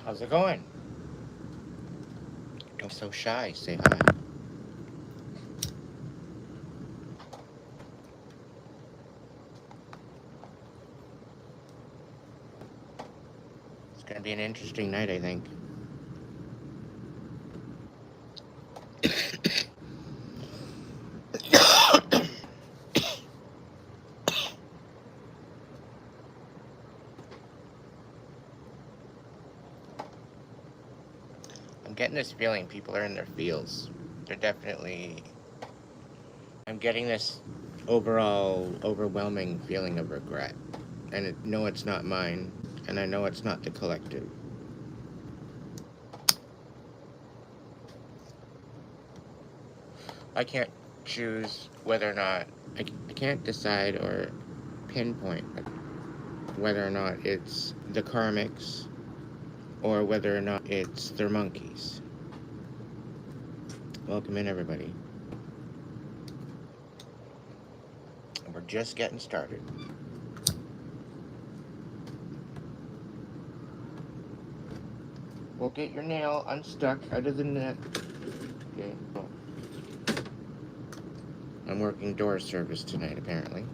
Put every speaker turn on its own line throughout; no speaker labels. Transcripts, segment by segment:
How's it going? Don't be so shy. Say hi. It's gonna be an interesting night, I think. I'm getting this feeling people are in their feels. They're definitely. I'm getting this overall overwhelming feeling of regret. And no, it's not mine. And I know it's not the collective. I can't choose whether or not. I can't decide or pinpoint whether or not it's the Karmics or whether or not it's their monkeys. Welcome in, everybody. We're just getting started. We'll get your nail unstuck out of the net. Okay. Oh. I'm working door service tonight, apparently.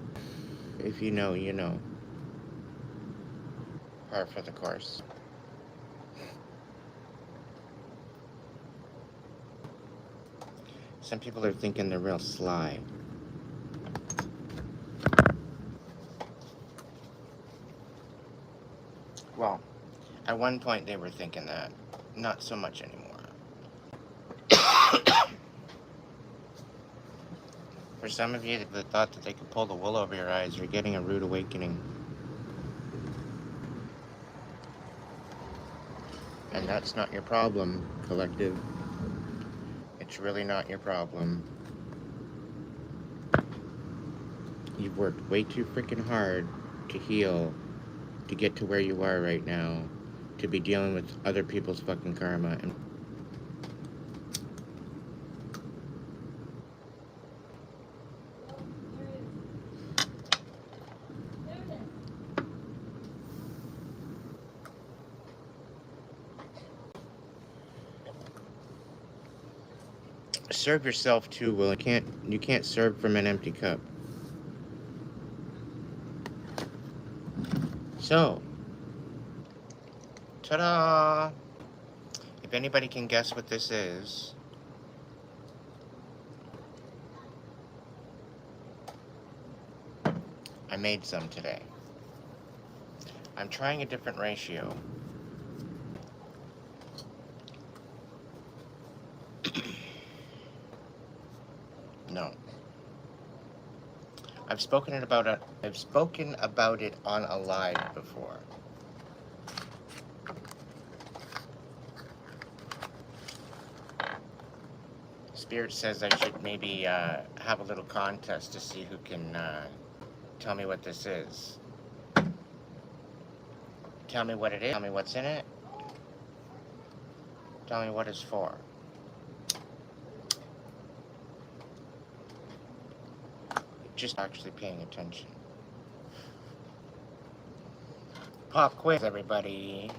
If you know, you know. Par for the course. Some people are thinking they're real sly. Well, at one point they were thinking that. Not so much anymore. For some of you that thought that they could pull the wool over your eyes, you're getting a rude awakening. And that's not your problem, collective. It's really not your problem. You've worked way too freaking hard to heal, to get to where you are right now, to be dealing with other people's fucking karma. And serve yourself too, Will. You can't serve from an empty cup. So, ta-da! If anybody can guess what this is, I made some today. I'm trying a different ratio. No. I've spoken about it on a live before. Spirit says I should maybe have a little contest to see who can tell me what this is. Tell me what it is. Tell me what's in it. Tell me what it's for. Just actually paying attention. Pop quiz, everybody.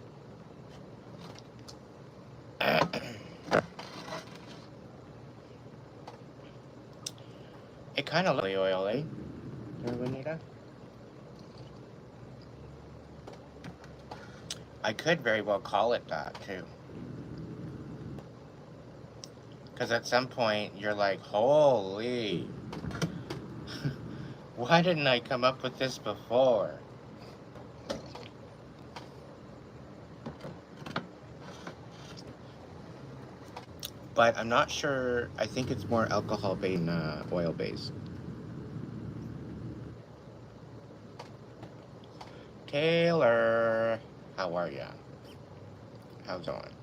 It kind of looks like oil, eh? Anita? I could very well call it that, too. Because at some point, you're like, holy... Why didn't I come up with this before? But I'm not sure. I think it's more alcohol-based than oil-based. Taylor, how are ya? How's it going?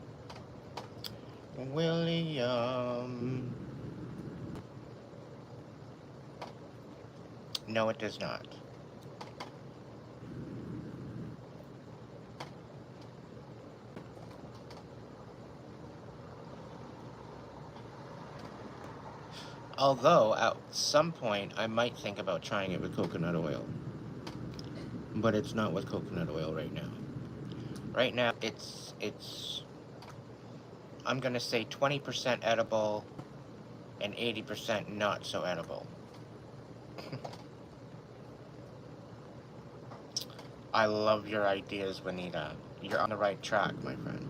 William. No, it does not. Although, at some point, I might think about trying it with coconut oil. But it's not with coconut oil right now. Right now, I'm gonna say 20% edible and 80% not so edible. I love your ideas, Juanita. You're on the right track, my friend.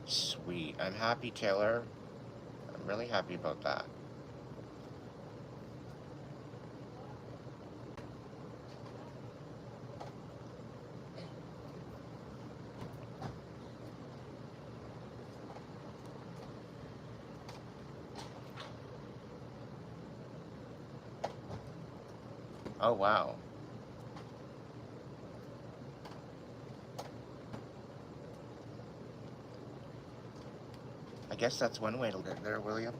Sweet. I'm happy, Taylor. I'm really happy about that. Oh, wow. I guess that's one way to live there, William.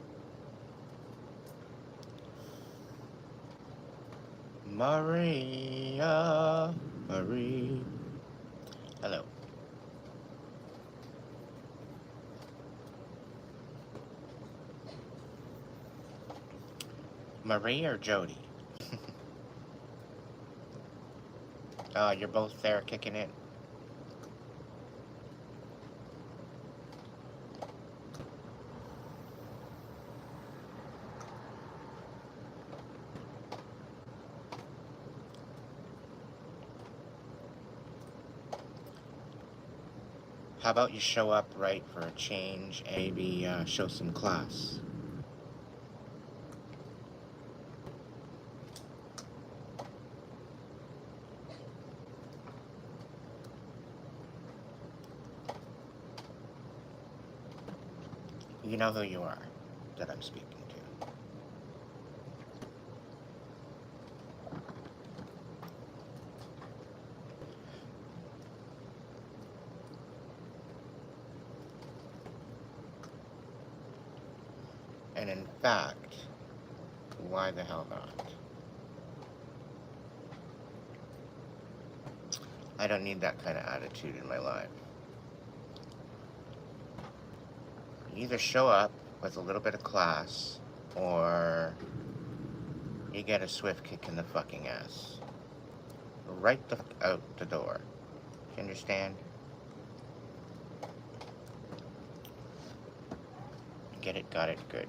Maria. Marie. Hello. Marie or Jody? You're both there kicking in. How about you show up right for a change and maybe show some class? You know who you are that I'm speaking to. And in fact, why the hell not? I don't need that kind of attitude in my life. You either show up with a little bit of class, or you get a swift kick in the fucking ass. Right the fuck out the door. You understand? Get it, got it, good.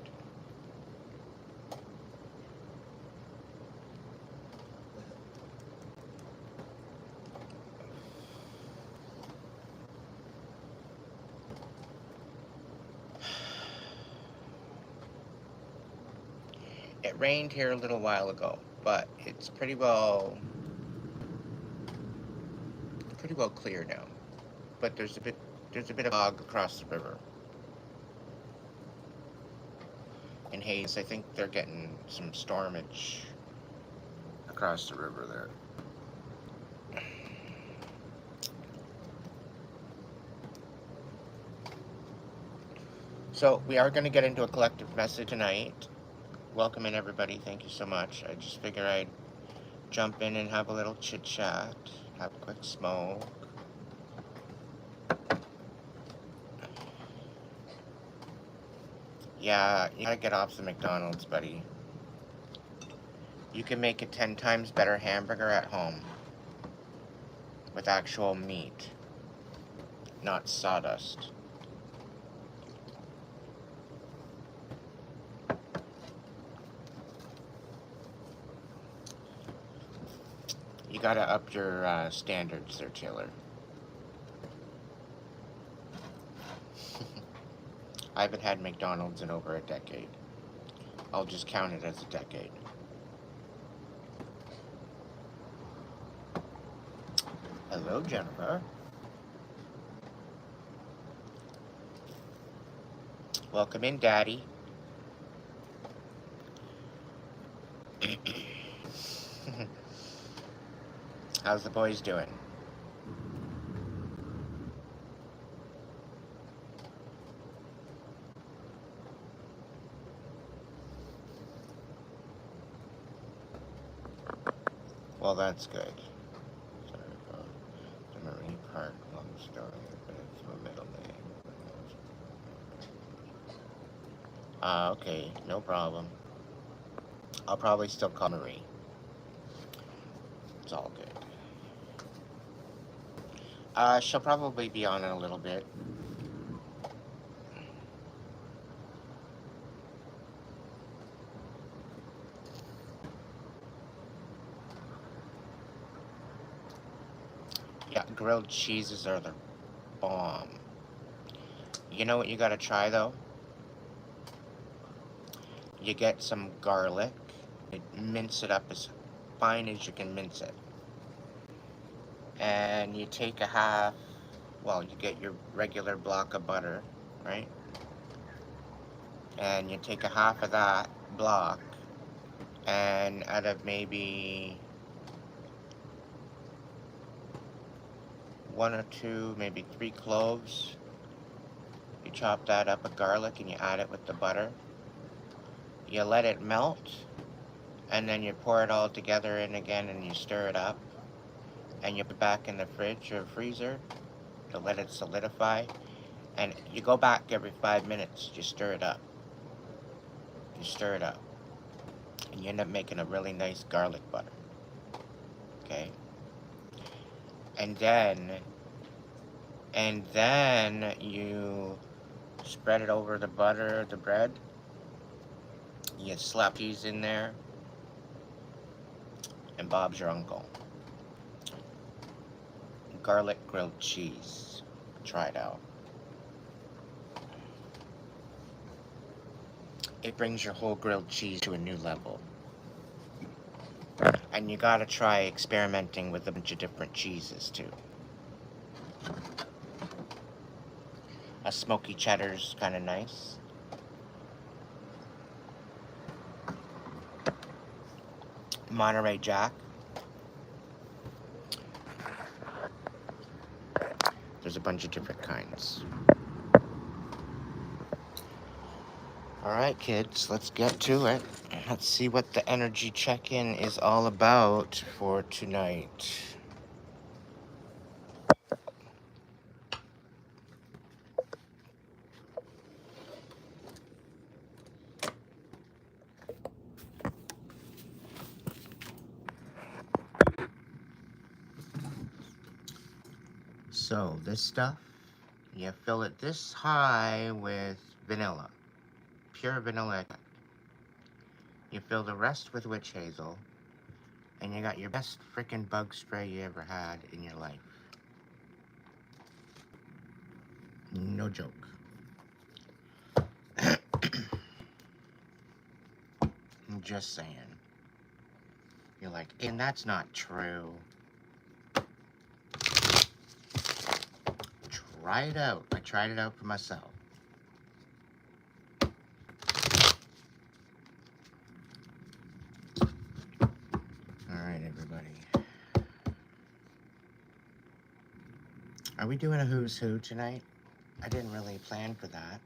It rained here a little while ago, but it's pretty well clear now. But there's a bit of fog across the river. In Hayes, I think they're getting some stormage across the river there. So we are going to get into a collective message tonight. Welcome in, everybody. Thank you so much. I just figured I'd jump in and have a little chit chat, have a quick smoke. Yeah, you gotta get off the McDonald's, buddy. You can make a 10 times better hamburger at home with actual meat, not sawdust. You gotta up your standards there, Taylor. I haven't had McDonald's in over a decade. I'll just count it as a decade. Hello, Jennifer. Welcome in, Daddy. How's the boys doing? Well, that's good. Sorry about the Marine Park, long story, but it's my middle name. Okay, no problem. I'll probably still call Marie. It's all good. She'll probably be on in a little bit. Yeah, grilled cheeses are the bomb. You know what you gotta try though? You get some garlic, you mince it up as fine as you can mince it. And you take a half, well, you get your regular block of butter, right? And you take a half of that block, and out of maybe 1 or 2, maybe 3 cloves, you chop that up with garlic and you add it with the butter. You let it melt, and then you pour it all together in again and you stir it up. And you put it back in the fridge or freezer to let it solidify. And you go back every 5 minutes, you stir it up. You stir it up. And you end up making a really nice garlic butter. Okay? And then you spread it over the butter, the bread. You slap cheese in there. And Bob's your uncle. Garlic grilled cheese. Try it out. It brings your whole grilled cheese to a new level. And you gotta try experimenting with a bunch of different cheeses too. A smoky cheddar's kind of nice. Monterey Jack. There's a bunch of different kinds. Alright kids, let's get to it. Let's see what the energy check-in is all about for tonight. So, this stuff, you fill it this high with vanilla. Pure vanilla. You fill the rest with witch hazel. And you got your best freaking bug spray you ever had in your life. No joke. I'm just saying. You're like, and that's not true. Try it out. I tried it out for myself. Alright, everybody. Are we doing a who's who tonight? I didn't really plan for that.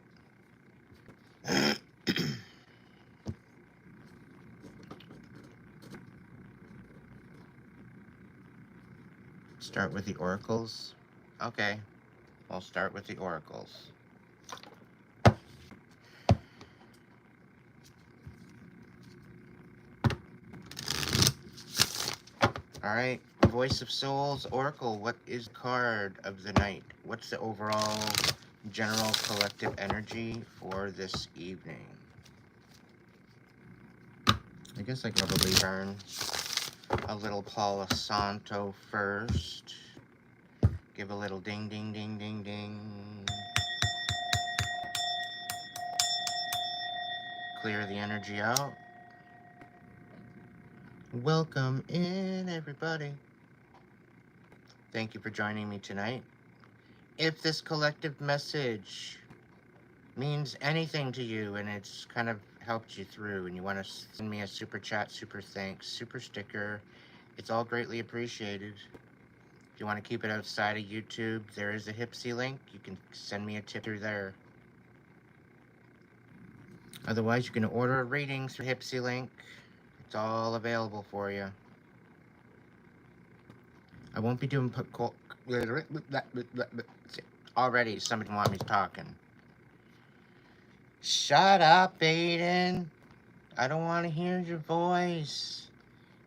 Start with the oracles? Okay. I'll start with the oracles. Alright, Voice of Souls, Oracle, what is the card of the night? What's the overall general collective energy for this evening? I guess I could probably turn a little Palo Santo first. Give a little ding, ding, ding, ding, ding. Clear the energy out. Welcome in, everybody. Thank you for joining me tonight. If this collective message means anything to you and it's kind of helped you through and you want to send me a super chat, super thanks, super sticker, it's all greatly appreciated. If you want to keep it outside of YouTube, there is a Hipsy link. You can send me a tip through there. Otherwise, you can order a reading through Hipsy link. It's all available for you. I won't be doing already. Somebody want me talking. Shut up, Aiden. I don't want to hear your voice.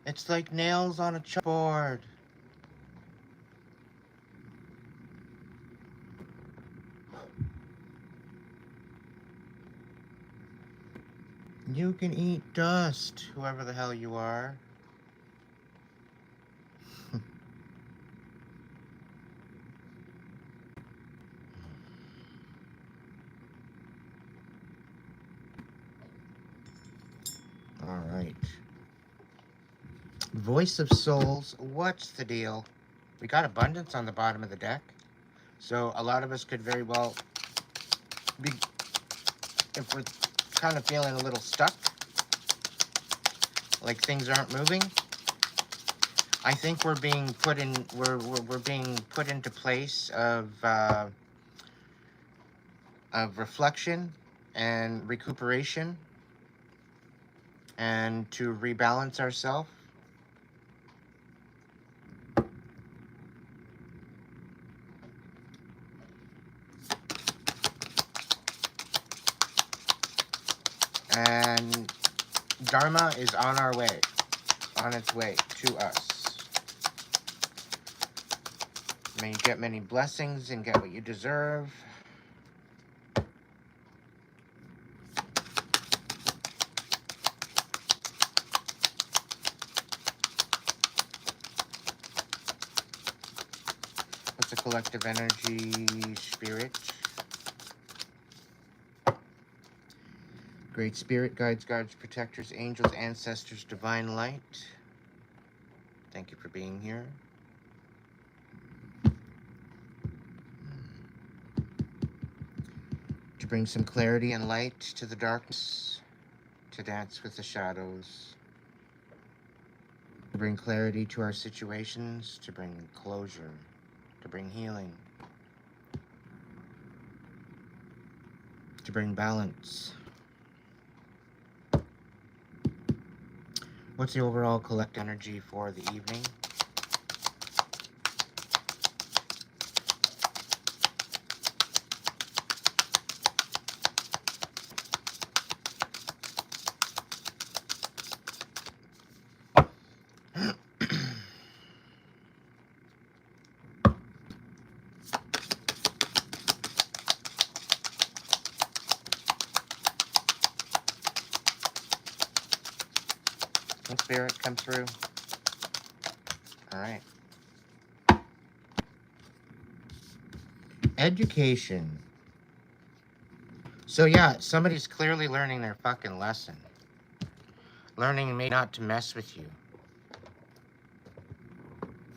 It's like nails on a chalkboard. You can eat dust, whoever the hell you are. All right. Voice of Souls, what's the deal? We got abundance on the bottom of the deck. So a lot of us could very well be, if we're kind of feeling a little stuck, like things aren't moving, I think we're being put in, we're being put into place of reflection and recuperation and to rebalance ourselves. And Dharma is on our way, on its way to us. May you get many blessings and get what you deserve. What's a collective energy, spirit? Great Spirit, guides, guards, protectors, angels, ancestors, divine light. Thank you for being here. To bring some clarity and light to the darkness, to dance with the shadows, to bring clarity to our situations, to bring closure, to bring healing, to bring balance. What's the overall collective energy for the evening? When Spirit come through. All right. Education. So yeah, somebody's clearly learning their fucking lesson. Learning maybe not to mess with you.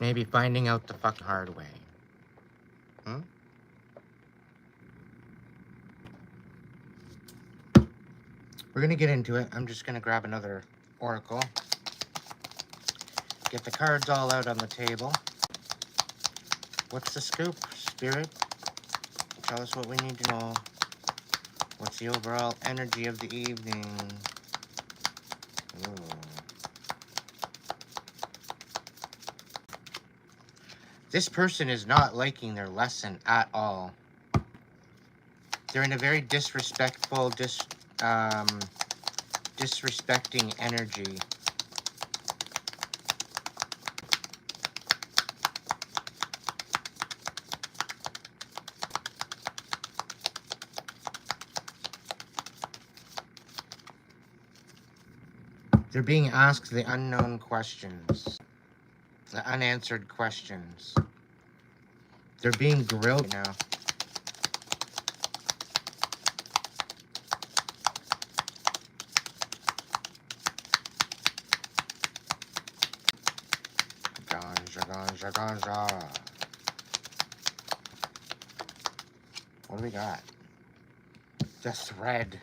Maybe finding out the fucking hard way. We're gonna get into it. I'm just gonna grab another oracle. Get the cards all out on the table. What's the scoop, Spirit? Tell us what we need to know. What's the overall energy of the evening? Ooh. This person is not liking their lesson at all. They're in a very disrespectful, disrespecting energy. They're being asked the unknown questions, the unanswered questions. They're being grilled now. Ganja, ganja. What do we got? The thread.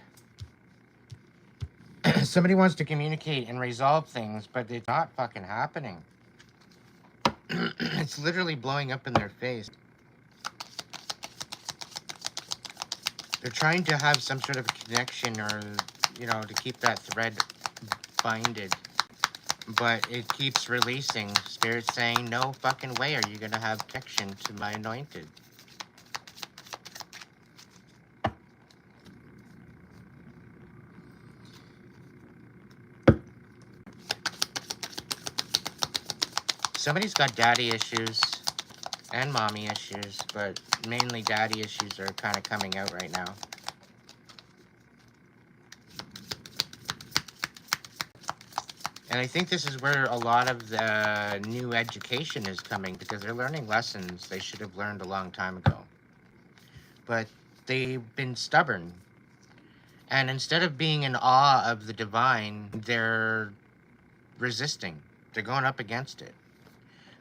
Somebody wants to communicate and resolve things, but it's not fucking happening. It's literally blowing up in their face. They're trying to have some sort of connection or, you know, to keep that thread binded. But it keeps releasing. Spirit's saying, no fucking way are you going to have connection to my anointed. Somebody's got daddy issues and mommy issues, but mainly daddy issues are kind of coming out right now. And I think this is where a lot of the new education is coming, because they're learning lessons they should have learned a long time ago. But they've been stubborn. And instead of being in awe of the divine, they're resisting. They're going up against it.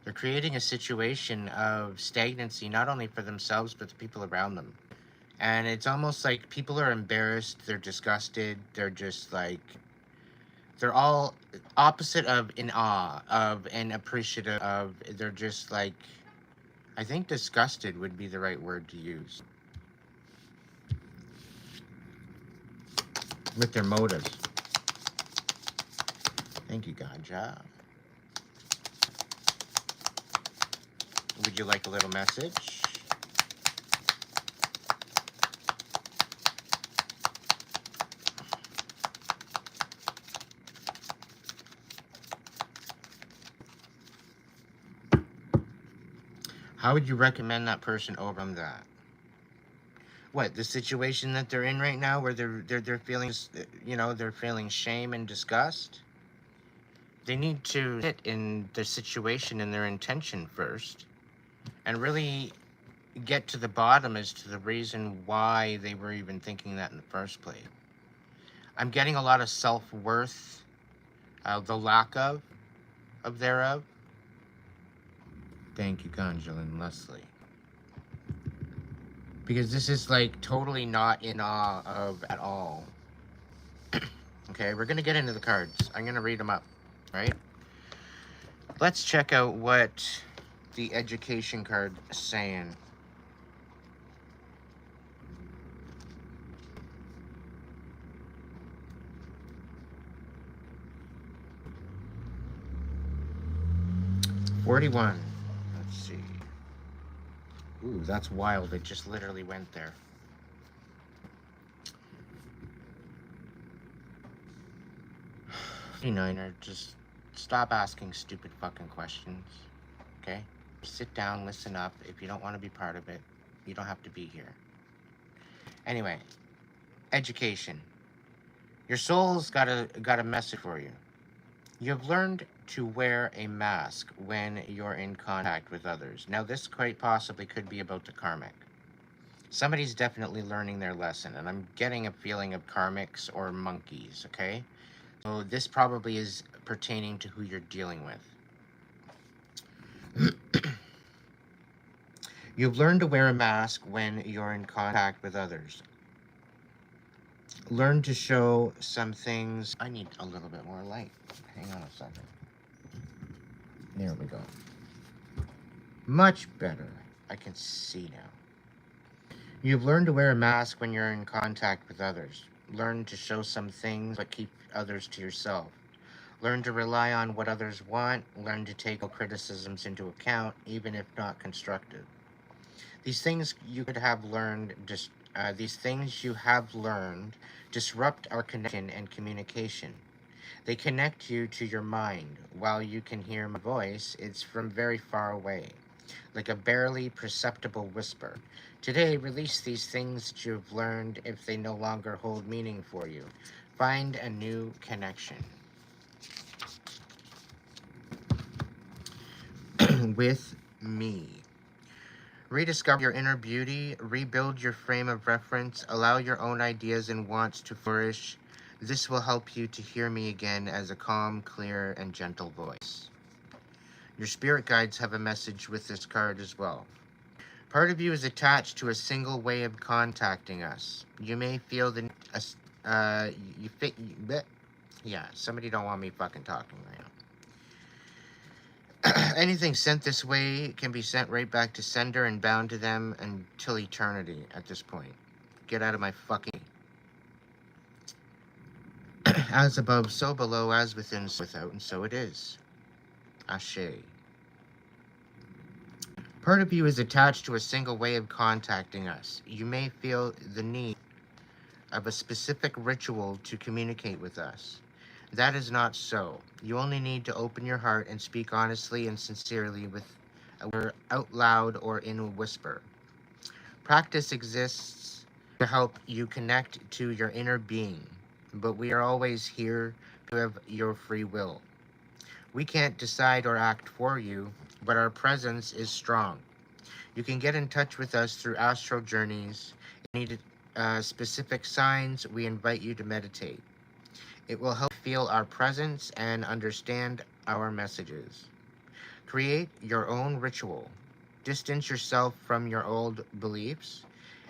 They're creating a situation of stagnancy, not only for themselves, but the people around them. And it's almost like people are embarrassed, they're disgusted, they're just like, they're all opposite of in awe of and appreciative of. They're just like, I think disgusted would be the right word to use with their motives. Thank you, Ganja. Would you like a little message? How would you recommend that person overcome that? What, the situation that they're in right now, where they're feeling, they're feeling shame and disgust? They need to sit in the situation and their intention first, and really get to the bottom as to the reason why they were even thinking that in the first place. I'm getting a lot of self-worth, the lack of thereof. Thank you, Conjal and Leslie. Because this is like totally not in awe of at all. Okay, we're gonna get into the cards. I'm gonna read them up, right? Let's check out what the education card is saying. $41. Let's see. Ooh, that's wild. It just literally went there. $39er, just stop asking stupid fucking questions. Okay? Sit down, listen up. If you don't want to be part of it, you don't have to be here. Anyway, education. Your soul's got a message for you. You've learned to wear a mask when you're in contact with others. Now, this quite possibly could be about the karmic. Somebody's definitely learning their lesson, and I'm getting a feeling of karmics or monkeys, okay? So this probably is pertaining to who you're dealing with. You've learned to wear a mask when you're in contact with others. Learn to show some things. I need a little bit more light. Hang on a second. There we go. Much better. I can see now. You've learned to wear a mask when you're in contact with others. Learn to show some things, but keep others to yourself. Learn to rely on what others want. Learn to take all criticisms into account, even if not constructive. These things you could have learned, disrupt our connection and communication. They connect you to your mind. While you can hear my voice, it's from very far away, like a barely perceptible whisper. Today, release these things that you've learned if they no longer hold meaning for you. Find a new connection. With me. Rediscover your inner beauty, rebuild your frame of reference, allow your own ideas and wants to flourish. This will help you to hear me again as a calm, clear, and gentle voice. Your spirit guides have a message with this card as well. Part of you is attached to a single way of contacting us. You may feel the somebody don't want me fucking talking right now. Anything sent this way can be sent right back to sender and bound to them until eternity at this point. Get out of my fucking... As above, so below, as within, so without, and so it is. Ashe. Part of you is attached to a single way of contacting us. You may feel the need of a specific ritual to communicate with us. That is not so. You only need to open your heart and speak honestly and sincerely with out loud or in a whisper. Practice exists to help you connect to your inner being, but we are always here to have your free will. We can't decide or act for you, but our presence is strong. You can get in touch with us through astral journeys. If you need specific signs, we invite you to meditate. It will help feel our presence and understand our messages. Create your own ritual. Distance yourself from your old beliefs.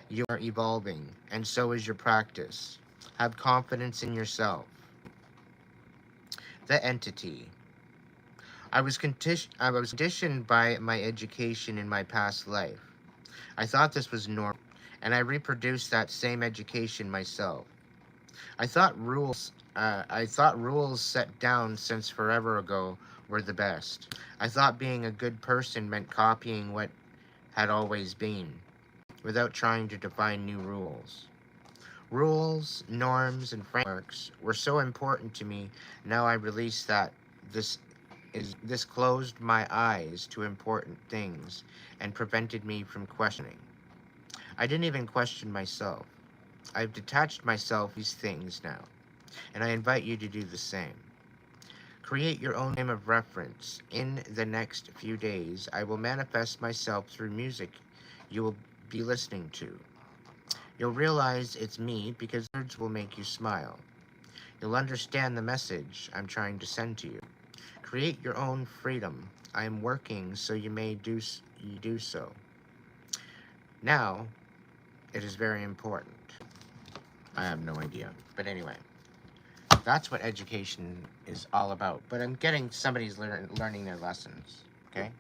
You are evolving, and so is your practice. Have confidence in yourself. The entity. I was conditioned by my education in my past life. I thought this was normal, and I reproduced that same education myself. I thought rules set down since forever ago were the best. I thought being a good person meant copying what had always been, without trying to define new rules. Rules, norms, and frameworks were so important to me. Now I release that this this closed my eyes to important things and prevented me from questioning. I didn't even question myself. I've detached myself from these things now, and I invite you to do the same. Create your own frame of reference. In the next few days, I will manifest myself through music you will be listening to. You'll realize it's me because words will make you smile. You'll understand the message I'm trying to send to you. Create your own freedom. I am working so you do so. Now, it is very important. I have no idea. But anyway, that's what education is all about. But I'm getting somebody's learning their lessons, okay?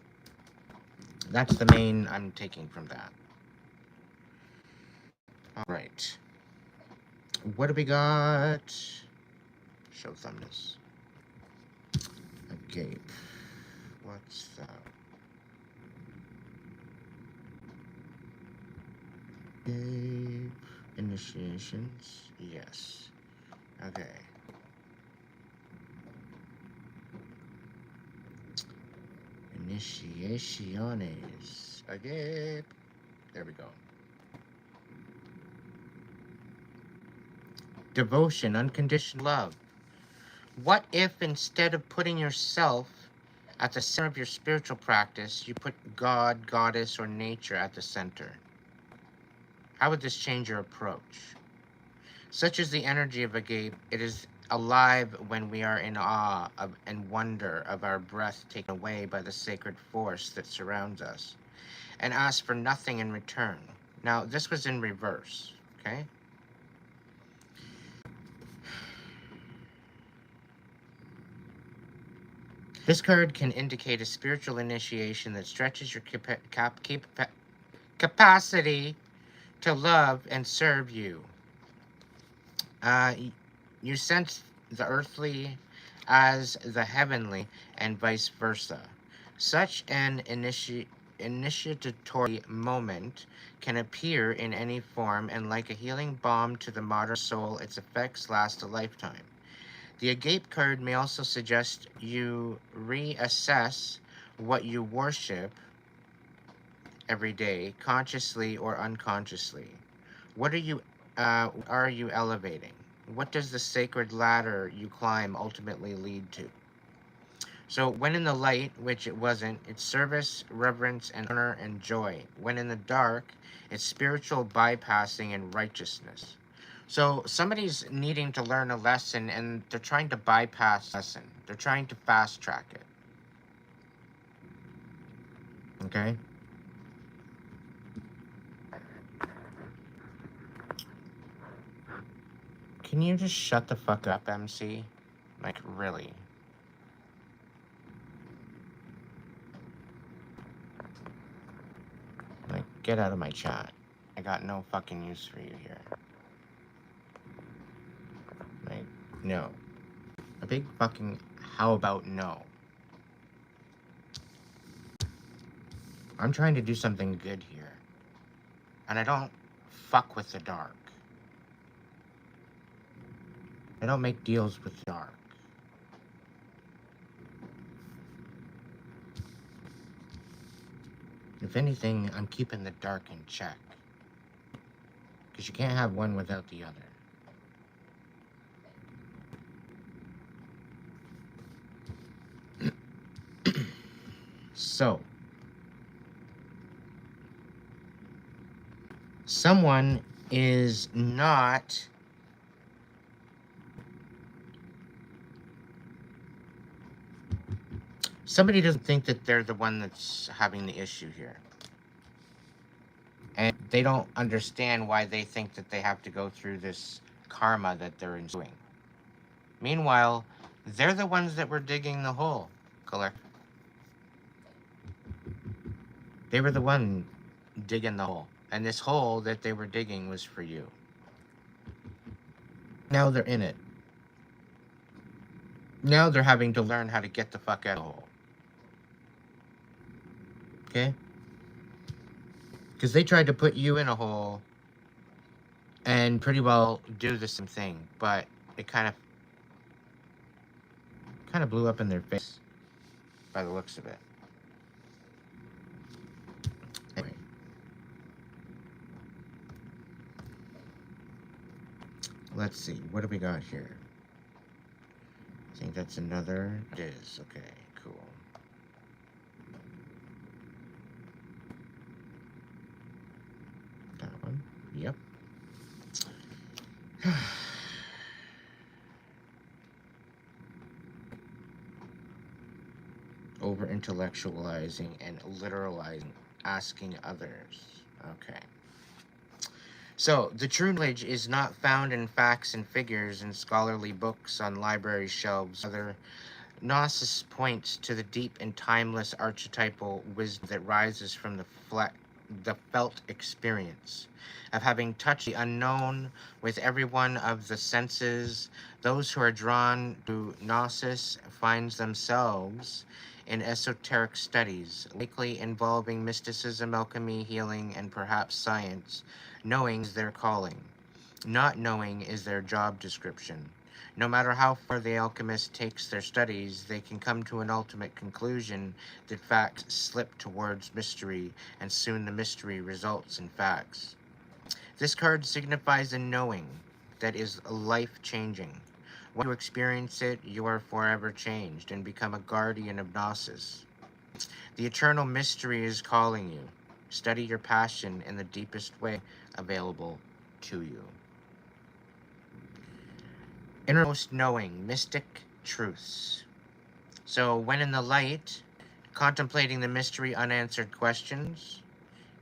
That's the main I'm taking from that. All right. What do we got? Show thumbness. A gape. What's that? Gape. Initiations. Yes. Okay. Initiaciones. A gape. There we go. Devotion, unconditional love. What if instead of putting yourself at the center of your spiritual practice, you put God, Goddess, or nature at the center? How would this change your approach? Such is the energy of a gape. It is alive when we are in awe and wonder of our breath taken away by the sacred force that surrounds us, and ask for nothing in return. Now, this was in reverse, okay? This card can indicate a spiritual initiation that stretches your capacity to love and serve you. You sense the earthly as the heavenly and vice versa. Such an initiatory moment can appear in any form, and like a healing balm to the modern soul, its effects last a lifetime. The agape card may also suggest you reassess what you worship every day, consciously or unconsciously. What are you elevating? What does the sacred ladder you climb ultimately lead to? So when in the light, which it wasn't, it's service, reverence, and honor and joy. When in the dark, it's spiritual bypassing and righteousness. So somebody's needing to learn a lesson and they're trying to bypass the lesson. They're trying to fast track it. Okay? Can you just shut the fuck up, MC? Like, really? Like, get out of my chat. I got no fucking use for you here. Like, no. A big fucking how about no? I'm trying to do something good here. And I don't fuck with the dark. I don't make deals with the dark. If anything, I'm keeping the dark in check. Because you can't have one without the other. So, someone is not somebody doesn't think that they're the one that's having the issue here. And they don't understand why they think that they have to go through this karma that they're ensuing. Meanwhile, they're the ones that were digging the hole, Collect. They were the one digging the hole. And this hole that they were digging was for you. Now they're in it. Now they're having to learn how to get the fuck out of the hole. Okay? Because they tried to put you in a hole and pretty well do the same thing, but it kind of blew up in their face by the looks of it. Anyway. Let's see, what do we got here? I think that's another. It is, okay, cool. That one, yep. Over intellectualizing and literalizing, asking others. Okay. So, the true knowledge is not found in facts and figures in scholarly books on library shelves. Rather, Gnosis points to the deep and timeless archetypal wisdom that rises from the felt experience of having touched the unknown with every one of the senses. Those who are drawn to Gnosis finds themselves in esoteric studies, likely involving mysticism, alchemy, healing, and perhaps science. Knowing is their calling. Not knowing is their job description. No matter how far the alchemist takes their studies, they can come to an ultimate conclusion that facts slip towards mystery, and soon the mystery results in facts. This card signifies a knowing that is life-changing. When you experience it, you are forever changed and become a guardian of Gnosis. The eternal mystery is calling you. Study your passion in the deepest way available to you. Innermost knowing, mystic truths. So when in the light, contemplating the mystery, unanswered questions.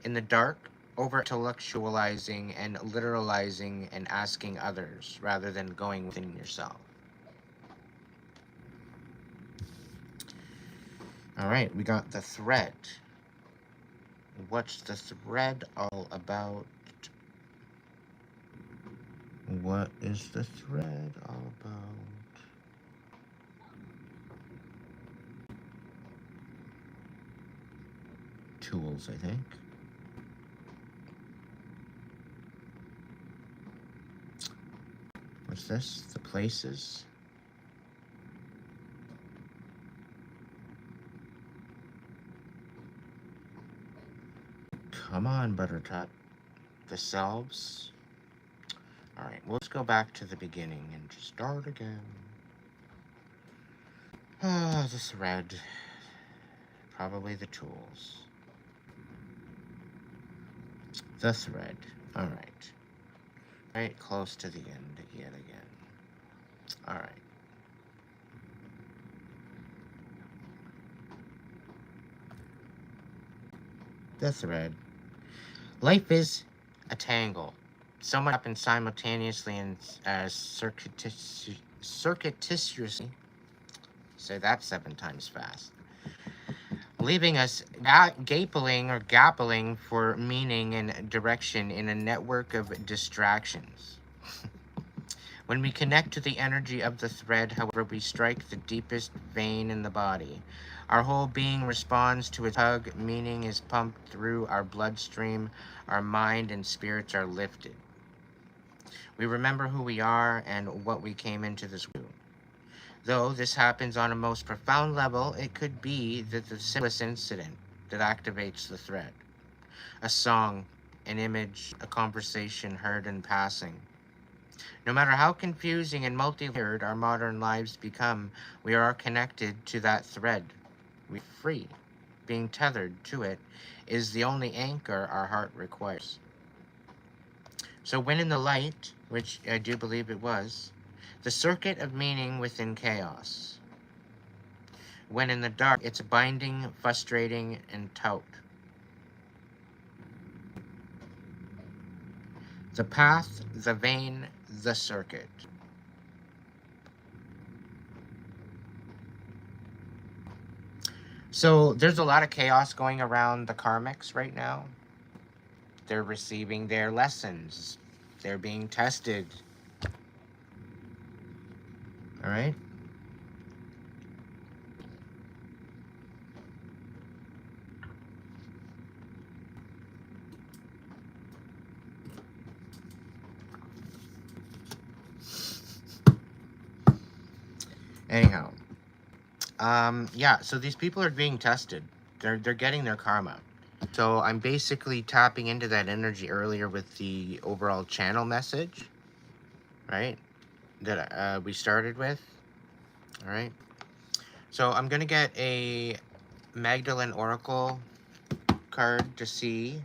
In the dark, over-intellectualizing and literalizing and asking others rather than going within yourself. All right, we got the thread. What's the thread all about? What is the thread all about? Tools, I think. What's this? The places? Come on, Buttertut. The selves. Alright, let's go back to the beginning and just start again. The thread. Probably the tools. The thread. Alright. Right close to the end yet again. Alright. The thread. Life is a tangle. So much happens simultaneously and circuitously. Say that 7 times fast. Leaving us gaping or gappling for meaning and direction in a network of distractions. When we connect to the energy of the thread, however, we strike the deepest vein in the body. Our whole being responds to its tug, meaning is pumped through our bloodstream, our mind and spirits are lifted. We remember who we are and what we came into this world. Though this happens on a most profound level, it could be that the simplest incident, that activates the thread. A song, an image, a conversation heard in passing. No matter how confusing and multi-layered our modern lives become, we are connected to that thread. We're free. Being tethered to it is the only anchor our heart requires. So when in the light, which I do believe it was, the circuit of meaning within chaos. When in the dark, it's binding, frustrating, and taut. The path, the vein, the circuit. So there's a lot of chaos going around the Karmics right now. They're receiving their lessons. They're being tested. All right? Anyhow. Yeah, so these people are being tested. They're getting their karma. So I'm basically tapping into that energy earlier with the overall channel message, right? That we started with. All right. So I'm gonna get a Magdalene Oracle card to see,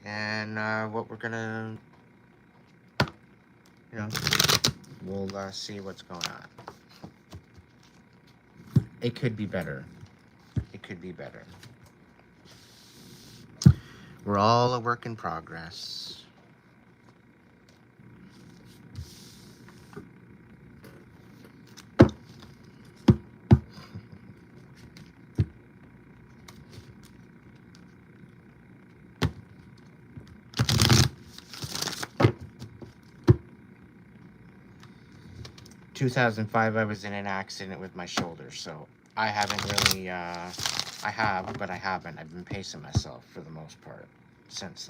and what we're gonna, we'll see what's going on. It could be better. It could be better. We're all a work in progress. In 2005, I was in an accident with my shoulder, so I haven't really, I have, but I haven't. I've been pacing myself for the most part since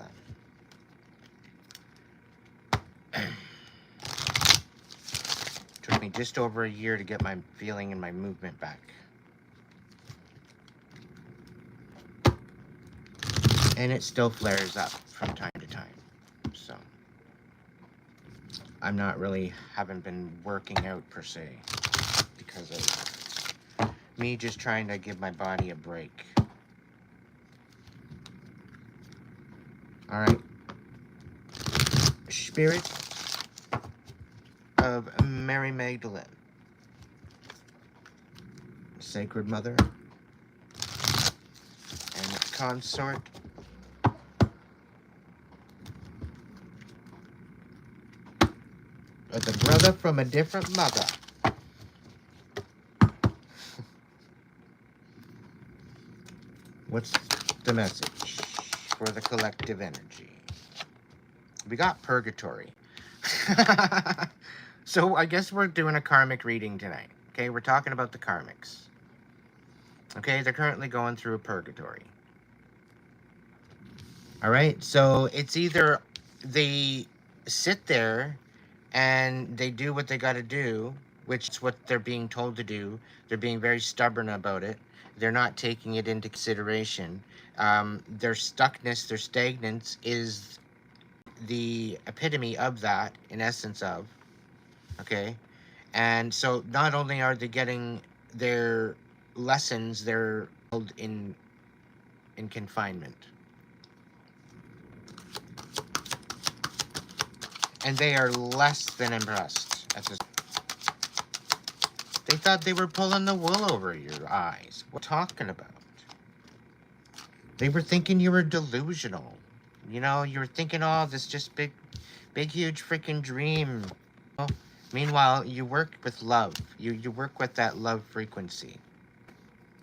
then. Took me just over a year to get my feeling and my movement back. And it still flares up from time to time, so I'm not really, haven't been working out per se because of me just trying to give my body a break. All right. Spirit of Mary Magdalene, Sacred Mother, and consort, of the brother from a different mother. What's the message for the collective energy? We got Purgatory. So I guess we're doing a karmic reading tonight. Okay, we're talking about the karmics. Okay, they're currently going through a purgatory. All right, so it's either they sit there and they do what they got to do, which is what they're being told to do. They're being very stubborn about it. They're not taking it into consideration. Their stuckness, their stagnance is the epitome of that, in essence of, okay? And so not only are they getting their lessons, they're held in confinement. And they are less than impressed at this. They thought they were pulling the wool over your eyes. What are you talking about? They were thinking you were delusional. You know, you were thinking, oh, this just big, huge freaking dream. Oh. Meanwhile, you work with love. You work with that love frequency.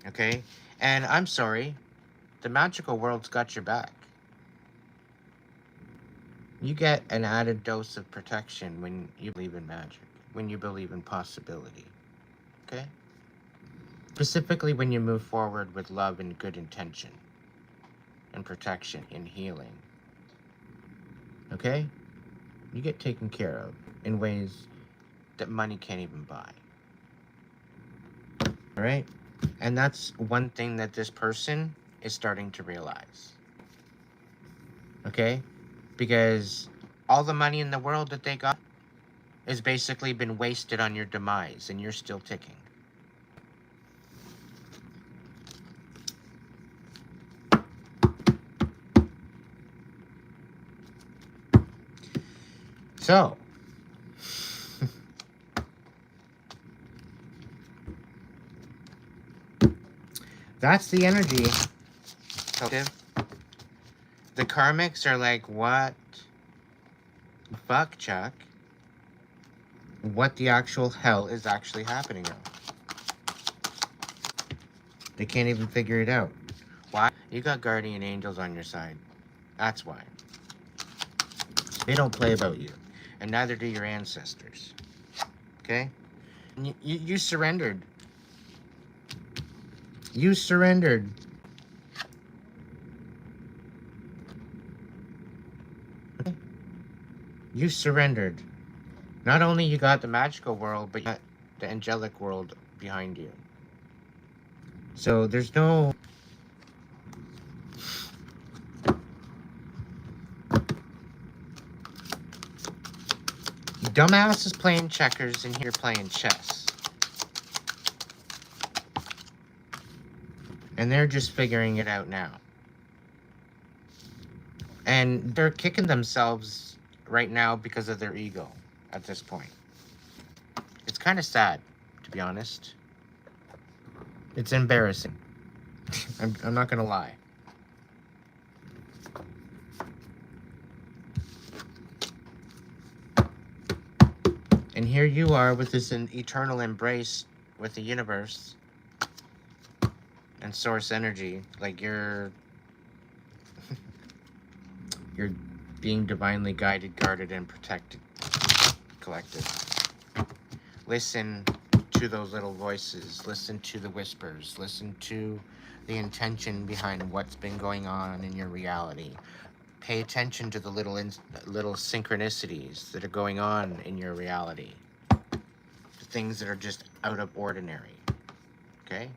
Okay? And I'm sorry, the magical world's got your back. You get an added dose of protection when you believe in magic, when you believe in possibility. Okay? Specifically when you move forward with love and good intention, and protection and healing. Okay? You get taken care of in ways that money can't even buy. All right? And that's one thing that this person is starting to realize. Okay? Because all the money in the world that they got has basically been wasted on your demise, and you're still ticking. So, that's the energy. The Karmics are like, what? Fuck, Chuck. What the actual hell is actually happening now? They can't even figure it out. Why? You got guardian angels on your side. That's why. They don't play about you. And neither do your ancestors. Okay? You surrendered. You surrendered. You surrendered. Not only you got the magical world, but you got the angelic world behind you. So there's no... Dumbass is playing checkers and you're playing chess. And they're just figuring it out now. And they're kicking themselves right now because of their ego at this point. It's kind of sad, to be honest. It's embarrassing. I'm not gonna lie. And here you are with this eternal embrace with the universe and source energy. Like you're being divinely guided, guarded, and protected. Collected. Listen to those little voices. Listen to the whispers. Listen to the intention behind what's been going on in your reality. Pay attention to the little synchronicities that are going on in your reality. The things that are just out of ordinary. Okay?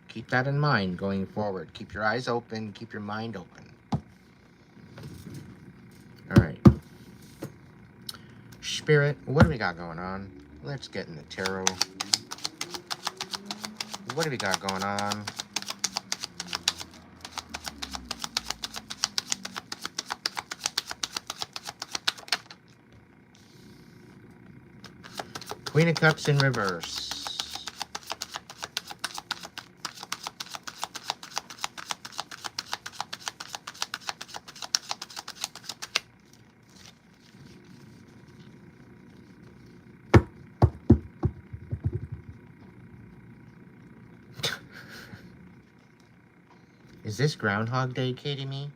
Keep that in mind going forward. Keep your eyes open. Keep your mind open. Alright. Spirit, what do we got going on? Let's get in the tarot. What do we got going on? Queen of Cups in reverse. Is this Groundhog Day, Katie me?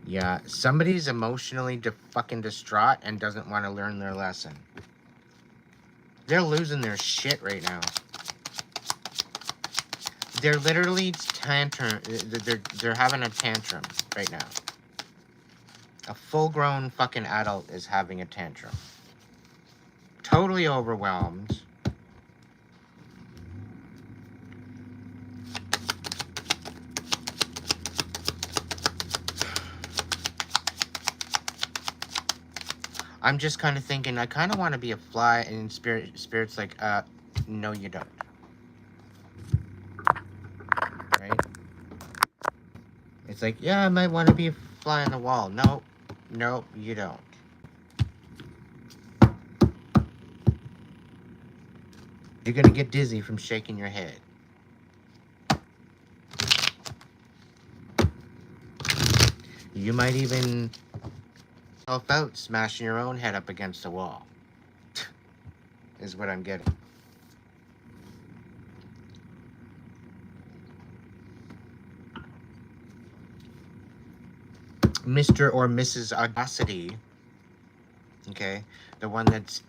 Yeah, somebody's emotionally fucking distraught and doesn't want to learn their lesson. They're losing their shit right now. They're literally they're having a tantrum right now. A full-grown fucking adult is having a tantrum. Totally overwhelmed. I'm just kind of thinking, I kind of want to be a fly, and Spirit's like, no you don't. Right? It's like, yeah, I might want to be a fly on the wall. No, no, you don't. You're gonna get dizzy from shaking your head. You might even out smashing your own head up against the wall. Is what I'm getting. Mr. or Mrs. Audacity, okay, the one that's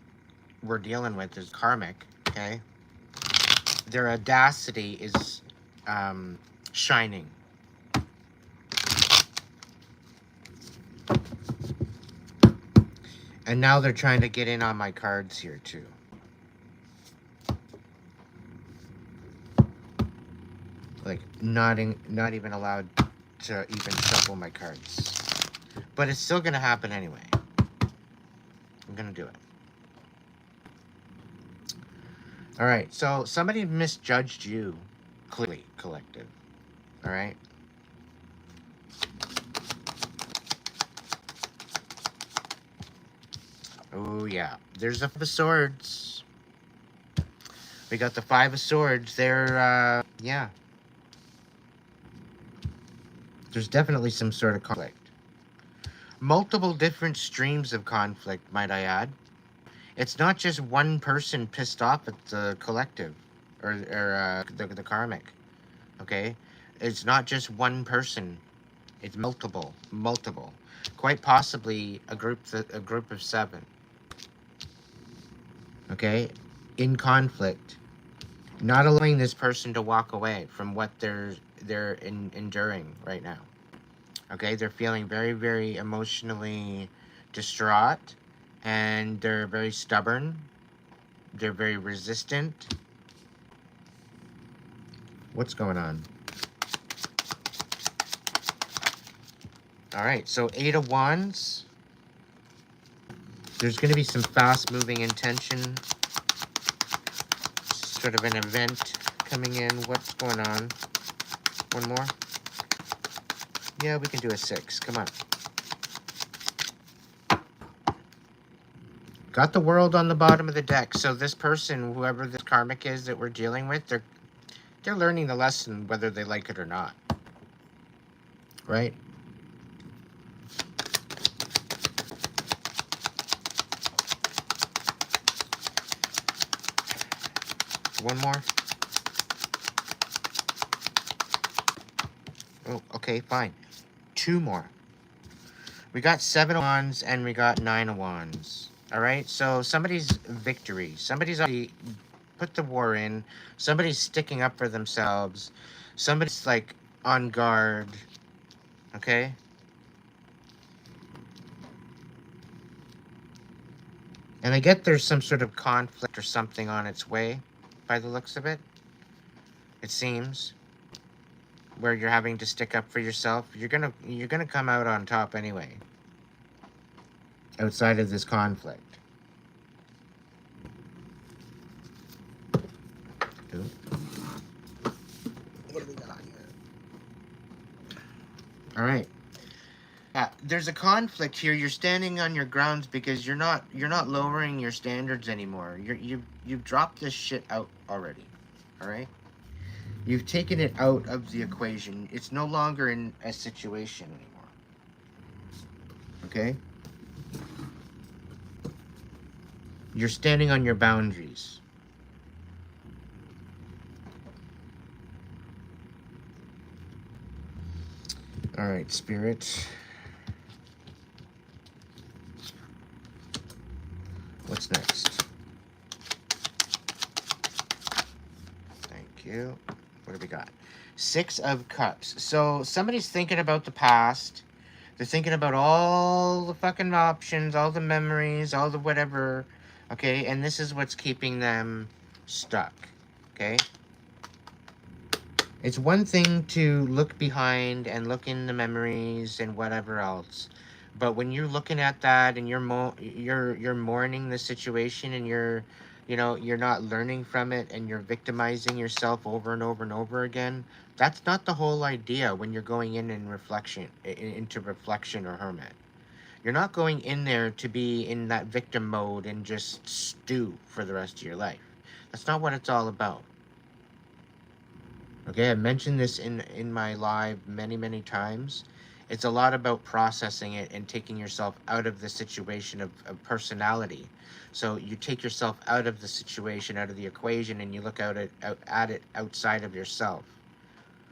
we're dealing with is karmic, okay? Their audacity is shining. And now they're trying to get in on my cards here too. Like, not even allowed to even shuffle my cards. But it's still gonna happen anyway. I'm gonna do it. Alright, so somebody misjudged you. Clearly, collective. Alright? Oh, yeah. There's the 5 of Swords. We got the 5 of Swords. They're, yeah. There's definitely some sort of conflict. Multiple different streams of conflict, might I add. It's not just one person pissed off at the collective or the karmic. Okay? It's not just one person. It's multiple. Quite possibly a group of 7. Okay? In conflict. Not allowing this person to walk away from what they're enduring right now. Okay? They're feeling very, very emotionally distraught, and they're very stubborn. They're very resistant. What's going on? All right, so 8 of Wands. There's going to be some fast-moving intention. Sort of an event coming in. What's going on? One more? Yeah, we can do a 6. Come on. Got the World on the bottom of the deck. So this person, whoever this karmic is that we're dealing with, they're learning the lesson whether they like it or not. Right? One more. Oh, okay, fine. 2 more. We got 7 of Wands and we got 9 of Wands. Alright, so somebody's victory. Somebody's already put the war in. Somebody's sticking up for themselves. Somebody's, like, on guard. Okay? And I get there's some sort of conflict or something on its way, by the looks of it. It seems. Where you're having to stick up for yourself. You're gonna come out on top anyway. Outside of this conflict. Ooh. What do we got here? Alright. There's a conflict here. You're standing on your grounds because you're not lowering your standards anymore. You've dropped this shit out already. Alright? You've taken it out of the equation. It's no longer in a situation anymore. Okay? You're standing on your boundaries. Alright, Spirit. What's next? Thank you. What do we got? 6 of Cups. So somebody's thinking about the past. They're thinking about all the fucking options, all the memories, all the whatever. Okay? And this is what's keeping them stuck. Okay? It's one thing to look behind and look in the memories and whatever else. But when you're looking at that and you're mourning the situation and you're not learning from it and you're victimizing yourself over and over and over again, that's not the whole idea when you're going into reflection or hermit. You're not going in there to be in that victim mode and just stew for the rest of your life. That's not what it's all about. Okay, I've mentioned this in my live many times. It's a lot about processing it and taking yourself out of the situation of personality. So you take yourself out of the situation, out of the equation, and you look at it outside of yourself.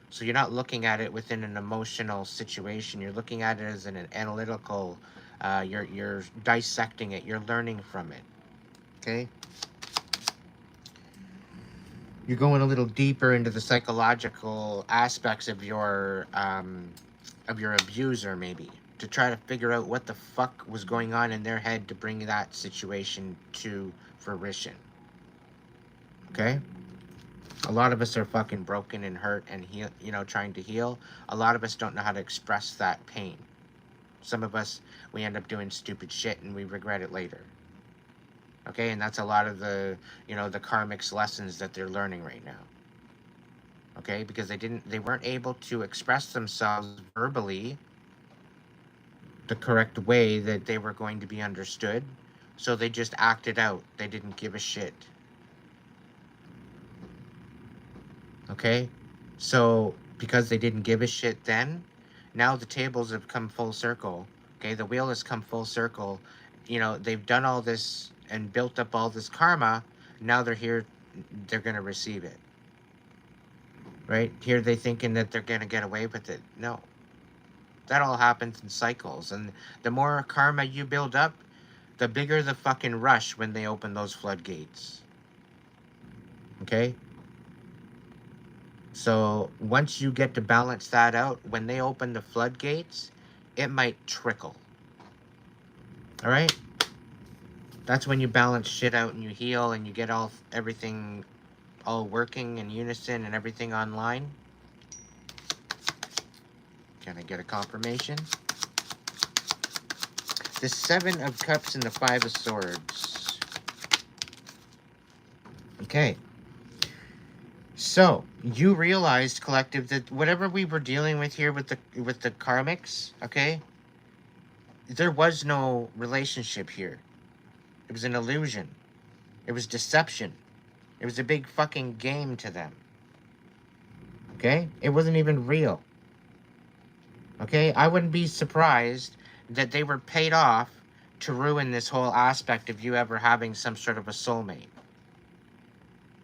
So you're not looking at it within an emotional situation. You're looking at it as an analytical. You're dissecting it. You're learning from it. Okay. You're going a little deeper into the psychological aspects of your abuser, maybe, to try to figure out what the fuck was going on in their head to bring that situation to fruition. Okay? A lot of us are fucking broken and hurt and heal, trying to heal. A lot of us don't know how to express that pain. Some of us, we end up doing stupid shit and we regret it later. Okay, and that's a lot of the, the karmic's lessons that they're learning right now. Okay, because they weren't able to express themselves verbally the correct way that they were going to be understood. So they just acted out. They didn't give a shit. Okay? So because they didn't give a shit then, now the tables have come full circle. Okay? The wheel has come full circle. They've done all this and built up all this karma. Now they're here, they're going to receive it. Right? Here they thinking that they're going to get away with it. No. That all happens in cycles. And the more karma you build up, the bigger the fucking rush when they open those floodgates. Okay? So once you get to balance that out, when they open the floodgates, it might trickle. All right? That's when you balance shit out and you heal and you get everything all working in unison and everything online. Can I get a confirmation? The 7 of Cups and the 5 of Swords. Okay. So, you realized, collective, that whatever we were dealing with here with the karmics, okay? There was no relationship here. It was an illusion. It was deception. It was a big fucking game to them. Okay? It wasn't even real. Okay? I wouldn't be surprised that they were paid off to ruin this whole aspect of you ever having some sort of a soulmate.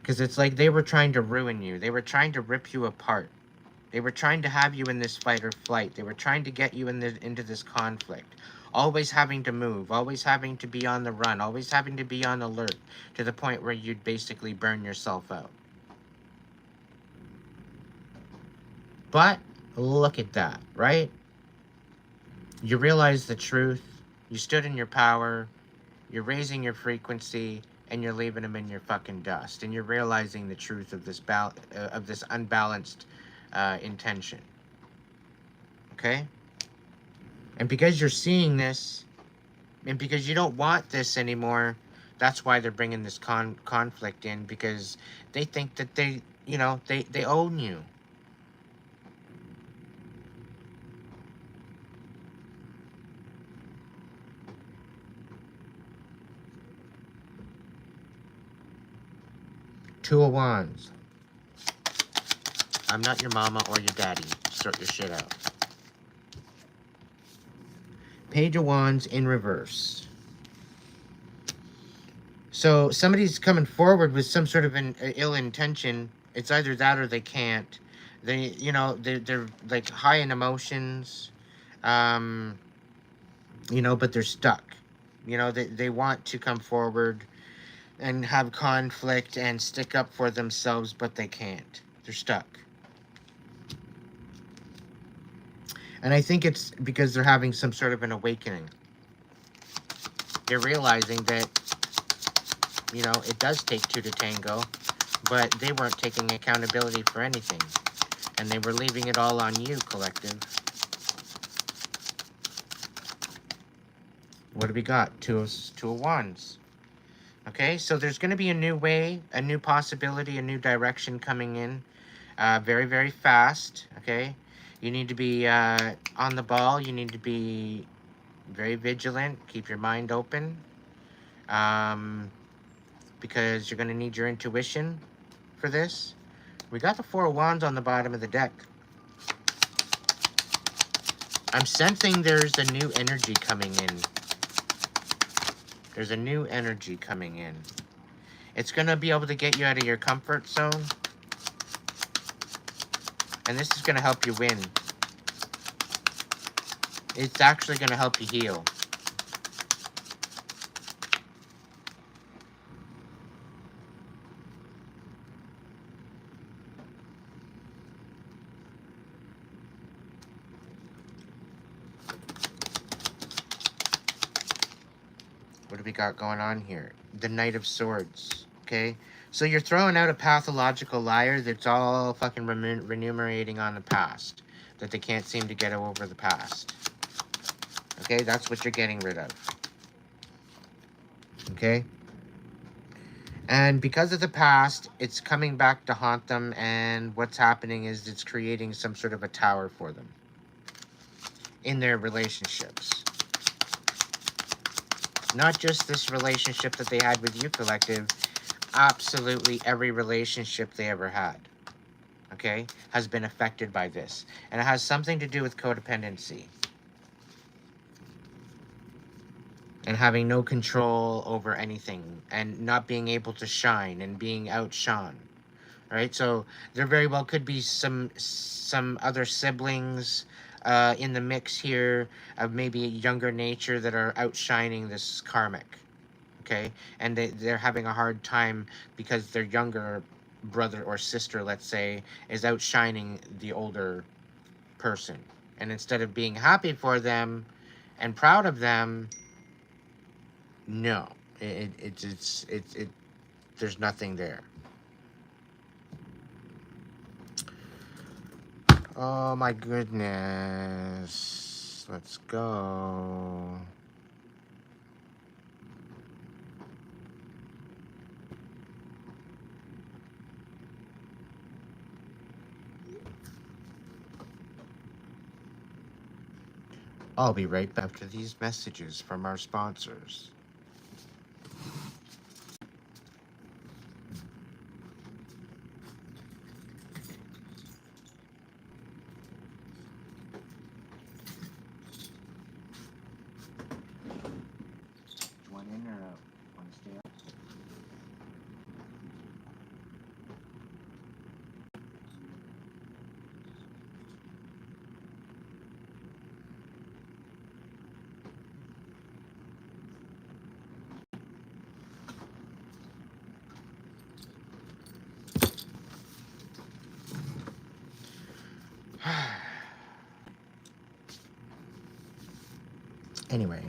Because it's like they were trying to ruin you. They were trying to rip you apart. They were trying to have you in this fight or flight. They were trying to get you into this conflict. Always having to move. Always having to be on the run. Always having to be on alert. To the point where you'd basically burn yourself out. But, look at that, right? You realize the truth. You stood in your power. You're raising your frequency. And you're leaving them in your fucking dust. And you're realizing the truth of this unbalanced intention. Okay? And because you're seeing this, and because you don't want this anymore, that's why they're bringing this conflict in, because they think that they own you. Two of Wands. I'm not your mama or your daddy. Sort your shit out. Page of Wands in reverse. So somebody's coming forward with some sort of an ill intention. It's either that or they can't. They're like high in emotions, but they're stuck. They want to come forward and have conflict and stick up for themselves, but they can't. They're stuck. And I think it's because they're having some sort of an awakening. They're realizing that, it does take two to tango, but they weren't taking accountability for anything. And they were leaving it all on you, collective. What do we got? Two of Wands. Okay, so there's going to be a new way, a new possibility, a new direction coming in very, very fast, okay? You need to be on the ball. You need to be very vigilant. Keep your mind open because you're going to need your intuition for this. We got the 4 of Wands on the bottom of the deck. I'm sensing there's a new energy coming in. There's a new energy coming in. It's going to be able to get you out of your comfort zone. And this is going to help you win. It's actually going to help you heal. What do we got going on here? The Knight of Swords. Okay? So you're throwing out a pathological liar that's all fucking remunerating on the past. That they can't seem to get over the past. Okay? That's what you're getting rid of. Okay? And because of the past, it's coming back to haunt them, and what's happening is it's creating some sort of a tower for them in their relationships. Not just this relationship that they had with you, collective, absolutely every relationship they ever had, okay, has been affected by this. And it has something to do with codependency. And having no control over anything, and not being able to shine, and being outshone. Right, so there very well could be some other siblings in the mix here of maybe a younger nature that are outshining this karmic, okay, and they're having a hard time because their younger brother or sister, let's say, is outshining the older person, and instead of being happy for them and proud of them, no, it there's nothing there. Oh my goodness. Let's go. I'll be right back after these messages from our sponsors. Want in or want to stay up? Anyway,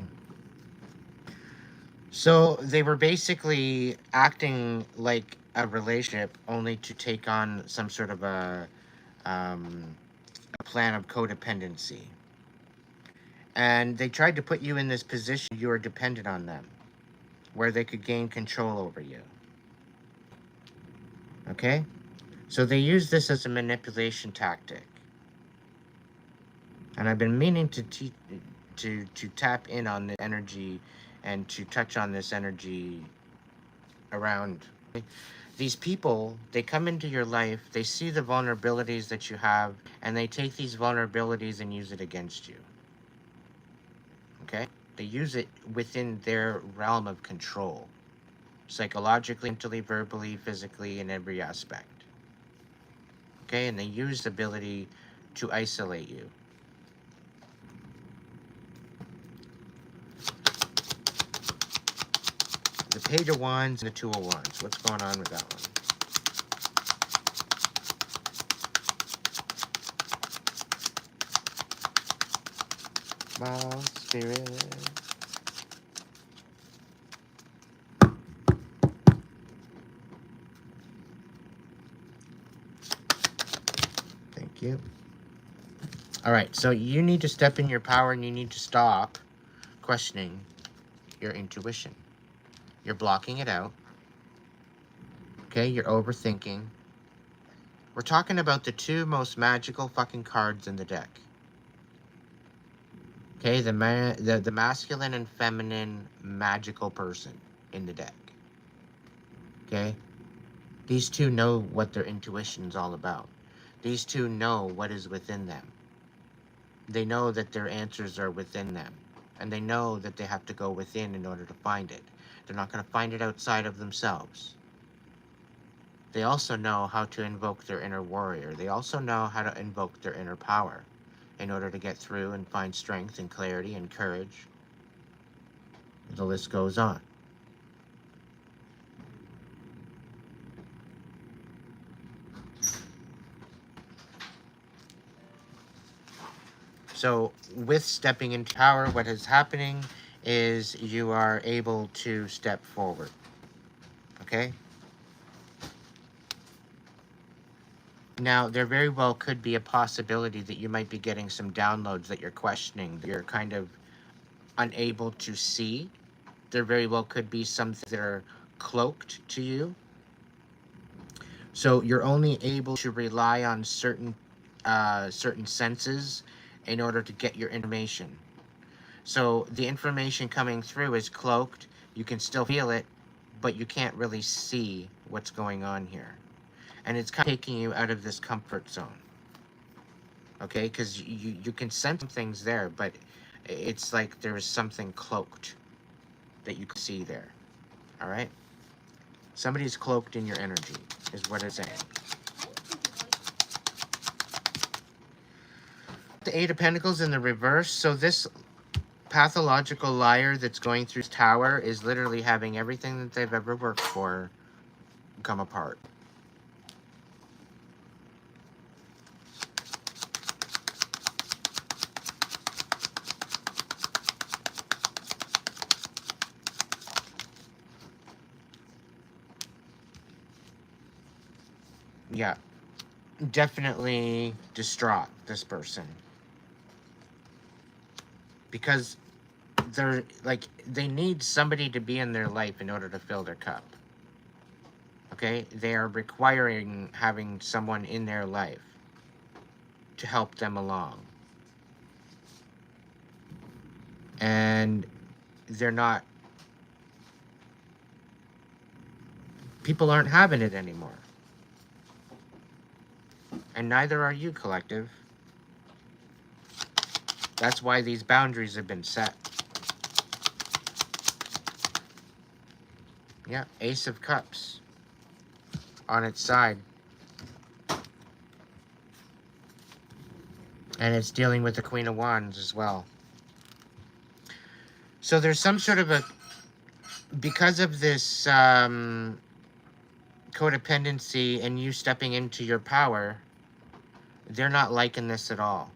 so they were basically acting like a relationship, only to take on some sort of a plan of codependency. And they tried to put you in this position you were dependent on them, where they could gain control over you. Okay? So they use this as a manipulation tactic. And I've been meaning to tap in on the energy and to touch on this energy around these people. They come into your life, they see the vulnerabilities that you have, and they take these vulnerabilities and use it against you. Okay? They use it within their realm of control, psychologically, mentally, verbally, physically, in every aspect. Okay? And they use the ability to isolate you. The Page of Wands and the Two of Wands. What's going on with that one? Small spirit. Thank you. All right, so you need to step in your power, and you need to stop questioning your intuition. You're blocking it out. Okay, you're overthinking. We're talking about the two most magical fucking cards in the deck. Okay, the masculine and feminine magical person in the deck. Okay? These two know what their intuition's all about. These two know what is within them. They know that their answers are within them. And they know that they have to go within in order to find it. They're not going to find it outside of themselves. They also know how to invoke their inner warrior. They also know how to invoke their inner power in order to get through and find strength and clarity and courage. The list goes on. So with stepping into power, what is happening is you are able to step forward. Okay? Now, there very well could be a possibility that you might be getting some downloads that you're questioning, that you're kind of unable to see. There very well could be some that are cloaked to you. So you're only able to rely on certain senses in order to get your information. So the information coming through is cloaked. You can still feel it, but you can't really see what's going on here. And it's kind of taking you out of this comfort zone. Okay? Because you can sense things there, but it's like there is something cloaked that you can see there. All right? Somebody's cloaked in your energy, is what it's saying. The Eight of Pentacles in the reverse. So this pathological liar that's going through this tower is literally having everything that they've ever worked for come apart. Yeah, definitely distraught, this person. Because they're like, they need somebody to be in their life in order to fill their cup. Okay? They are requiring having someone in their life to help them along. And they're not, people aren't having it anymore. And neither are you, collective. That's why these boundaries have been set. Yeah, Ace of Cups on its side. And it's dealing with the Queen of Wands as well. So there's some sort of a, because of this codependency and you stepping into your power, they're not liking this at all.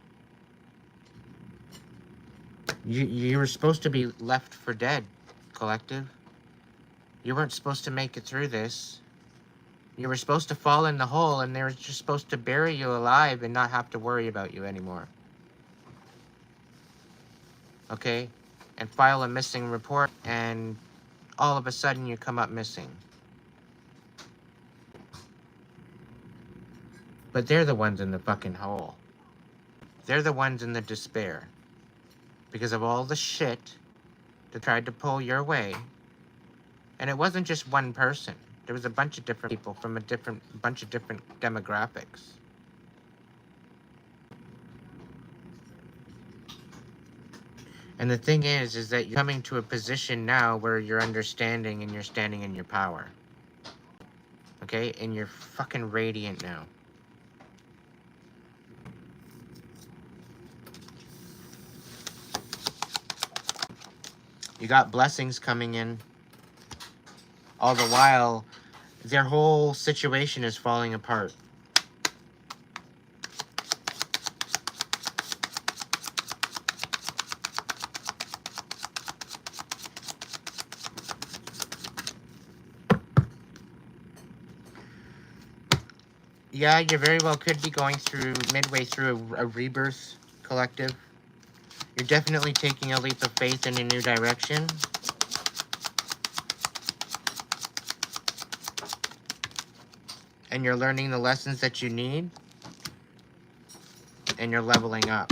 You were supposed to be left for dead, collective. You weren't supposed to make it through this. You were supposed to fall in the hole, and they were just supposed to bury you alive and not have to worry about you anymore. Okay? And file a missing report, and all of a sudden you come up missing. But they're the ones in the fucking hole. They're the ones in the despair. Because of all the shit that tried to pull your way. And it wasn't just one person. There was a bunch of different people from a bunch of different demographics. And the thing is that you're coming to a position now where you're understanding and you're standing in your power. Okay? And you're fucking radiant now. You got blessings coming in. All the while, their whole situation is falling apart. Yeah, you very well could be going through, midway through a rebirth, collective. You're definitely taking a leap of faith in a new direction. And you're learning the lessons that you need. And you're leveling up.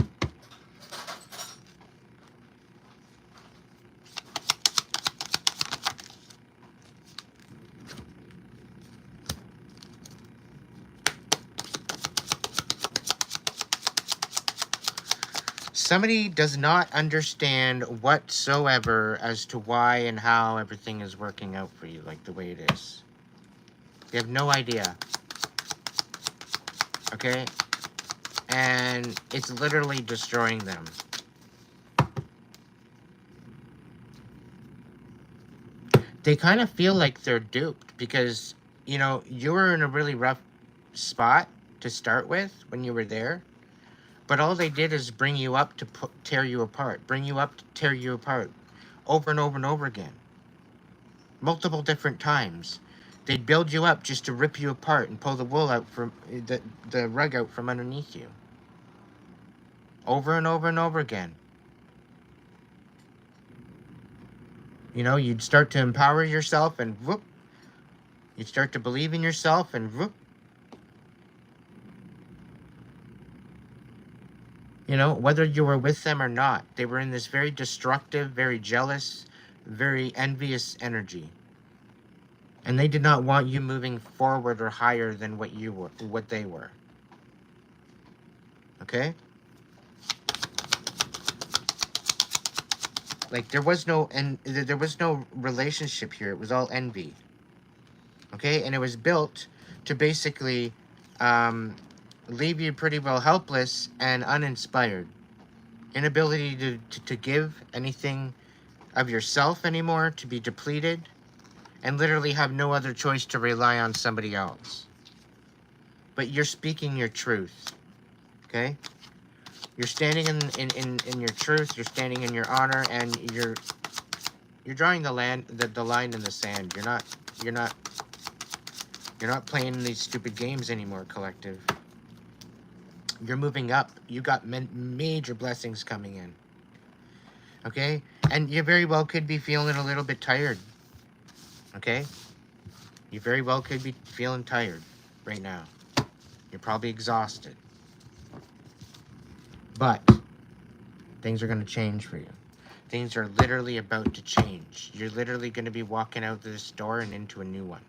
Somebody does not understand whatsoever as to why and how everything is working out for you like the way it is. They have no idea. Okay? And it's literally destroying them. They kind of feel like they're duped because, you know, you were in a really rough spot to start with when you were there. But all they did is bring you up to tear you apart. Bring you up to tear you apart. Over and over and over again. Multiple different times. They'd build you up just to rip you apart and pull the wool out from the rug out from underneath you. Over and over and over again. You know, you'd start to empower yourself and whoop. You'd start to believe in yourself and whoop. You know, whether you were with them or not, they were in this very destructive, very jealous, very envious energy. And they did not want you moving forward or higher than what you were, what they were. Okay? Like there was no relationship here. It was all envy. Okay? And it was built to basically leave you pretty well helpless and uninspired. Inability to give anything of yourself anymore, to be depleted, and literally have no other choice to rely on somebody else. But you're speaking your truth. Okay? You're standing in your truth, you're standing in your honor, and you're drawing the line in the sand. You're not playing these stupid games anymore, collective. You're moving up. You got major blessings coming in. Okay? And you very well could be feeling a little bit tired. Okay? You very well could be feeling tired right now. You're probably exhausted. But things are going to change for you. Things are literally about to change. You're literally going to be walking out this door and into a new one.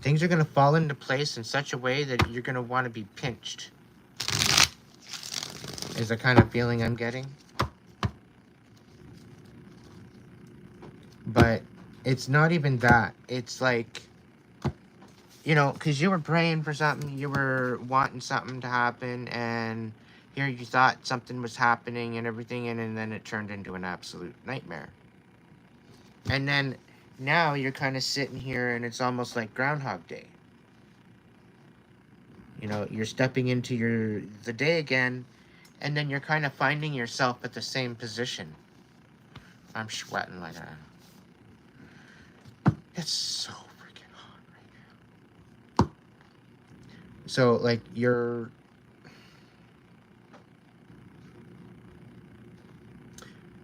Things are going to fall into place in such a way that you're going to want to be pinched. Is the kind of feeling I'm getting. But it's not even that. It's like, you know, because you were praying for something, you were wanting something to happen, and here you thought something was happening and everything, and then it turned into an absolute nightmare. And then now you're kind of sitting here and it's almost like Groundhog Day. You know, you're stepping into the day again, and then you're kind of finding yourself at the same position. I'm sweating like a... It's so freaking hot right now. So, like, you're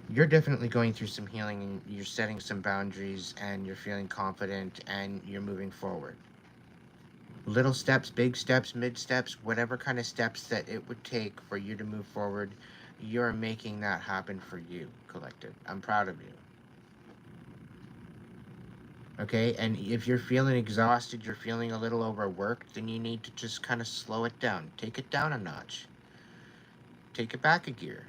definitely going through some healing, and you're setting some boundaries, and you're feeling confident, and you're moving forward. Little steps, big steps, mid steps, whatever kind of steps that it would take for you to move forward, you're making that happen for you, collective. I'm proud of you. Okay, and if you're feeling exhausted, you're feeling a little overworked, then you need to just kind of slow it down. Take it down a notch. Take it back a gear.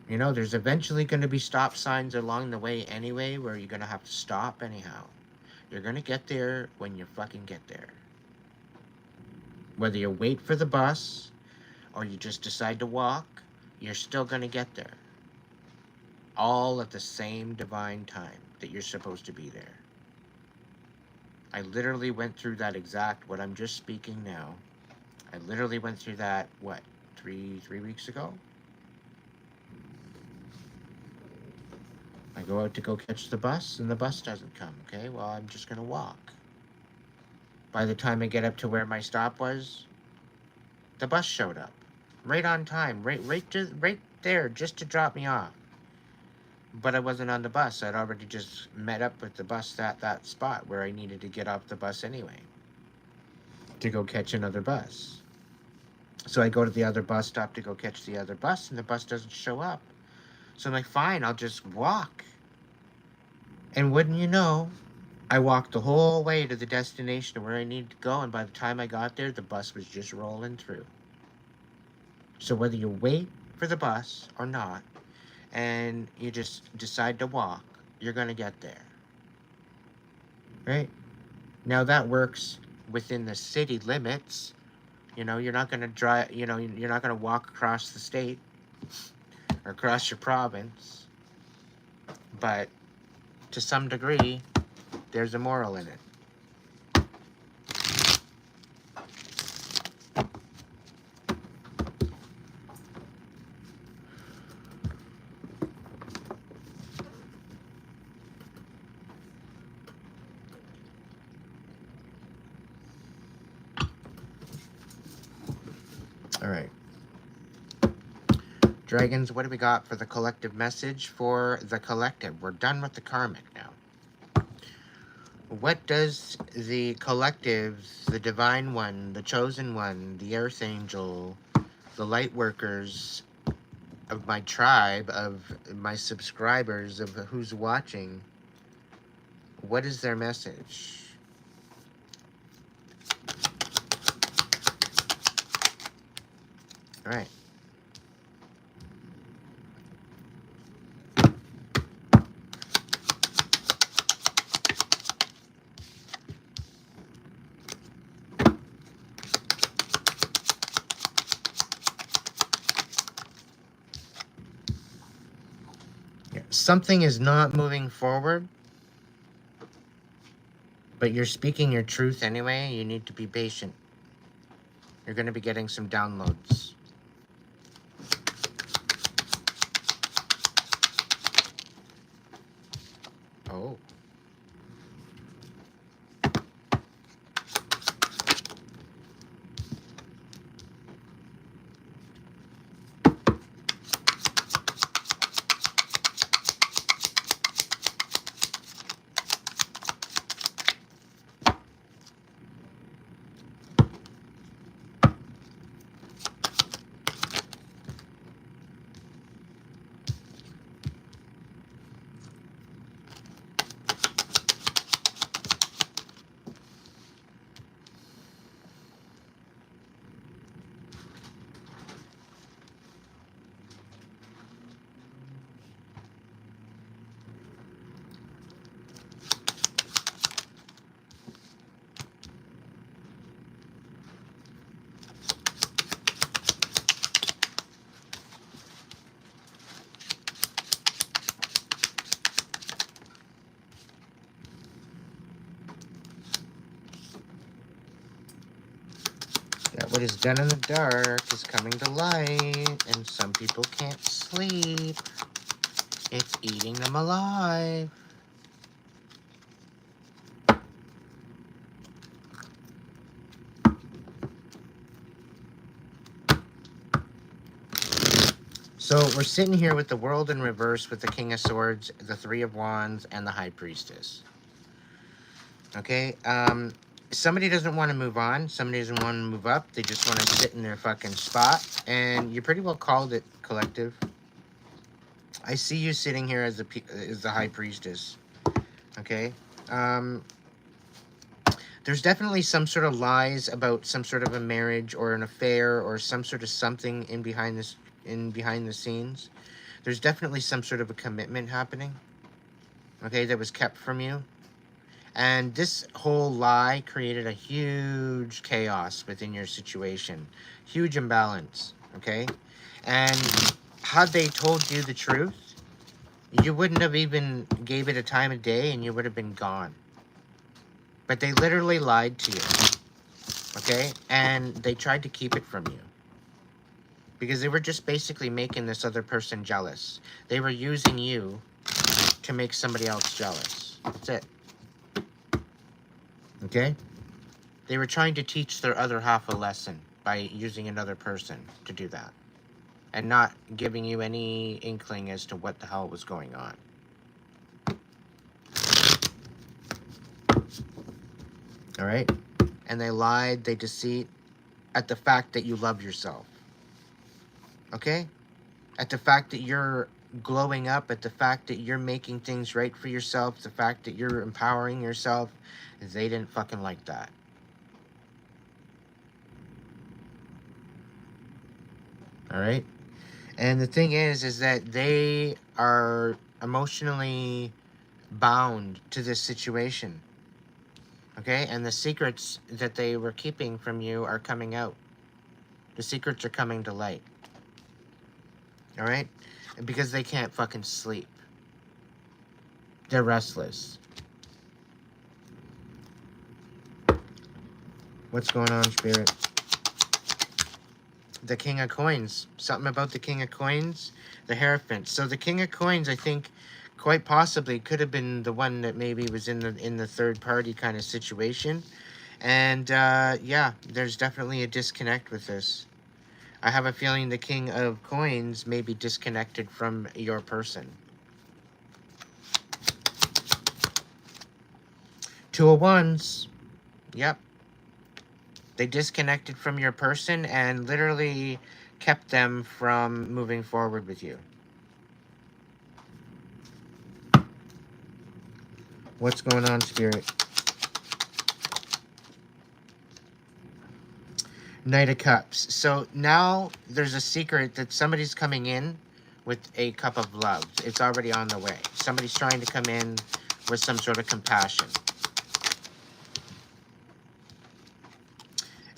You know, there's eventually going to be stop signs along the way anyway, where you're going to have to stop anyhow. You're going to get there when you fucking get there. Whether you wait for the bus or you just decide to walk, you're still going to get there. All at the same divine time that you're supposed to be there. I literally went through that exact, what I'm just speaking now. I literally went through that, what, three weeks ago? I go out to go catch the bus, and the bus doesn't come. Okay, well, I'm just going to walk. By the time I get up to where my stop was, the bus showed up. Right on time, right there, just to drop me off. But I wasn't on the bus. I'd already just met up with the bus at that spot where I needed to get off the bus anyway, to go catch another bus. So I go to the other bus stop to go catch the other bus, and the bus doesn't show up. So I'm like, fine, I'll just walk. And wouldn't you know, I walked the whole way to the destination where I needed to go, and by the time I got there, the bus was just rolling through. So whether you wait for the bus or not, and you just decide to walk, you're going to get there. Right? Now that works within the city limits. You know, you're not going to drive, you know, you're not going to walk across the state or across your province. But to some degree, there's a moral in it. Dragons, what do we got for the collective message for the collective? We're done with the karmic now. What does the collective, the divine one, the chosen one, the earth angel, the light workers of my tribe, of my subscribers, of who's watching, what is their message? All right. Something is not moving forward, but you're speaking your truth anyway. You need to be patient. You're going to be getting some downloads. Oh. That what is done in the dark is coming to light, and some people can't sleep. It's eating them alive. So we're sitting here with the world in reverse, with the King of Swords, the Three of Wands, and the High Priestess. Okay, somebody doesn't want to move on. Somebody doesn't want to move up. They just want to sit in their fucking spot. And you pretty well called it, collective. I see you sitting here as the High Priestess. Okay, there's definitely some sort of lies about some sort of a marriage or an affair or some sort of something in behind the scenes. There's definitely some sort of a commitment happening, okay, that was kept from you. And this whole lie created a huge chaos within your situation. Huge imbalance, okay? And had they told you the truth, you wouldn't have even gave it a time of day and you would have been gone. But they literally lied to you, okay? And they tried to keep it from you. Because they were just basically making this other person jealous. They were using you to make somebody else jealous. That's it. Okay? They were trying to teach their other half a lesson by using another person to do that. And not giving you any inkling as to what the hell was going on. Alright? And they lied, they deceit at the fact that you love yourself. Okay? At the fact that you're glowing up, at the fact that you're making things right for yourself, the fact that you're empowering yourself, they didn't fucking like that. Alright? And the thing is that they are emotionally bound to this situation. Okay? And the secrets that they were keeping from you are coming out. The secrets are coming to light. Alright? Because they can't fucking sleep. They're restless. What's going on, Spirit? The King of Coins. Something about the King of Coins. The Hierophant. So the King of Coins, I think, quite possibly could have been the one that maybe was in the third party kind of situation. And, yeah, there's definitely a disconnect with this. I have a feeling the King of Coins may be disconnected from your person. Two of Wands. Yep. They disconnected from your person and literally kept them from moving forward with you. What's going on, Spirit? Knight of Cups. So now there's a secret that somebody's coming in with a cup of love. It's already on the way. Somebody's trying to come in with some sort of compassion.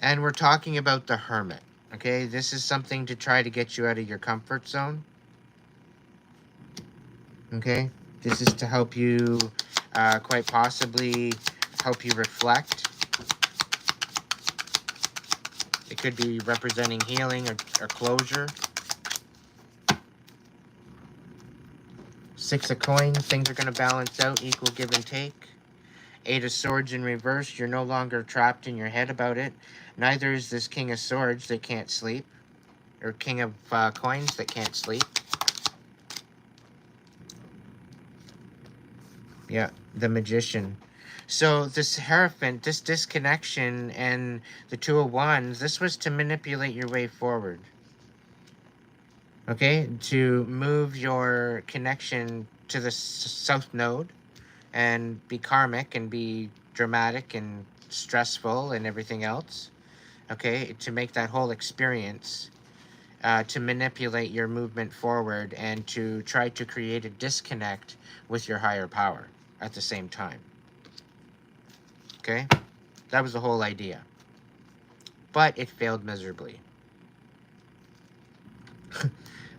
And we're talking about the Hermit. Okay, this is something to try to get you out of your comfort zone. Okay, this is to help you, quite possibly help you reflect. It could be representing healing or closure. Six of Coins, things are going to balance out, equal give and take. Eight of Swords in reverse, you're no longer trapped in your head about it. Neither is this King of Swords that can't sleep. Or King of Coins that can't sleep. Yeah, the Magician. So this Hierophant, this disconnection, and the Two of Wands, this was to manipulate your way forward. Okay, to move your connection to the South Node and be karmic and be dramatic and stressful and everything else. Okay, to make that whole experience, to manipulate your movement forward and to try to create a disconnect with your higher power at the same time. Okay, that was the whole idea. But it failed miserably.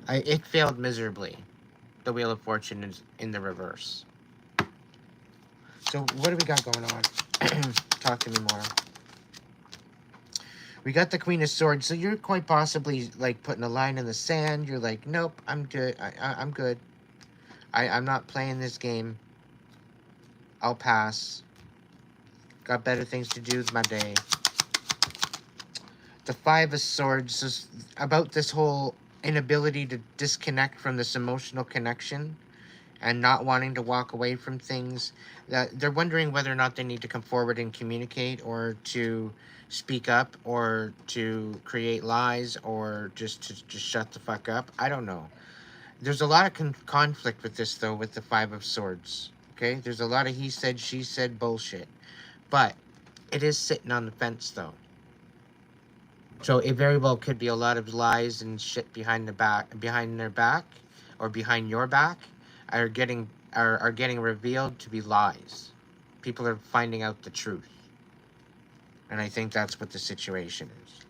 It failed miserably. The Wheel of Fortune is in the reverse. So what do we got going on? Talk to me more. We got the Queen of Swords. So you're quite possibly like putting a line in the sand. You're like, nope, I'm good. I'm good. I'm not playing this game. I'll pass. Got better things to do with my day. The Five of Swords is about this whole inability to disconnect from this emotional connection and not wanting to walk away from things. They're wondering whether or not they need to come forward and communicate, or to speak up, or to create lies, or just to just shut the fuck up. I don't know. There's a lot of conflict with this, though, with the Five of Swords. Okay? There's a lot of he said, she said bullshit. But it is sitting on the fence, though. So it very well could be a lot of lies and shit behind their back, or behind your back, are getting revealed to be lies. People are finding out the truth. And I think that's what the situation is.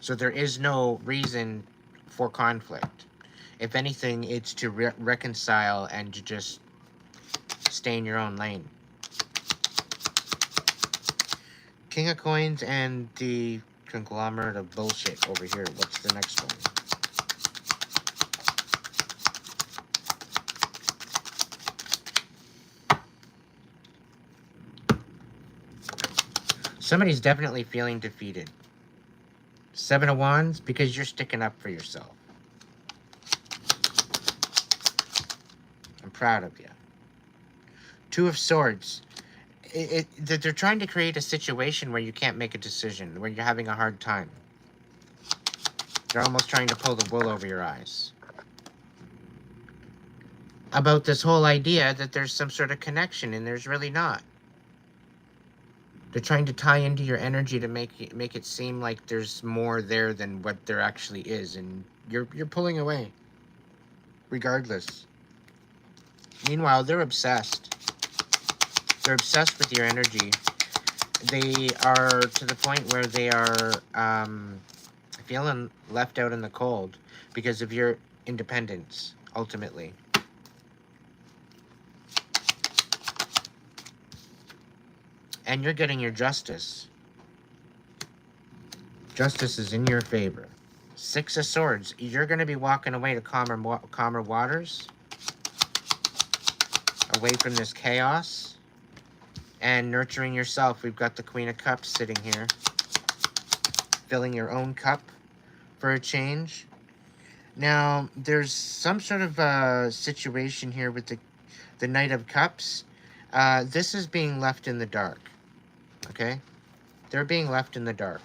So there is no reason for conflict. If anything, it's to reconcile and to just stay in your own lane. King of Coins and the conglomerate of bullshit over here. What's the next one? Somebody's definitely feeling defeated. Seven of Wands, because you're sticking up for yourself. I'm proud of you. Two of Swords. They're trying to create a situation where you can't make a decision, where you're having a hard time. They're almost trying to pull the wool over your eyes. About this whole idea that there's some sort of connection, and there's really not. They're trying to tie into your energy to make it seem like there's more there than what there actually is, and you're pulling away, regardless. Meanwhile, they're obsessed. They're obsessed with your energy. They are to the point where they are feeling left out in the cold because of your independence, ultimately. And you're getting your justice. Justice is in your favor. Six of Swords. You're going to be walking away to calmer waters. Away from this chaos. And nurturing yourself. We've got the Queen of Cups sitting here. Filling your own cup for a change. Now, there's some sort of situation here with the Knight of Cups. This is being left in the dark. Okay? They're being left in the dark.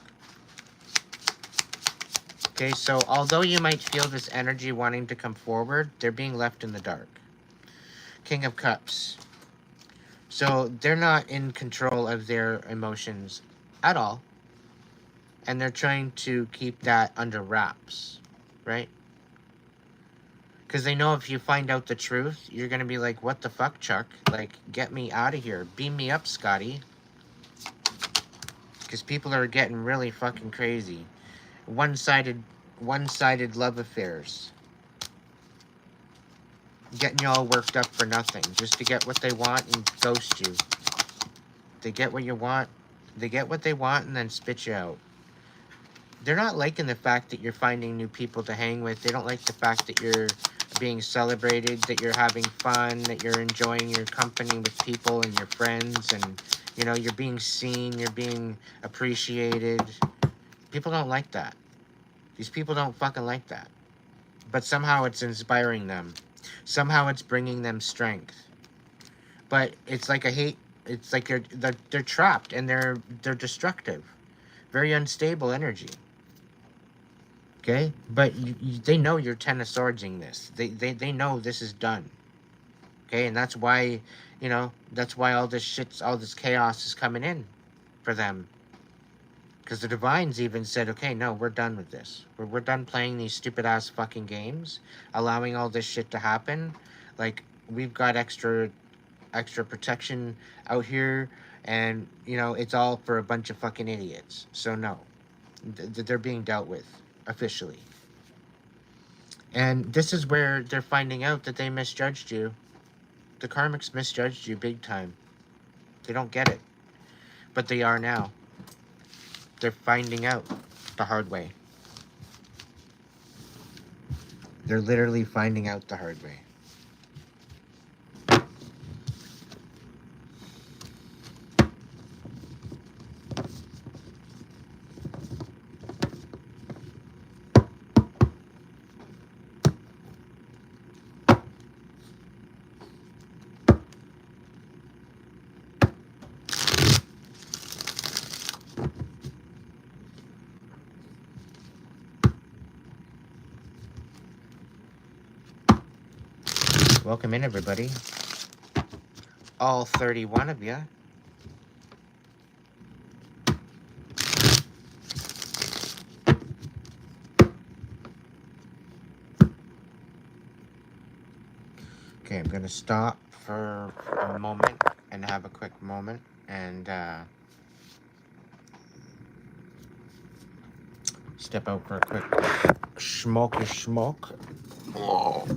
Okay, so although you might feel this energy wanting to come forward, they're being left in the dark. King of Cups. So they're not in control of their emotions at all. And they're trying to keep that under wraps, right? Because they know if you find out the truth, you're going to be like, what the fuck, Chuck? Like, get me out of here. Beam me up, Scotty. Because people are getting really fucking crazy. One-sided love affairs. Getting you all worked up for nothing. Just to get what they want and ghost you. They get what you want. They get what they want and then spit you out. They're not liking the fact that you're finding new people to hang with. They don't like the fact that you're being celebrated, that you're having fun, that you're enjoying your company with people and your friends, and, you know, you're being seen, you're being appreciated. People don't like that. These people don't fucking like that. But somehow it's inspiring them. Somehow it's bringing them strength. But it's like a hate. It's like they're trapped and they're destructive. Very unstable energy. Okay? But they know you're Ten of Swordsing this. They know this is done. Okay? And that's why, you know, that's why all this chaos is coming in for them. Because the Divines even said, okay, no, we're done with this. We're done playing these stupid-ass fucking games, allowing all this shit to happen. Like, we've got extra protection out here, and, you know, it's all for a bunch of fucking idiots. So, no. They're being dealt with, officially. And this is where they're finding out that they misjudged you. The Karmics misjudged you big time. They don't get it. But they are now. They're finding out the hard way. They're literally finding out the hard way. Welcome in, everybody. All 31 of you. Okay, I'm going to stop for a moment and have a quick moment and step out for a quick smoke. Oh.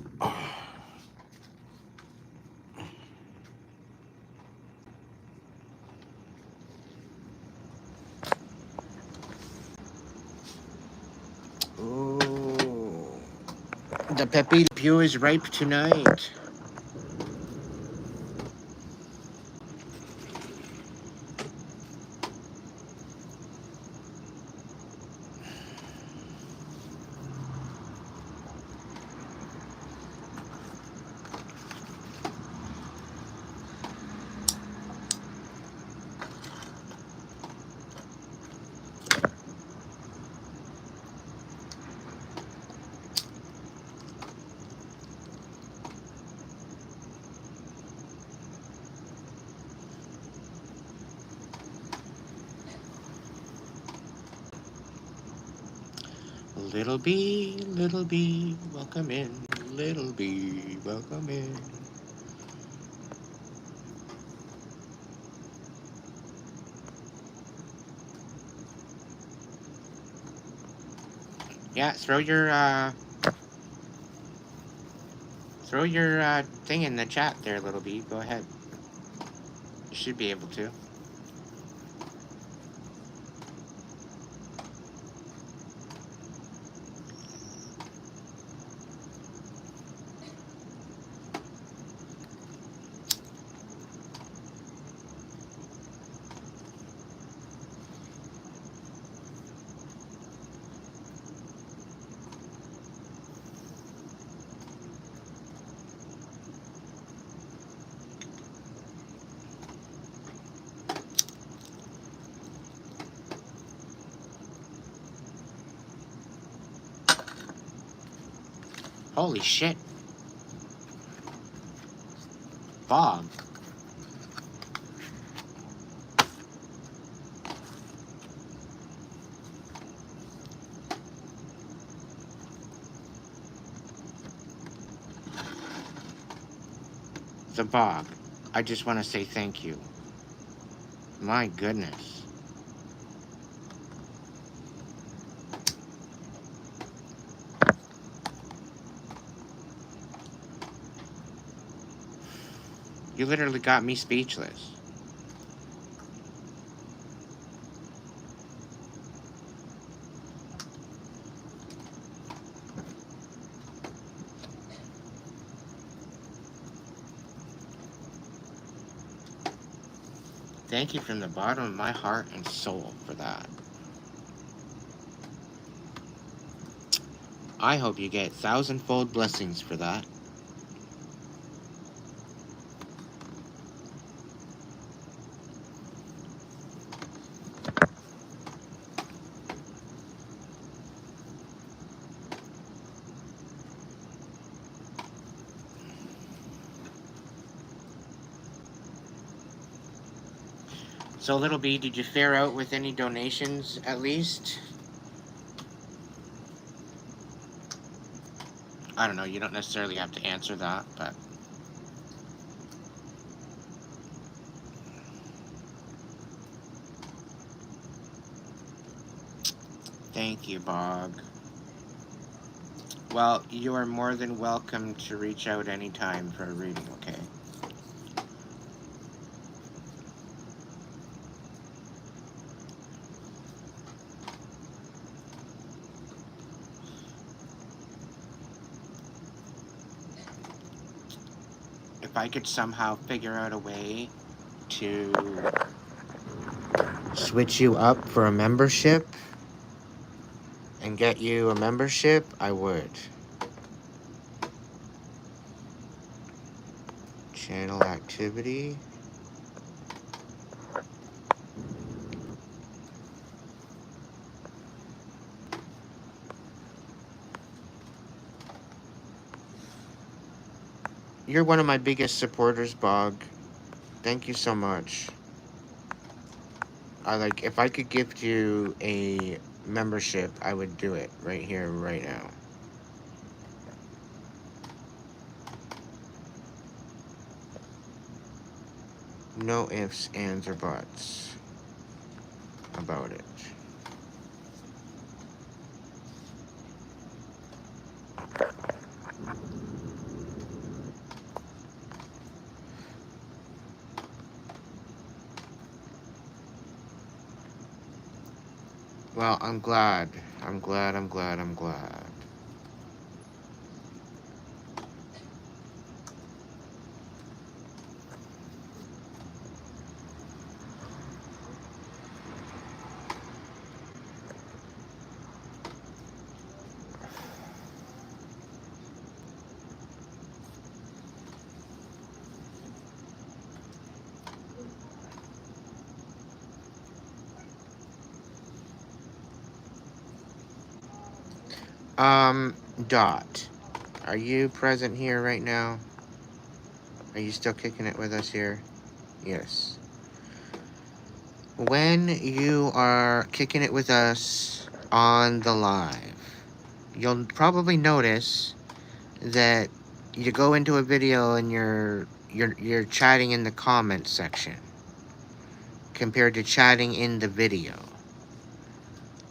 Ooh. The Pepe Pew is ripe tonight. Little bee, welcome in. Little bee, welcome in. Yeah, throw your thing in the chat there, little bee. Go ahead. You should be able to. Holy shit. Fog. The Bog. I just want to say thank you. My goodness. You literally got me speechless. Thank you from the bottom of my heart and soul for that. I hope you get thousandfold blessings for that. So, Little B, did you fare out with any donations at least? I don't know, you don't necessarily have to answer that, but... Thank you, Bog. Well, you are more than welcome to reach out anytime for a reading, okay? If I could somehow figure out a way to switch you up for a membership and get you a membership, I would. Channel activity. You're one of my biggest supporters, Bog. Thank you so much. If I could gift you a membership, I would do it right here, right now. No ifs, ands, or buts about it. Well, I'm glad. I'm glad. Dot, are you present here right now? Are you still kicking it with us here? Yes. When you are kicking it with us on the live, you'll probably notice that you go into a video and you're chatting in the comments section compared to chatting in the video.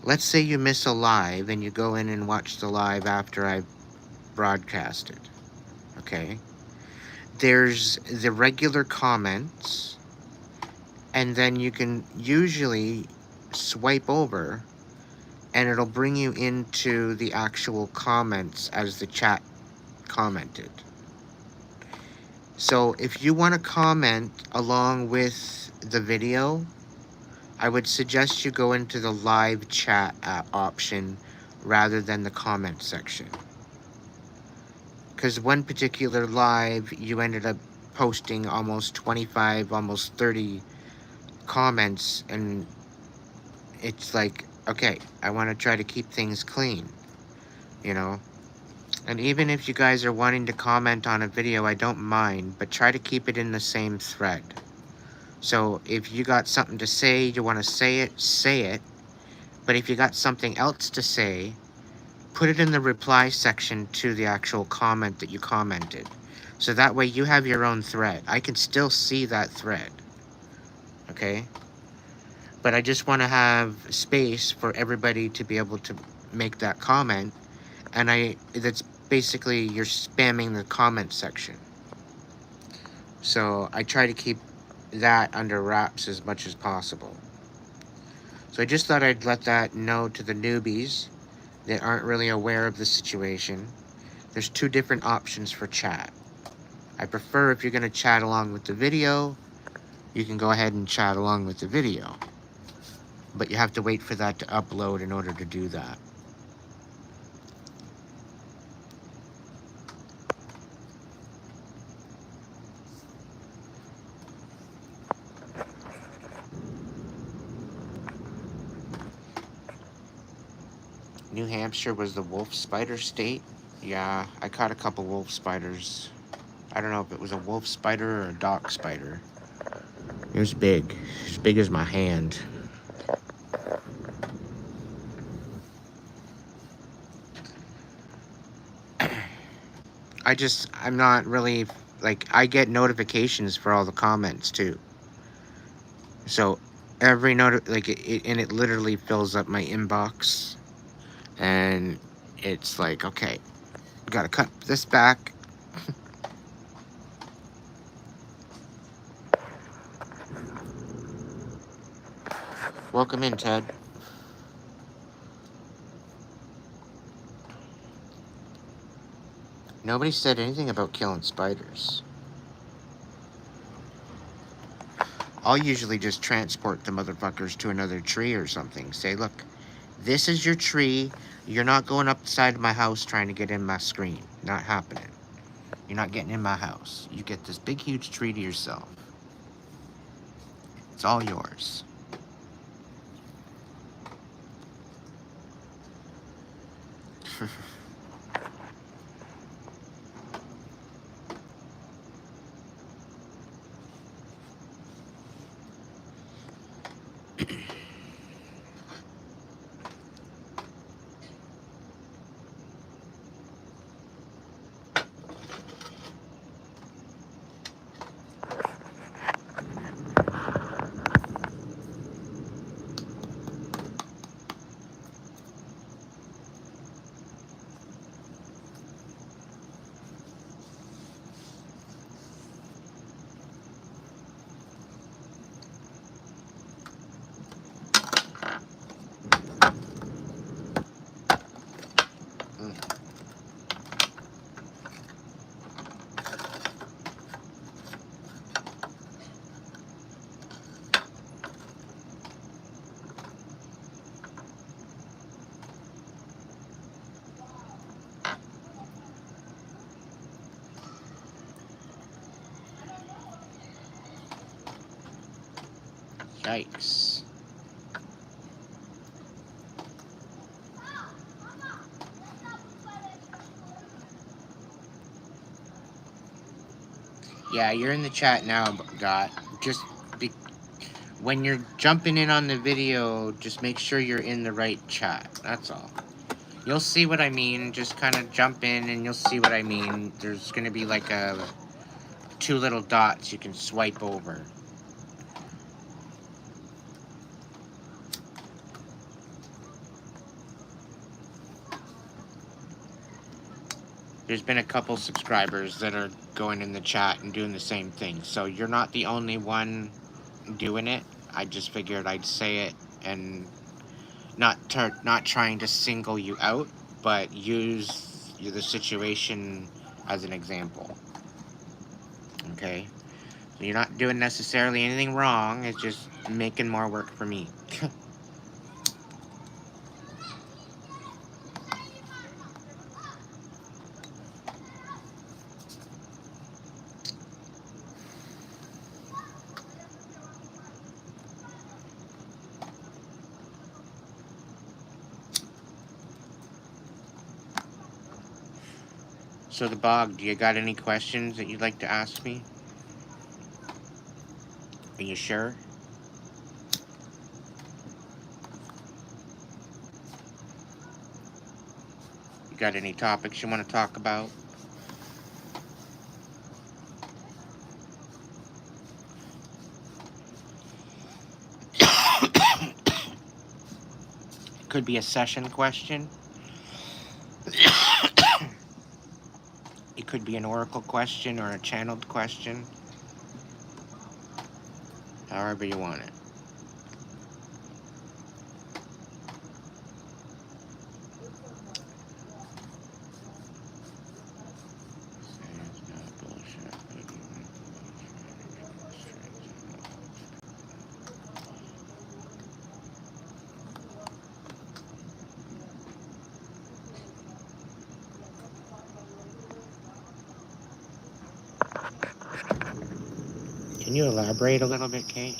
Let's say you miss a live and you go in and watch the live after I broadcasted. Okay? There's the regular comments, and then you can usually swipe over and it'll bring you into the actual comments as the chat commented. So if you want to comment along with the video, I would suggest you go into the live chat option rather than the comment section. Because one particular live, you ended up posting almost 25, almost 30 comments, and it's like, okay, I want to try to keep things clean, you know? And even if you guys are wanting to comment on a video, I don't mind, but try to keep it in the same thread. So if you got something to say, you want to say it, say it. But if you got something else to say, put it in the reply section to the actual comment that you commented. So that way you have your own thread. I can still see that thread. Okay? But I just want to have space for everybody to be able to make that comment. And that's basically you're spamming the comment section. So I try to keep that under wraps as much as possible. So I just thought I'd let that know to the newbies that aren't really aware of the situation. There's two different options for chat. I prefer if you're going to chat along with the video, you can go ahead and chat along with the video. But you have to wait for that to upload in order to do that. New Hampshire was the wolf spider state. Yeah, I caught a couple wolf spiders. I don't know if it was a wolf spider or a dock spider. It was big. As big as my hand. I'm not really, like, I get notifications for all the comments too. So every and it literally fills up my inbox. And it's like, okay, gotta cut this back. Welcome in, Ted. Nobody said anything about killing spiders. I'll usually just transport the motherfuckers to another tree or something. Say, look, this is your tree. You're not going up the side of my house trying to get in my screen. Not happening. You're not getting in my house. You get this big, huge tree to yourself. It's all yours. Yikes. Yeah, you're in the chat now, Got. Just when you're jumping in on the video, just make sure you're in the right chat. That's all. You'll see what I mean. Just kind of jump in and you'll see what I mean. There's going to be like two little dots you can swipe over. There's been a couple subscribers that are going in the chat and doing the same thing. So you're not the only one doing it. I just figured I'd say it and not trying to single you out, but use the situation as an example. Okay? So you're not doing necessarily anything wrong. It's just making more work for me. So the bog, do you got any questions that you'd like to ask me? Are you sure? You got any topics you want to talk about? It could be a session question. It could be an oracle question or a channeled question. However you want it. Can you elaborate a little bit, Kate?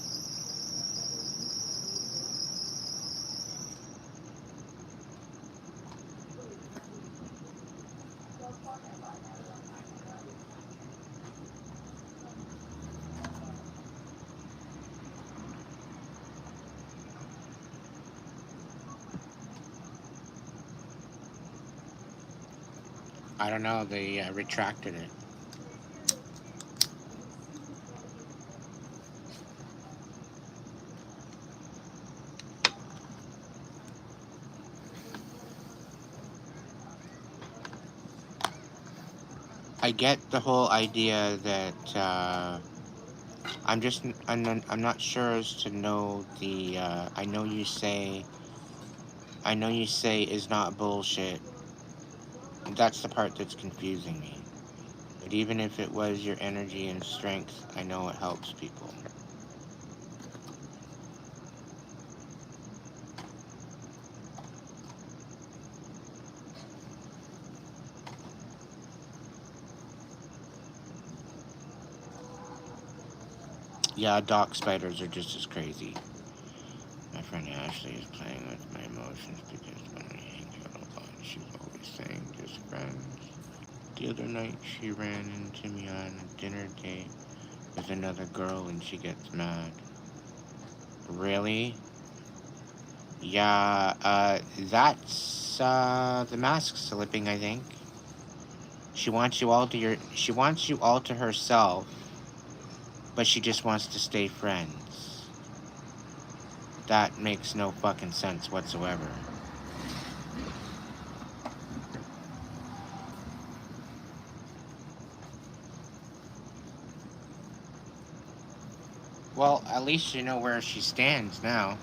I don't know, they retracted it. I get the whole idea that I'm not sure as to know the I know you say is not bullshit. That's the part that's confusing me. But even if it was your energy and strength, I know it helps people. Yeah, dock spiders are just as crazy. My friend Ashley is playing with my emotions because when we hang out a lot, she's always saying just friends. The other night, she ran into me on a dinner date with another girl and she gets mad. Really? Yeah, that's, the mask slipping, I think. She wants you all to herself, but she just wants to stay friends. That makes no fucking sense whatsoever. Well, at least you know where she stands now.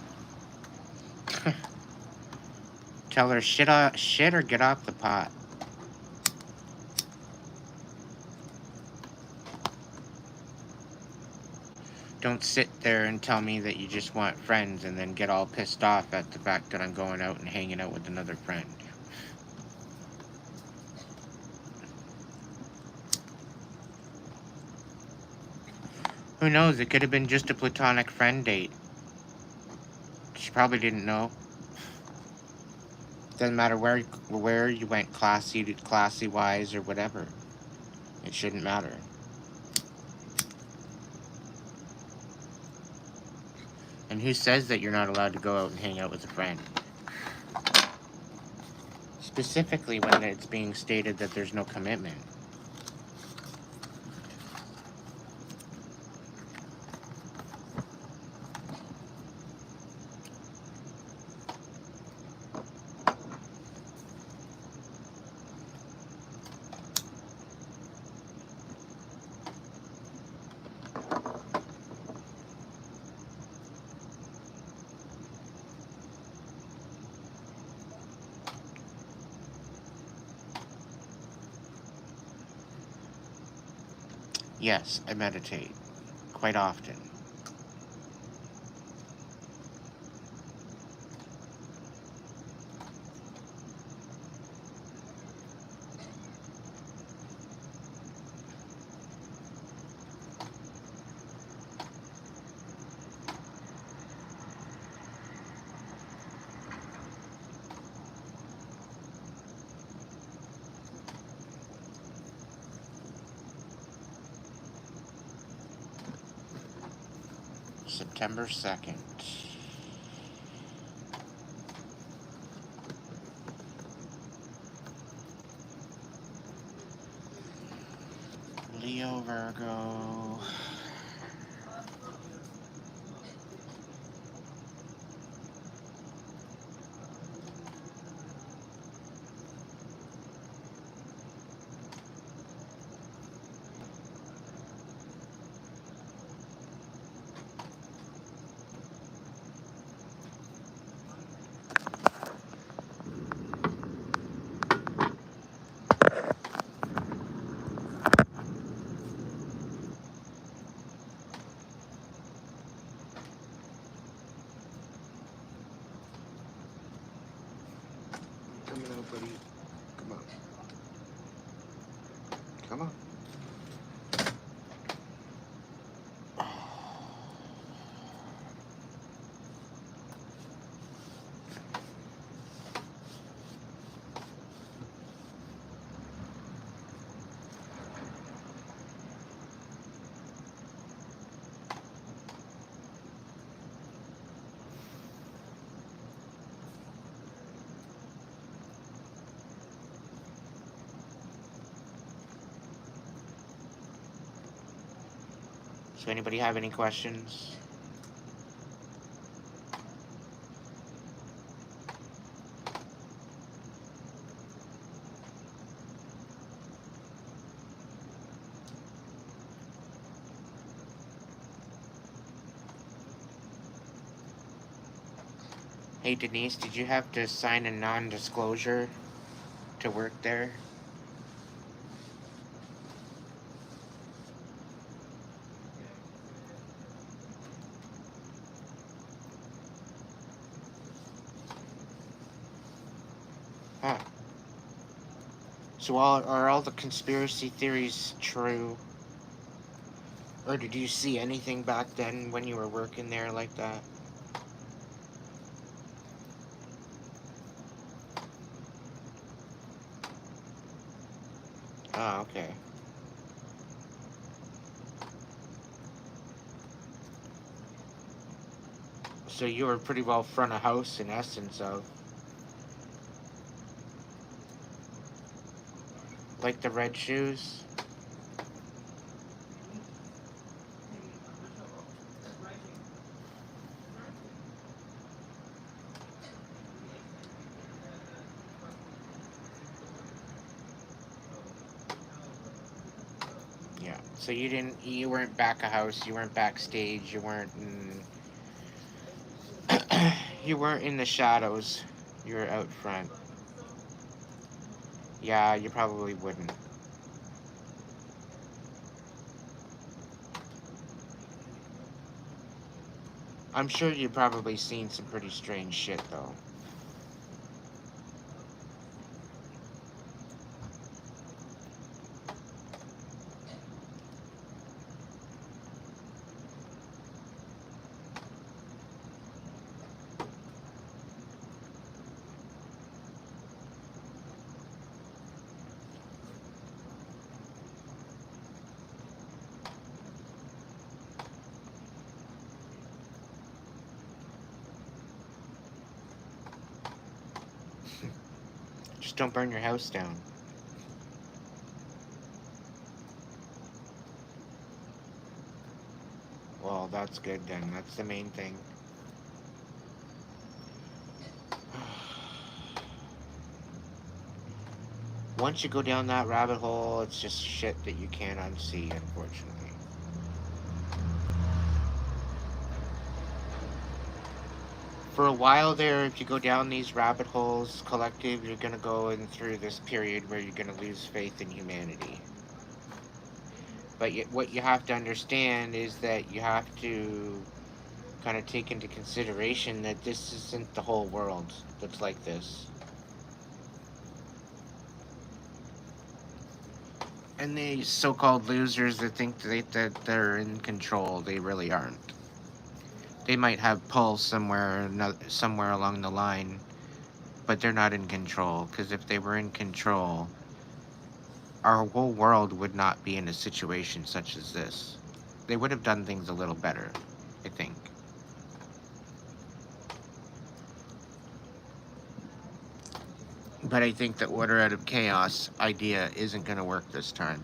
Tell her shit or get off the pot. Don't sit there and tell me that you just want friends and then get all pissed off at the fact that I'm going out and hanging out with another friend. Who knows? It could have been just a platonic friend date. She probably didn't know. Doesn't matter where you went, classy wise or whatever. It shouldn't matter. And who says that you're not allowed to go out and hang out with a friend? Specifically when it's being stated that there's no commitment. Yes, I meditate. Quite often. September 2nd. Leo Virgo. Coming out, buddy. Come on. Come on. So anybody have any questions? Hey Denise, did you have to sign a non-disclosure to work there? Huh. So are all the conspiracy theories true? Or did you see anything back then when you were working there like that? Oh, okay. So you were pretty well front of house in essence of like the red shoes? Yeah. So you weren't back of house, you weren't backstage, you weren't in the shadows. You were out front. Yeah, you probably wouldn't. I'm sure you've probably seen some pretty strange shit though. Just don't burn your house down. Well, that's good then. That's the main thing. Once you go down that rabbit hole, it's just shit that you can't unsee, unfortunately. For a while there, if you go down these rabbit holes, collective, you're gonna go in through this period where you're gonna lose faith in humanity. But what you have to understand is that you have to kind of take into consideration that this isn't the whole world that's like this. And the so-called losers that think that they're in control, they really aren't. They might have pull somewhere along the line, but they're not in control. Because if they were in control, our whole world would not be in a situation such as this. They would have done things a little better. I think. But I think the order out of chaos idea isn't going to work this time.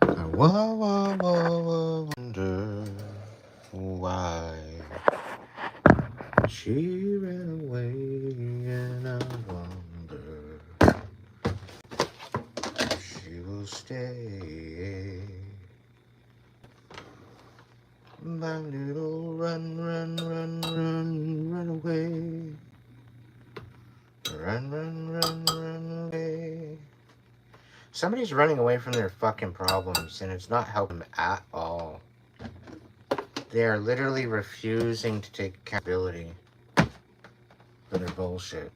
I wonder why she ran away, and I wonder if she will stay. My little run away. Run away. Somebody's running away from their fucking problems, and it's not helping them at all. They are literally refusing to take accountability for their bullshit.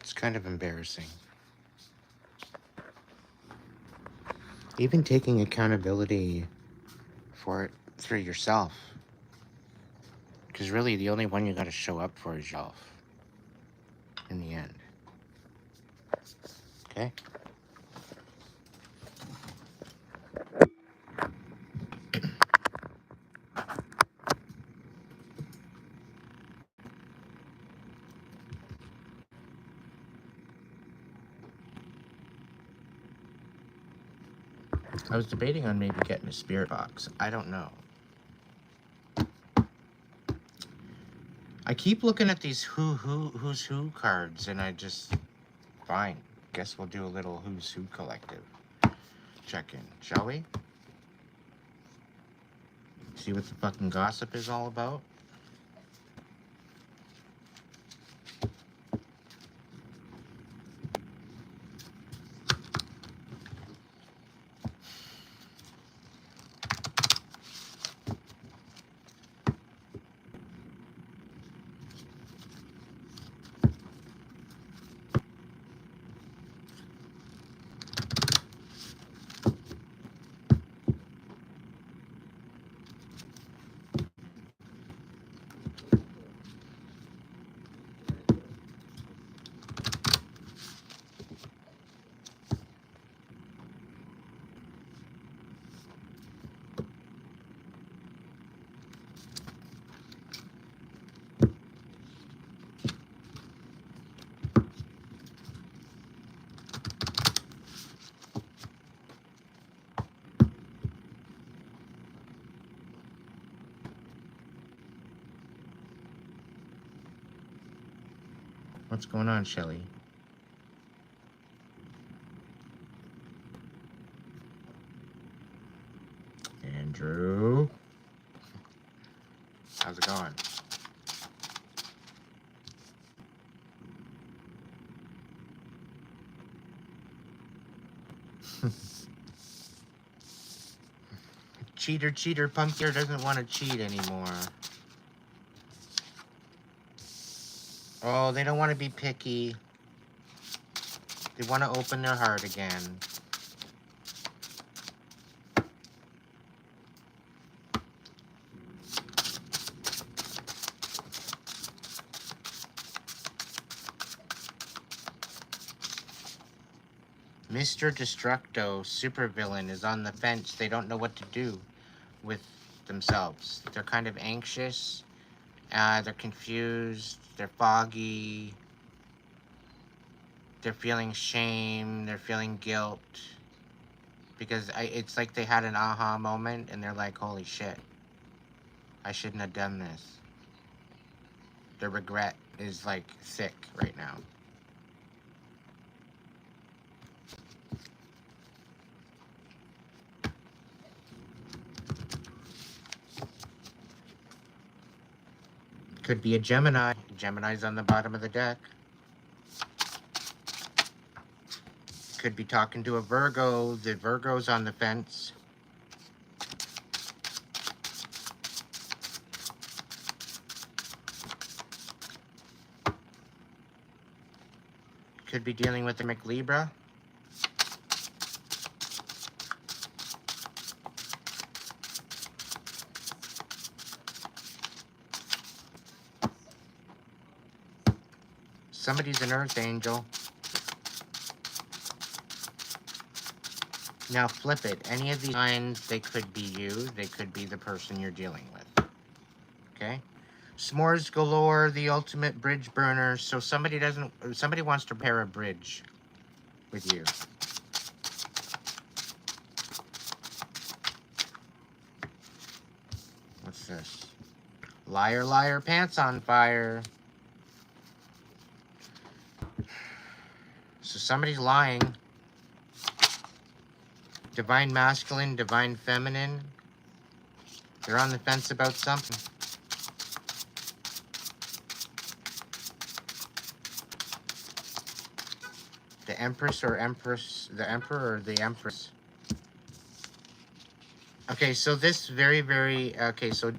It's kind of embarrassing. Even taking accountability for it through yourself. Because really, the only one you got to show up for is yourself. In the end. Okay? I was debating on maybe getting a spirit box. I don't know. I keep looking at these who's who cards, and I just, fine. Guess we'll do a little who's who collective check-in, shall we? See what the fucking gossip is all about? What's going on, Shelly? Andrew? How's it going? Cheater, Pumpkin doesn't want to cheat anymore. Oh, they don't want to be picky. They want to open their heart again. Mr. Destructo, supervillain, is on the fence. They don't know what to do with themselves. They're kind of anxious. They're confused. They're foggy. They're feeling shame. They're feeling guilt. Because it's like they had an aha moment and they're like, holy shit. I shouldn't have done this. Their regret is like thick right now. Could be a Gemini. Gemini's on the bottom of the deck. Could be talking to a Virgo. The Virgo's on the fence. Could be dealing with the McLibra. Somebody's an Earth Angel. Now flip it. Any of these signs, they could be you. They could be the person you're dealing with. Okay? S'mores galore, the ultimate bridge burner. So somebody wants to repair a bridge with you. What's this? Liar, liar, pants on fire. So somebody's lying. Divine masculine, divine feminine. They're on the fence about something. The Empress or Empress, the Emperor or the Empress. Okay, so this so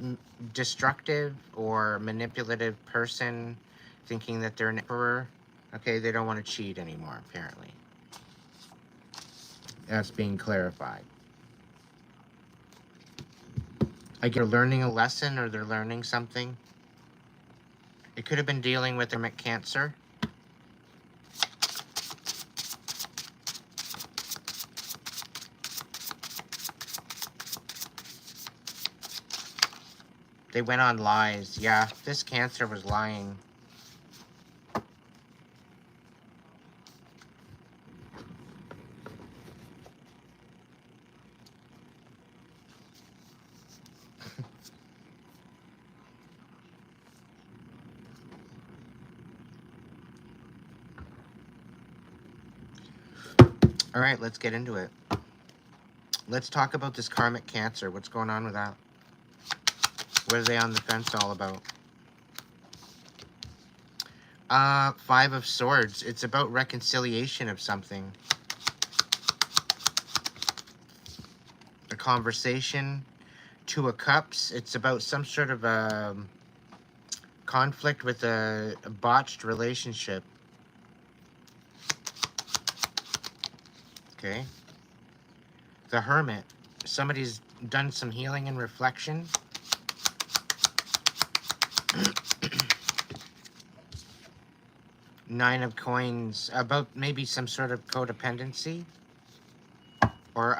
destructive or manipulative person thinking that they're an emperor. Okay, they don't want to cheat anymore, apparently. That's being clarified. Like they're learning a lesson or they're learning something. It could have been dealing with karmic cancer. They went on lies. Yeah, this Cancer was lying. All right, let's get into it. Let's talk about this karmic Cancer. What's going on with that? What are they on the fence all about? Five of Swords. It's about reconciliation of something. A conversation. Two of Cups. It's about some sort of conflict with a botched relationship. Okay. The Hermit. Somebody's done some healing and reflection. Nine of Coins. About maybe some sort of codependency. Or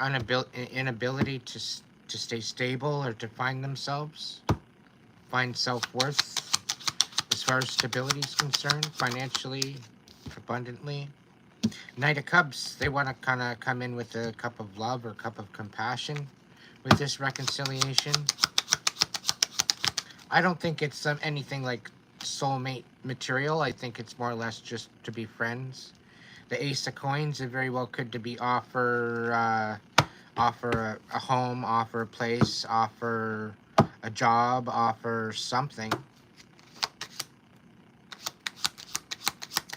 inability to stay stable or to find themselves. Find self-worth. As far as stability is concerned. Financially. Abundantly. Knight of Cups, they want to kind of come in with a cup of love or cup of compassion with this reconciliation. I don't think it's anything like soulmate material. I think it's more or less just to be friends. The Ace of Coins, it very well could to be offer a home, offer a place, offer a job, offer something.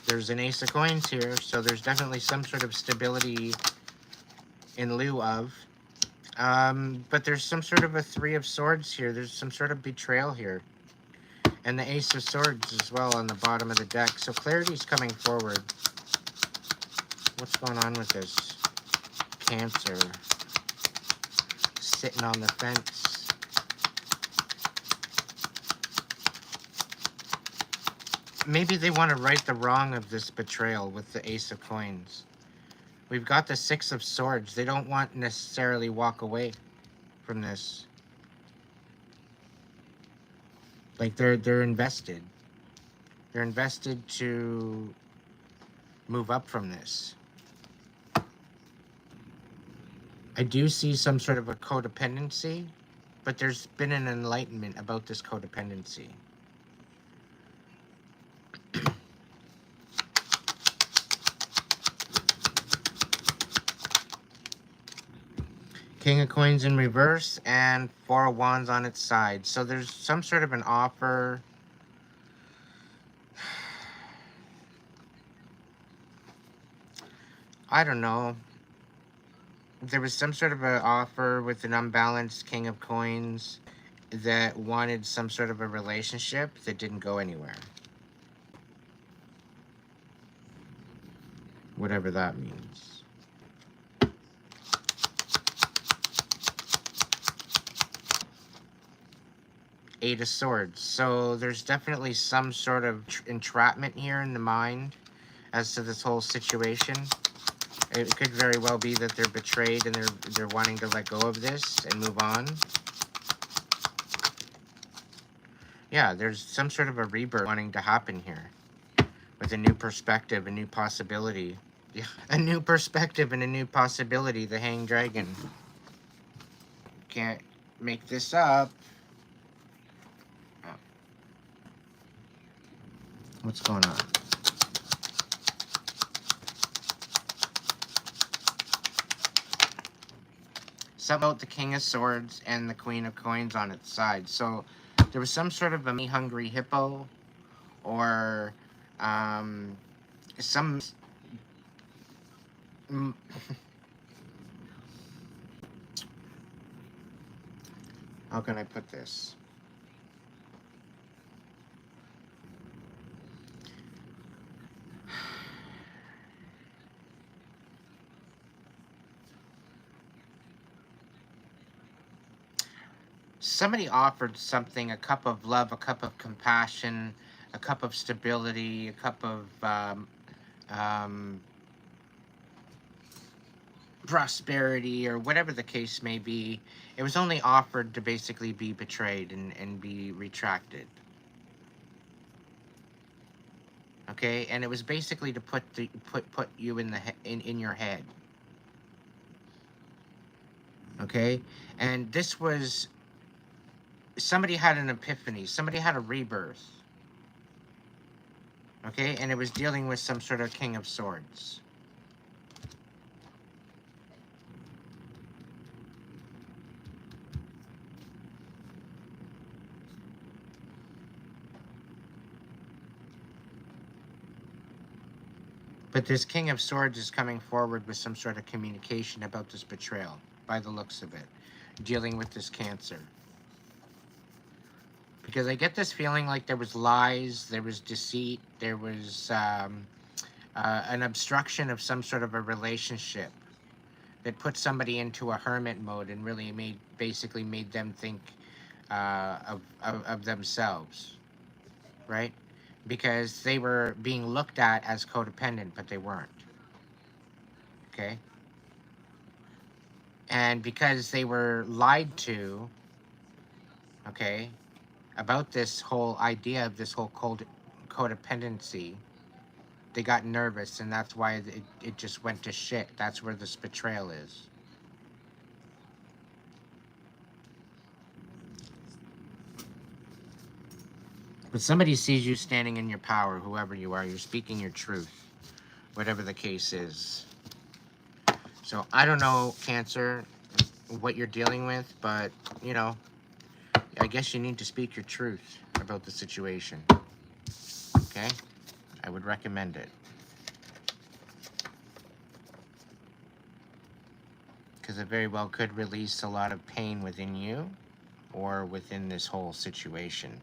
There's an Ace of Coins here, so there's definitely some sort of stability in lieu of. But there's some sort of a Three of Swords here. There's some sort of betrayal here. And the Ace of Swords as well on the bottom of the deck. So clarity's coming forward. What's going on with this? Cancer. Sitting on the fence. Maybe they want to right the wrong of this betrayal with the Ace of Coins. We've got the Six of Swords. They don't want necessarily walk away from this. Like they're invested. They're invested to move up from this. I do see some sort of a codependency, but there's been an enlightenment about this codependency. King of Coins in reverse and Four of Wands on its side. So there's some sort of an offer. I don't know. There was some sort of an offer with an unbalanced King of Coins that wanted some sort of a relationship that didn't go anywhere. Whatever that means. Eight of Swords. So there's definitely some sort of entrapment here in the mind as to this whole situation. It could very well be that they're betrayed and they're wanting to let go of this and move on. Yeah, there's some sort of a rebirth wanting to happen here with a new perspective, a new possibility. Yeah, a new perspective and a new possibility, the Hanged Dragon. Can't make this up. What's going on? Something about the King of Swords and the Queen of Coins on its side. So there was some sort of a money-hungry hippo or some... How can I put this? Somebody offered something, a cup of love, a cup of compassion, a cup of stability, a cup of prosperity, or whatever the case may be. It was only offered to basically be betrayed and be retracted. Okay, and it was basically to put you in your head. Okay, and this was... Somebody had an epiphany. Somebody had a rebirth. Okay, and it was dealing with some sort of King of Swords. But this King of Swords is coming forward with some sort of communication about this betrayal, by the looks of it. Dealing with this Cancer. Because I get this feeling like there was lies, there was deceit, there was an obstruction of some sort of a relationship that put somebody into a hermit mode and really basically made them think of themselves, right? Because they were being looked at as codependent, but they weren't, okay? And because they were lied to, okay, about this whole idea of this whole codependency, they got nervous, and that's why it just went to shit. That's where this betrayal is. But somebody sees you standing in your power, whoever you are. You're speaking your truth, whatever the case is. So I don't know, Cancer, what you're dealing with, but, you know, I guess you need to speak your truth about the situation. Okay? I would recommend it. Because it very well could release a lot of pain within you or within this whole situation.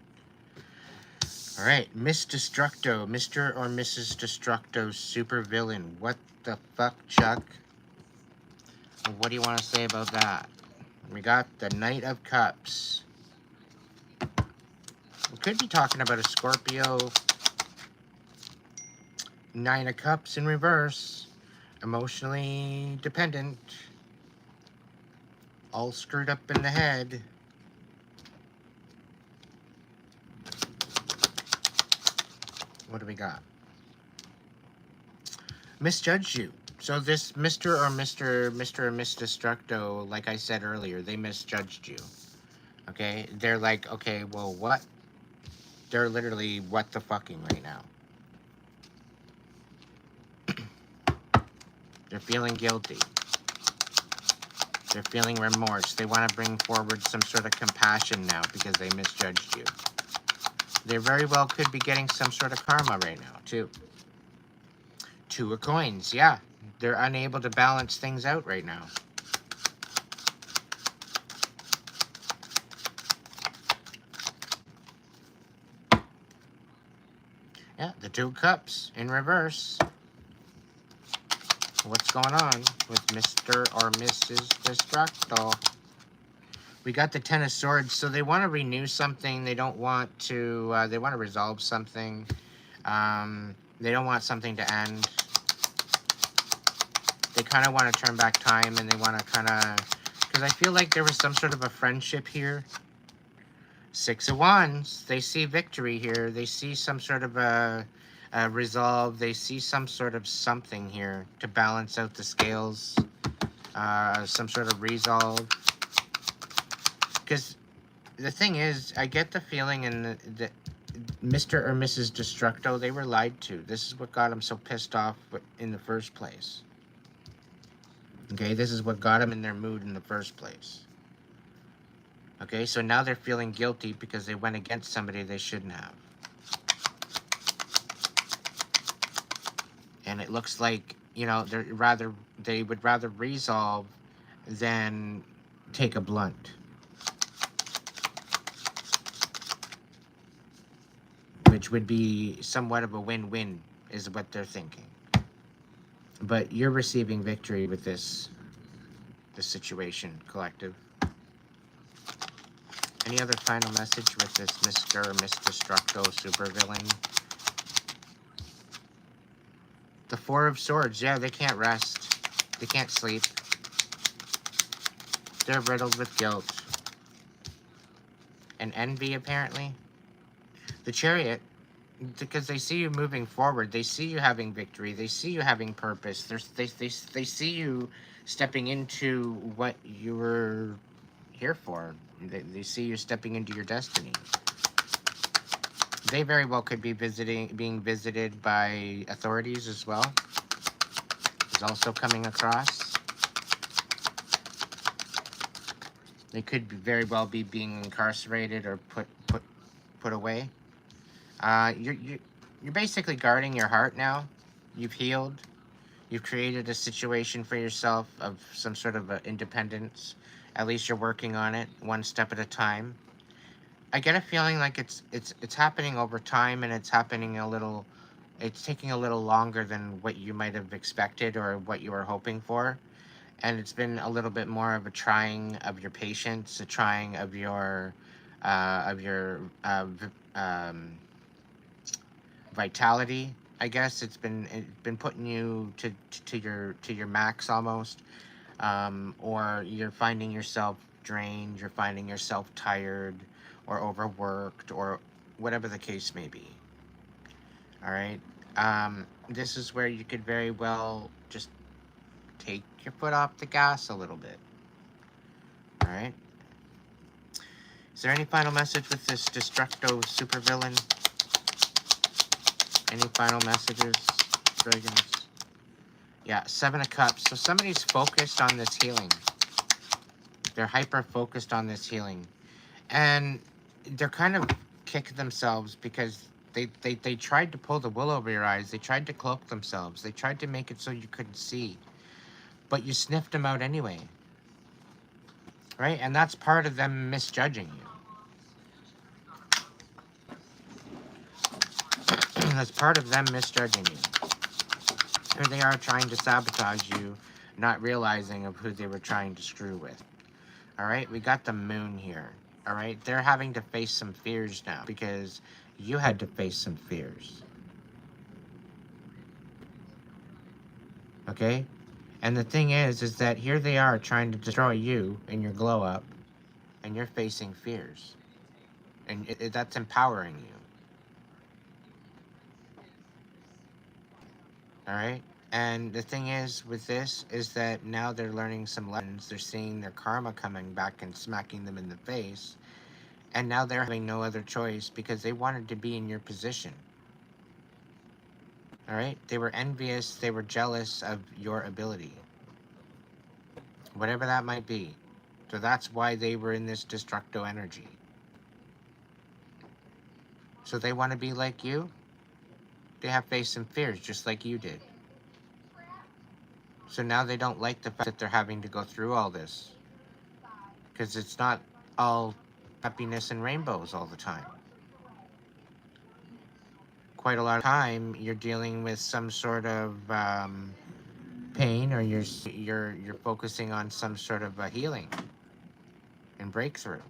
All right, Miss Destructo, Mr. or Mrs. Destructo, supervillain. What the fuck, Chuck? What do you want to say about that? We got the Knight of Cups. We could be talking about a Scorpio. Nine of Cups in reverse. Emotionally dependent. All screwed up in the head. What do we got? Misjudged you. So this Mr. or Miss Destructo, like I said earlier, they misjudged you. Okay? They're like, okay, well, what? They're literally what the fucking right now. They're feeling guilty. They're feeling remorse. They want to bring forward some sort of compassion now because they misjudged you. They very well could be getting some sort of karma right now, too. Two of coins, yeah. They're unable to balance things out right now. Yeah, the Two of Cups in reverse. What's going on with Mr. or Mrs. Destructo? We got the Ten of Swords, so they want to renew something. They don't want to, they want to resolve something. They don't want something to end. They kind of want to turn back time, and they want to kind of, because I feel like there was some sort of a friendship here. Six of Wands, they see victory here. They see some sort of a resolve. They see some sort of something here to balance out the scales. Some sort of resolve. Because the thing is, I get the feeling in the Mr. or Mrs. Destructo, they were lied to. This is what got them so pissed off in the first place. Okay, this is what got them in their mood in the first place. Okay, so now they're feeling guilty because they went against somebody they shouldn't have. And it looks like, you know, they would rather resolve than take a blunt. Which would be somewhat of a win-win, is what they're thinking. But you're receiving victory with this situation, collective. Any other final message with this Mr. or Miss Destructo supervillain? The Four of Swords, yeah, they can't rest. They can't sleep. They're riddled with guilt. And envy, apparently. The Chariot, because they see you moving forward. They see you having victory. They see you having purpose. They see you stepping into what you were here for. They see you stepping into your destiny. They very well could be being visited by authorities as well. Is also coming across. They could very well be being incarcerated or put away. You're basically guarding your heart now. You've healed. You've created a situation for yourself of some sort of independence. At least you're working on it one step at a time. I get a feeling like it's happening over time, and it's happening it's taking a little longer than what you might have expected or what you were hoping for. And it's been a little bit more of a trying of your patience, a trying of your vitality. I guess it's been putting you to your max almost, or you're finding yourself drained, you're finding yourself tired or overworked or whatever the case may be. All right, this is where you could very well just take your foot off the gas a little bit. All right. Is there any final message with this Destructo supervillain? Any final messages, dragons? Yeah, 7 of Cups. So somebody's focused on this healing. They're hyper-focused on this healing. And they're kind of kicking themselves because they tried to pull the wool over your eyes. They tried to cloak themselves. They tried to make it so you couldn't see. But you sniffed them out anyway. Right? And that's part of them misjudging you. That's part of them misjudging you. Here they are trying to sabotage you, not realizing of who they were trying to screw with. Alright? We got the moon here. Alright? They're having to face some fears now because you had to face some fears. Okay? And the thing is that here they are trying to destroy you in your glow up, and you're facing fears. And that's empowering you. Alright? And the thing is with this is that now they're learning some lessons. They're seeing their karma coming back and smacking them in the face. And now they're having no other choice because they wanted to be in your position. Alright? They were envious. They were jealous of your ability. Whatever that might be. So that's why they were in this Destructo energy. So they want to be like you? They have faced some fears just like you did. So now they don't like the fact that they're having to go through all this. Because it's not all happiness and rainbows all the time. Quite a lot of time you're dealing with some sort of pain, or you're focusing on some sort of healing and breakthrough.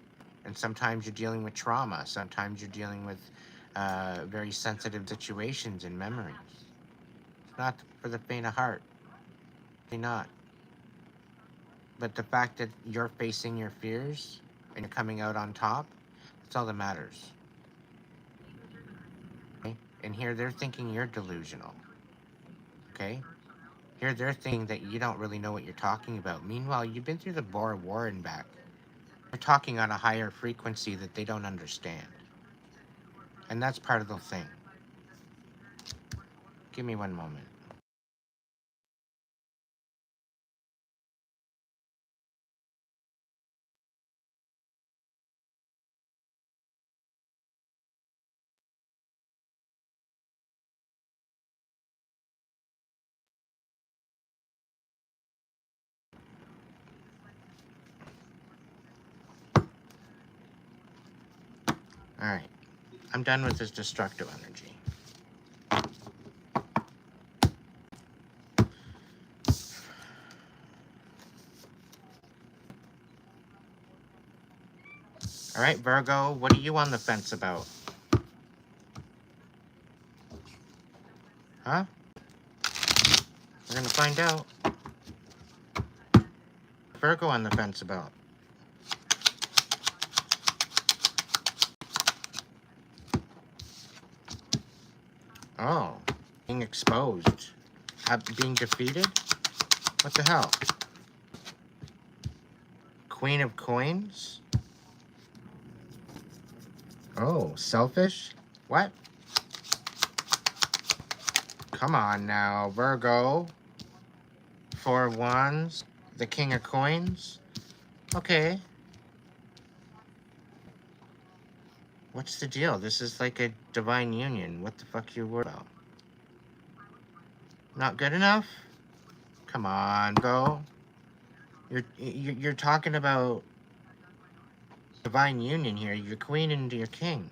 And sometimes you're dealing with trauma. Sometimes you're dealing with very sensitive situations and memories. It's not for the faint of heart. It's not. But the fact that you're facing your fears and you're coming out on top, that's all that matters. Okay? And here they're thinking you're delusional. Okay? Here they're thinking that you don't really know what you're talking about. Meanwhile, you've been through the Boer War and back. They're talking on a higher frequency that they don't understand. And that's part of the thing. Give me one moment. Alright. I'm done with this destructive energy. Alright, Virgo, what are you on the fence about? Huh? We're gonna find out. Virgo on the fence about. Oh. Being exposed. Being defeated? What the hell? Queen of Coins? Oh, selfish? What? Come on now, Virgo. 4 of Wands. The King of Coins? Okay. What's the deal? This is like a divine union. What the fuck you worried about? Not good enough? Come on, go. You're talking about divine union here. You're queen and you're king.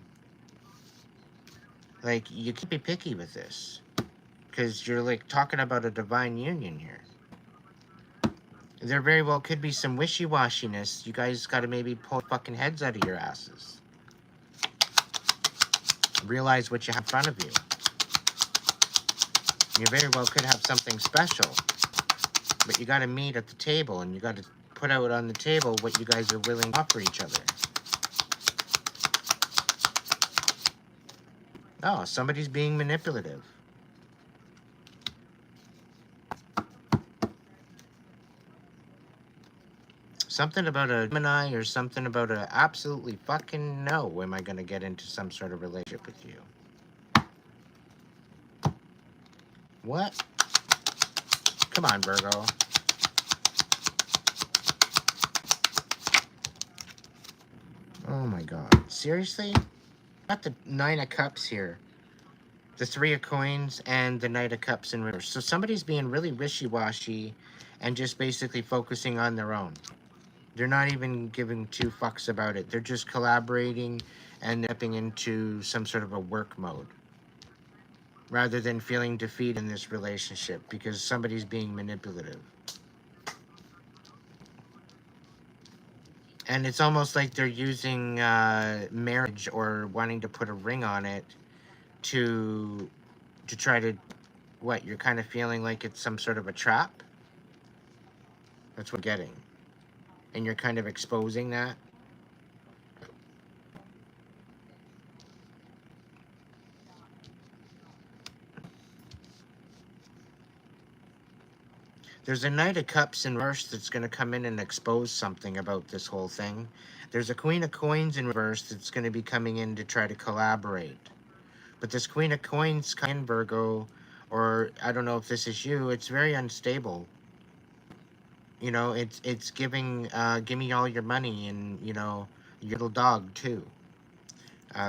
Like, you can't be picky with this. Because you're, like, talking about a divine union here. There very well could be some wishy-washiness. You guys gotta maybe pull fucking heads out of your asses. Realize what you have in front of you. You very well could have something special. But you gotta meet at the table, and you gotta put out on the table what you guys are willing to offer each other. Oh, somebody's being manipulative. Something about a Gemini or something about a absolutely fucking no. Am I going to get into some sort of relationship with you? What? Come on, Virgo. Oh my god. Seriously? Got the Nine of Cups here. The Three of Coins and the Knight of Cups in reverse. So somebody's being really wishy-washy and just basically focusing on their own. They're not even giving two fucks about it. They're just collaborating and stepping into some sort of a work mode, rather than feeling defeat in this relationship because somebody's being manipulative. And it's almost like they're using marriage or wanting to put a ring on it to try to, what, you're kind of feeling like it's some sort of a trap? That's what I'm getting. And you're kind of exposing that. There's a Knight of Cups in reverse that's going to come in and expose something about this whole thing. There's a Queen of Coins in reverse that's going to be coming in to try to collaborate. But this Queen of Coins in Virgo, or I don't know if this is you, it's very unstable. You know, it's giving, give me all your money and, you know, your little dog too,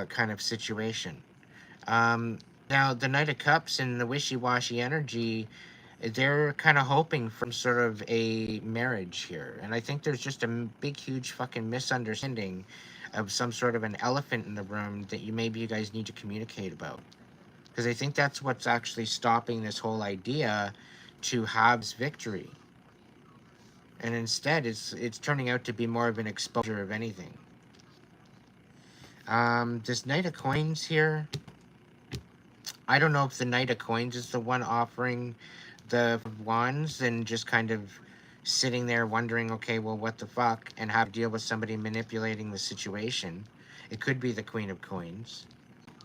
kind of situation. Now, the Knight of Cups and the wishy-washy energy, they're kind of hoping for sort of a marriage here. And I think there's just a big, huge fucking misunderstanding of some sort of an elephant in the room that maybe you guys need to communicate about. Because I think that's what's actually stopping this whole idea to have this victory. And instead, it's turning out to be more of an exposure of anything. This Knight of Coins here, I don't know if the Knight of Coins is the one offering the wands and just kind of sitting there wondering, okay, well, what the fuck, and have to deal with somebody manipulating the situation. It could be the Queen of Coins,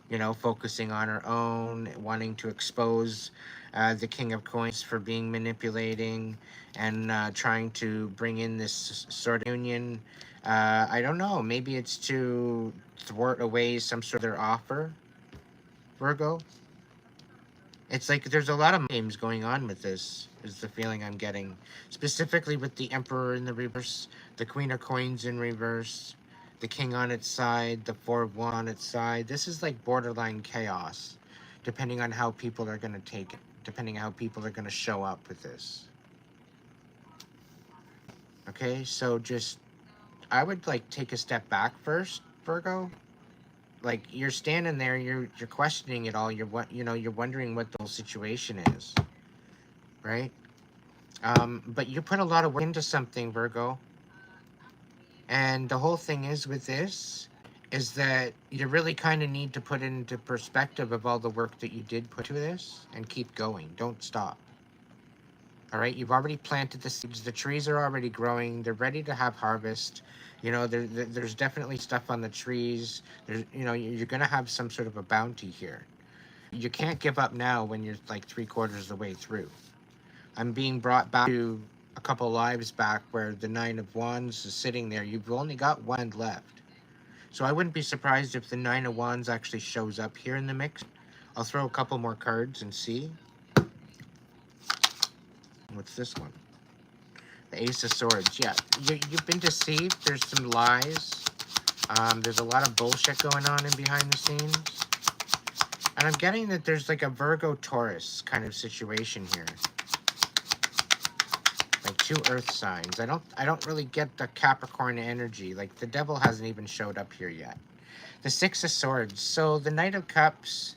you know, focusing on her own, wanting to expose the King of Coins for being manipulating and trying to bring in this sort of union. I don't know, maybe it's to thwart away some sort of their offer, Virgo. It's like there's a lot of games going on with this, is the feeling I'm getting. Specifically with the Emperor in the reverse, the Queen of Coins in reverse, the King on its side, the Four of Wands on its side. This is like borderline chaos, depending on how people are going to take it, depending on how people are going to show up with this. Okay, so just, I would like take a step back first, Virgo. Like, you're standing there, you're questioning it all. You're wondering what the whole situation is, right? But you put a lot of work into something, Virgo. And the whole thing is with this is that you really kind of need to put into perspective of all the work that you did put to this and keep going. Don't stop. All right, you've already planted the seeds. The trees are already growing. They're ready to have harvest. You know, there's definitely stuff on the trees. There's, you know, you're going to have some sort of a bounty here. You can't give up now when you're like 3/4 of the way through. I'm being brought back to a couple lives back where the Nine of Wands is sitting there. You've only got one left. So I wouldn't be surprised if the Nine of Wands actually shows up here in the mix. I'll throw a couple more cards and see. What's this one? The Ace of Swords. Yeah, you've been deceived. There's some lies. There's a lot of bullshit going on in behind the scenes. And I'm getting that there's like a Virgo-Taurus kind of situation here. Like two earth signs. I don't really get the Capricorn energy. Like the devil hasn't even showed up here yet. The Six of Swords. So the Knight of Cups,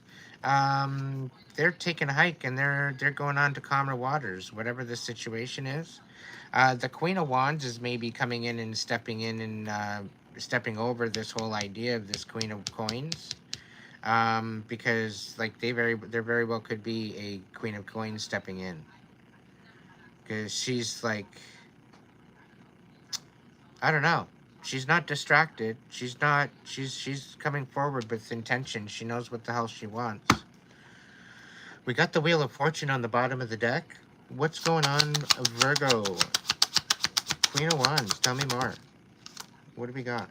they're taking a hike and they're going on to calmer waters, whatever the situation is. The Queen of Wands is maybe coming in and stepping in and stepping over this whole idea of this Queen of Coins. Because like there very well could be a Queen of Coins stepping in. Because she's like, I don't know. She's not distracted. She's coming forward with intention. She knows what the hell she wants. We got the Wheel of Fortune on the bottom of the deck. What's going on, Virgo? Queen of Wands, tell me more. What do we got?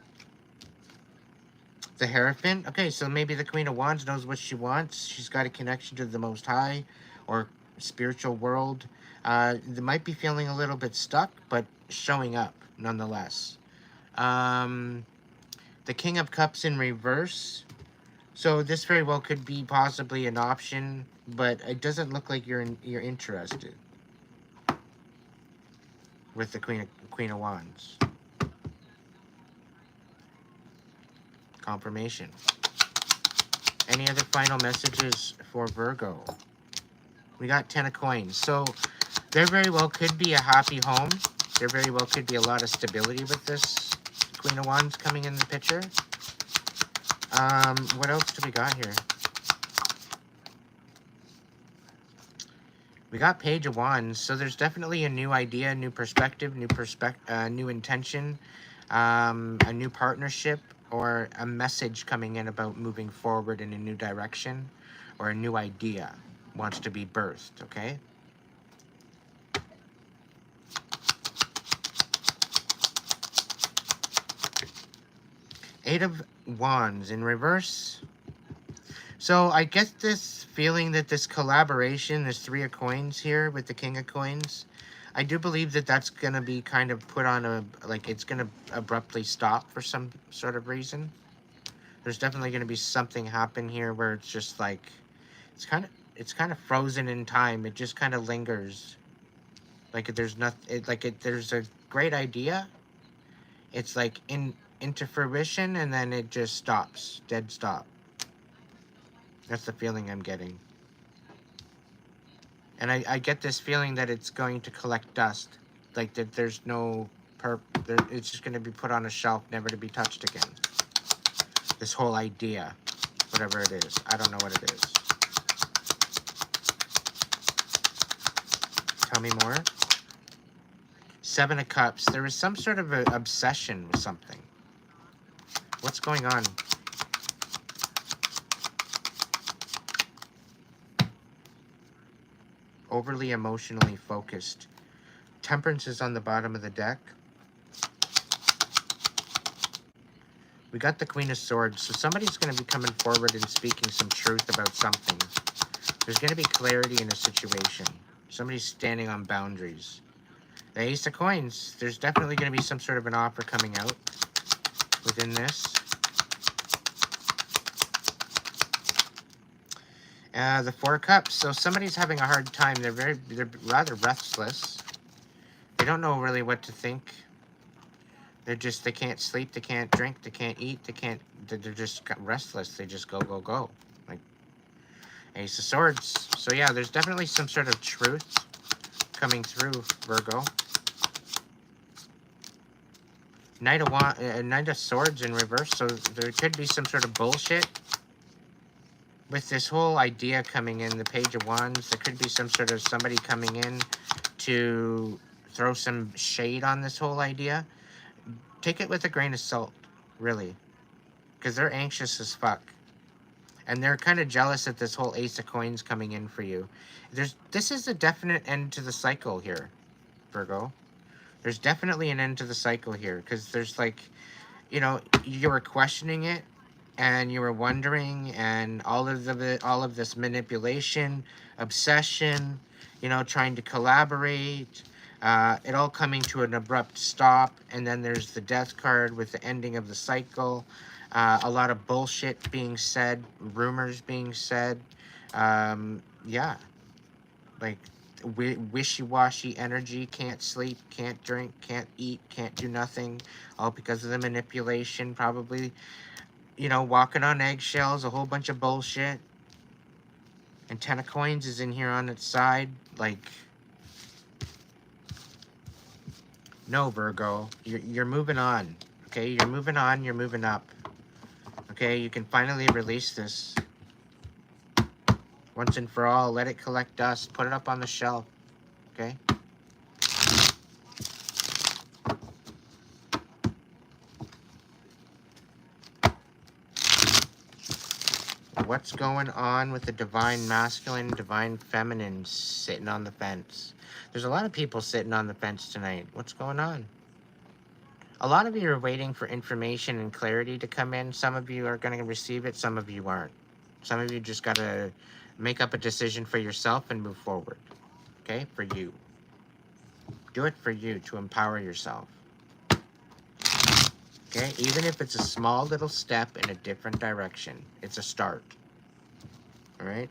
The Hierophant? Okay, so maybe the Queen of Wands knows what she wants. She's got a connection to the Most High or spiritual world. They might be feeling a little bit stuck, but showing up nonetheless. The King of Cups in reverse. So this very well could be possibly an option, but it doesn't look like you're interested with the Queen of Wands. Confirmation. Any other final messages for Virgo? We got 10 of coins. So there very well could be a happy home. There very well could be a lot of stability with this Queen of Wands coming in the picture. What else do we got here? We got Page of Wands. So there's definitely a new idea, new perspective, new intention, a new partnership, or a message coming in about moving forward in a new direction, or a new idea wants to be birthed, okay? Eight of Wands in reverse. So I get this feeling that this collaboration, this Three of Coins here with the King of Coins, I do believe that that's going to be kind of put on a, like it's going to abruptly stop for some sort of reason. There's definitely going to be something happen here where it's just like, it's kind of frozen in time. It just kind of lingers. Like there's nothing, there's a great idea. It's like into fruition and then it just stops, dead stop. That's the feeling I'm getting. And I get this feeling that it's going to collect dust. Like that there's no it's just going to be put on a shelf, never to be touched again. This whole idea, whatever it is. I don't know what it is. Tell me more. Seven of Cups. There is some sort of an obsession with something. What's going on? Overly emotionally focused. Temperance is on the bottom of the deck. We got the Queen of Swords. So somebody's going to be coming forward and speaking some truth about something. There's going to be clarity in a situation. Somebody's standing on boundaries. The Ace of Coins. There's definitely going to be some sort of an offer coming out within this. The Four of Cups. So somebody's having a hard time. They're rather restless. They don't know really what to think. They can't sleep, they can't drink, they can't eat, they're just restless. They just go. Like Ace of Swords. So yeah, there's definitely some sort of truth coming through, Virgo. Knight of Swords in reverse. So there could be some sort of bullshit with this whole idea coming in. The Page of Wands. There could be some sort of somebody coming in to throw some shade on this whole idea. Take it with a grain of salt, really. Because they're anxious as fuck. And they're kind of jealous at this whole Ace of Coins coming in for you. This is a definite end to the cycle here, Virgo. There's definitely an end to the cycle here. Because there's like, you know, you were questioning it. And you were wondering. And all of this manipulation, obsession, you know, trying to collaborate. It all coming to an abrupt stop, and then there's the Death card with the ending of the cycle. A lot of bullshit being said, rumors being said. Yeah, like wishy-washy energy. Can't sleep, can't drink, can't eat, can't do nothing. All because of the manipulation, probably. You know, walking on eggshells, a whole bunch of bullshit. And 10 of Coins is in here on its side, like. No, Virgo, you're moving on, okay? You're moving on, you're moving up, okay? You can finally release this once and for all. Let it collect dust. Put it up on the shelf, okay? What's going on with the Divine Masculine, Divine Feminine sitting on the fence? There's a lot of people sitting on the fence tonight. What's going on? A lot of you are waiting for information and clarity to come in. Some of you are going to receive it. Some of you aren't. Some of you just got to make up a decision for yourself and move forward. Okay? For you. Do it for you to empower yourself. Okay? Even if it's a small little step in a different direction, it's a start. All right?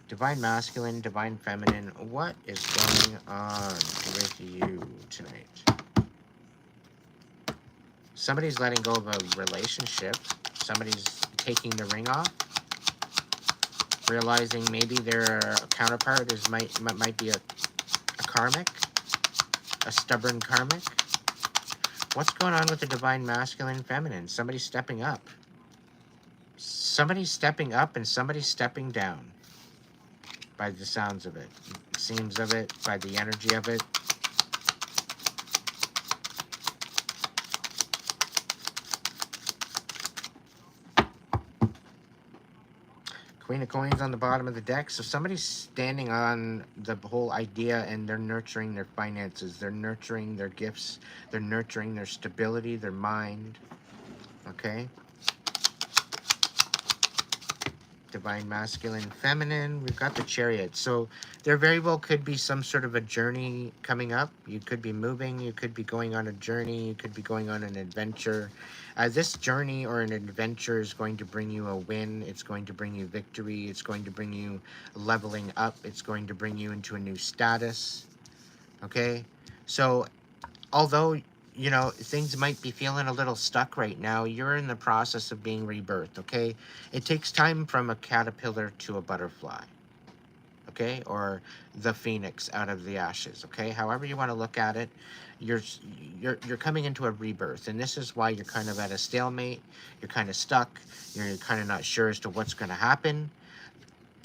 Divine masculine, divine feminine, what is going on with you tonight? Somebody's letting go of a relationship. Somebody's taking the ring off. Realizing maybe their counterpart might be a karmic, a stubborn karmic. What's going on with the divine masculine feminine? Somebody's stepping up. Somebody's stepping up and somebody's stepping down. By the sounds of it, seems of it, by the energy of it. Queen of Coins on the bottom of the deck. So somebody's standing on the whole idea and they're nurturing their finances. They're nurturing their gifts. They're nurturing their stability, their mind. Okay? Divine masculine feminine. We've got the Chariot. So there very well could be some sort of a journey coming up. You could be moving. You could be going on a journey. You could be going on an adventure. This journey or an adventure is going to bring you a win. It's going to bring you victory. It's going to bring you leveling up. It's going to bring you into a new status. Okay? So although, you know, things might be feeling a little stuck right now, you're in the process of being rebirthed, okay? It takes time from a caterpillar to a butterfly, okay? Or the phoenix out of the ashes, okay? However you want to look at it, you're coming into a rebirth, and this is why you're kind of at a stalemate. You're kind of stuck. You're kind of not sure as to what's going to happen.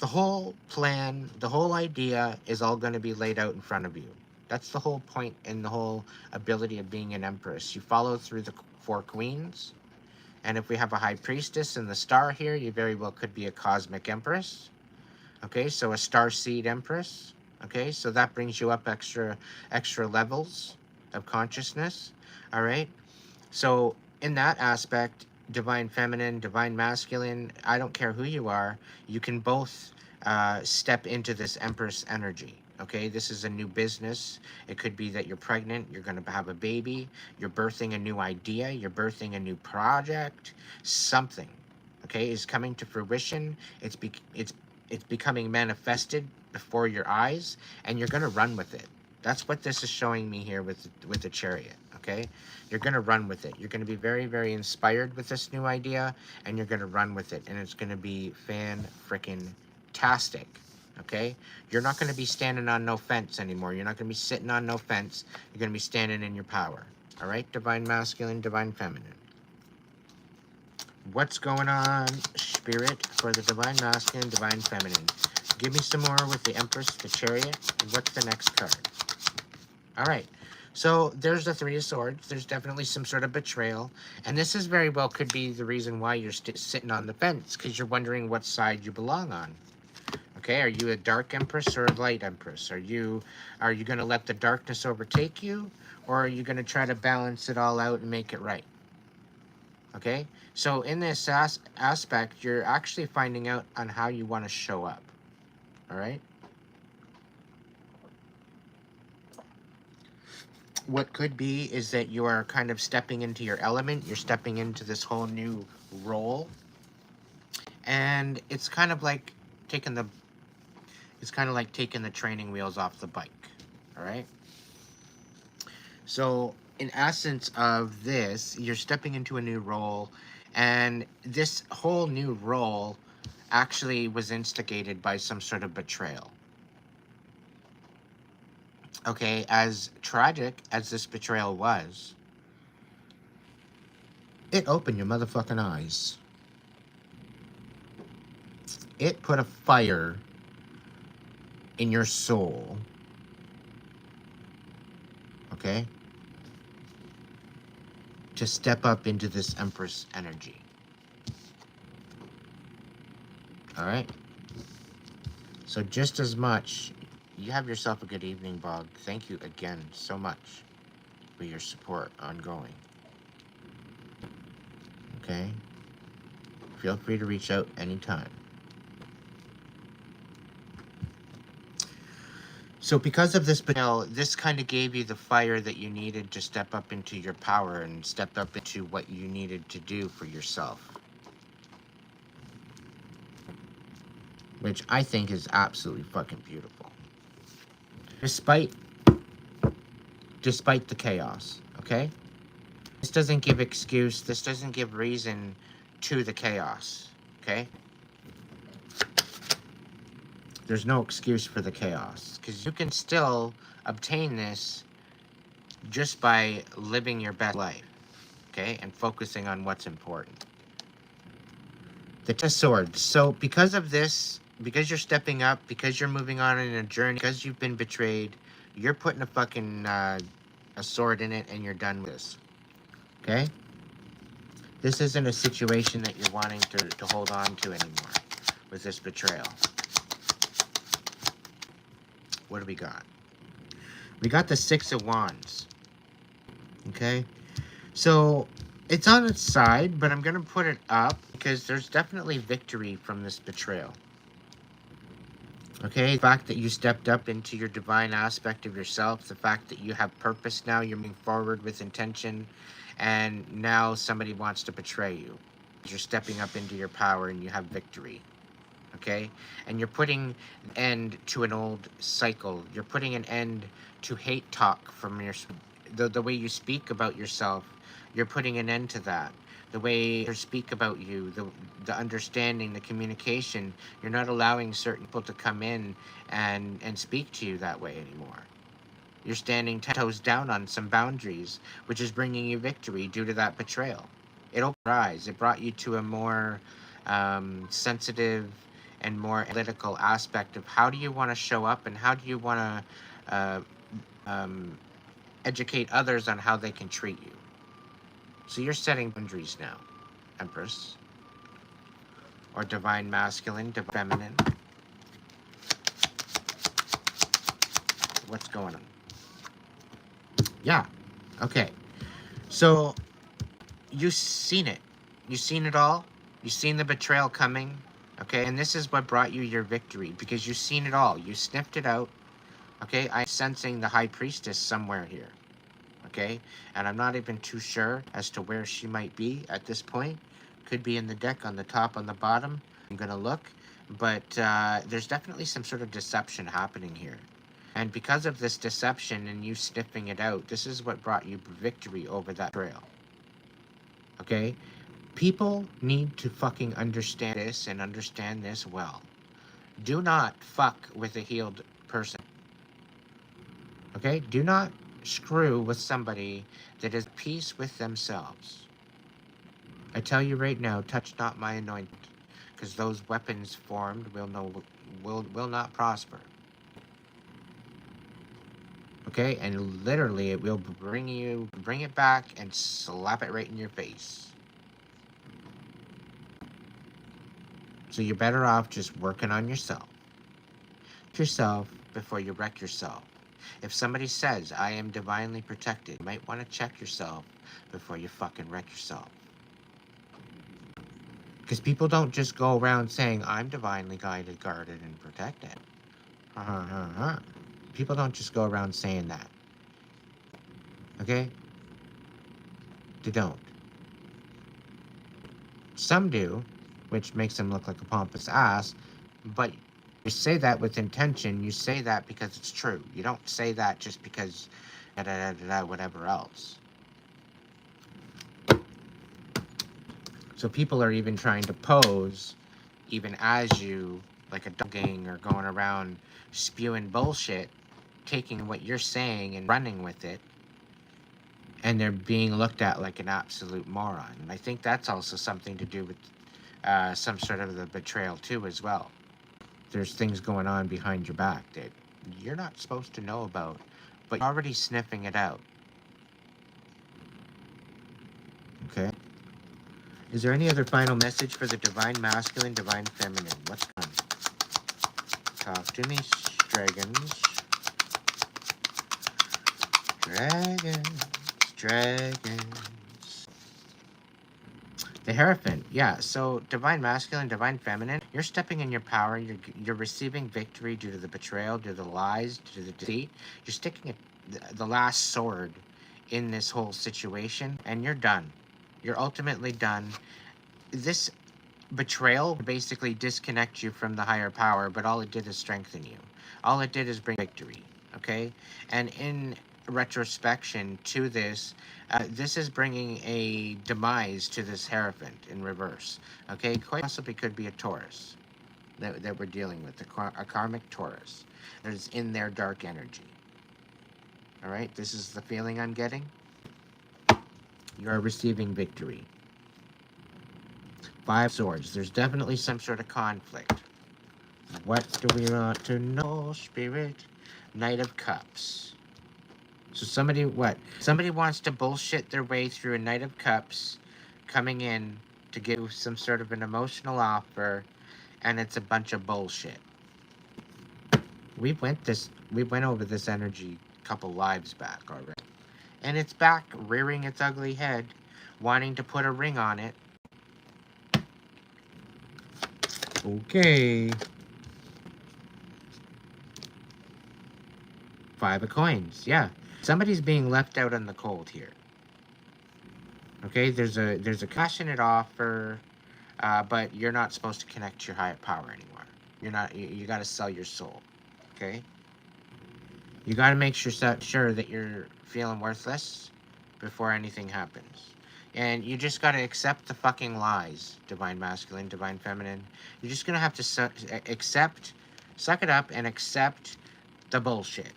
The whole plan, the whole idea is all going to be laid out in front of you. That's the whole point and the whole ability of being an empress. You follow through the 4 queens. And if we have a high priestess and the star here, you very well could be a cosmic empress. Okay, so a star seed empress. Okay, so that brings you up extra levels of consciousness. All right. So in that aspect, divine feminine, divine masculine, I don't care who you are, you can both step into this empress energy. Okay, this is a new business. It could be that you're pregnant, you're going to have a baby, you're birthing a new idea, you're birthing a new project, something, okay, is coming to fruition. It's becoming manifested before your eyes, and you're going to run with it. That's what this is showing me here with the Chariot, okay? You're going to run with it. You're going to be very, very inspired with this new idea, and you're going to run with it, and it's going to be fan-frickin-tastic. Okay, you're not going to be standing on no fence anymore. You're not going to be sitting on no fence. You're going to be standing in your power. All right, divine masculine, divine feminine. What's going on, spirit, for the divine masculine, divine feminine? Give me some more with the Empress, the Chariot. What's the next card? All right, so there's the 3 of Swords. There's definitely some sort of betrayal, and this is very well could be the reason why you're sitting on the fence, because you're wondering what side you belong on. Okay, are you a dark empress or a light empress? Are you going to let the darkness overtake you, or are you going to try to balance it all out and make it right? Okay, so in this aspect, you're actually finding out on how you want to show up. All right. What could be is that you are kind of stepping into your element. You're stepping into this whole new role, and it's kind of like taking the training wheels off the bike. All right. So in essence of this, you're stepping into a new role, and this whole new role actually was instigated by some sort of betrayal. Okay, as tragic as this betrayal was, it opened your motherfucking eyes. It put a fire in your soul. Okay? To step up into this Empress energy. Alright? So just as much, you have yourself a good evening, Bog. Thank you again so much. for your support ongoing. Okay? Feel free to reach out anytime. So because of this betrayal, this kind of gave you the fire that you needed to step up into your power and step up into what you needed to do for yourself. Which I think is absolutely fucking beautiful. Despite the chaos, okay? This doesn't give excuse, this doesn't give reason to the chaos, okay? There's no excuse for the chaos, because you can still obtain this just by living your best life, okay? And focusing on what's important. The Ten of Swords. So because of this, because you're stepping up, because you're moving on in a journey, because you've been betrayed, you're putting a fucking a sword in it and you're done with this. Okay? This isn't a situation that you're wanting to hold on to anymore with this betrayal. What do we got? We got the Six of Wands. Okay? So it's on its side, but I'm going to put it up because there's definitely victory from this betrayal. Okay, the fact that you stepped up into your divine aspect of yourself, the fact that you have purpose now, you're moving forward with intention, and now somebody wants to betray you. You're stepping up into your power and you have victory. Okay? And you're putting an end to an old cycle. You're putting an end to hate talk from the way you speak about yourself. You're putting an end to that. The way you speak about you, the understanding, the communication, you're not allowing certain people to come in and speak to you that way anymore. You're standing 10 toes down on some boundaries, which is bringing you victory due to that betrayal. It opened your eyes. It brought you to a more sensitive and more analytical aspect of how do you want to show up and how do you want to educate others on how they can treat you. So you're setting boundaries now, Empress. Or divine masculine, divine feminine. What's going on? Yeah. Okay. So you've seen it. You've seen it all. You've seen the betrayal coming. Okay. And this is what brought you your victory because you've seen it all. You sniffed it out. Okay. I'm sensing the High Priestess somewhere here. Okay. And I'm not even too sure as to where she might be at this point. Could be in the deck on the top, on the bottom. I'm going to look. But there's definitely some sort of deception happening here. And because of this deception and you sniffing it out, this is what brought you victory over that trail. Okay? People need to fucking understand this and understand this well. Do not fuck with a healed person. Okay? Do not screw with somebody that is at peace with themselves. I tell you right now, touch not my anointed, because those weapons formed will not prosper. Okay, and literally it will bring it back and slap it right in your face. So you're better off just working on yourself. Before you wreck yourself. If somebody says, I am divinely protected, you might want to check yourself before you fucking wreck yourself. Because people don't just go around saying, I'm divinely guided, guarded, and protected. People don't just go around saying that. Okay? They don't. Some do, which makes them look like a pompous ass, but you say that with intention. You say that because it's true. You don't say that just because whatever else. So people are even trying to pose, even as you, like a dogging or going around spewing bullshit, taking what you're saying and running with it, and they're being looked at like an absolute moron. And I think that's also something to do with some sort of the betrayal too as well. There's things going on behind your back that you're not supposed to know about, but you're already sniffing it out. Okay? Is there any other final message for the divine masculine, divine feminine? What's on? Talk to me, dragons. Dragons. Dragons. The Hierophant, yeah. So divine masculine, divine feminine. You're stepping in your power. You're receiving victory due to the betrayal, due to the lies, due to the deceit. You're sticking the last sword in this whole situation, and you're done. You're ultimately done. This betrayal basically disconnect you from the higher power, but all it did is strengthen you. All it did is bring victory. Okay, and in retrospection to this, this is bringing a demise to this Hierophant in reverse. Okay, quite possibly could be a Taurus that we're dealing with, a karmic Taurus that is in their dark energy. All right, this is the feeling I'm getting. You are receiving victory. 5 swords. There's definitely some sort of conflict. What do we want to know, Spirit? Knight of Cups. So somebody wants to bullshit their way through a Knight of Cups coming in to give some sort of an emotional offer, and it's a bunch of bullshit. We went over this energy a couple lives back already. And it's back, rearing its ugly head, wanting to put a ring on it. Okay. 5 of coins, yeah. Somebody's being left out in the cold here. Okay, there's a passionate offer, but you're not supposed to connect to your higher power anymore. You're not. You got to sell your soul. Okay. You got to make sure that you're feeling worthless before anything happens, and you just got to accept the fucking lies. Divine masculine, divine feminine. You're just gonna have to suck it up, and accept the bullshit.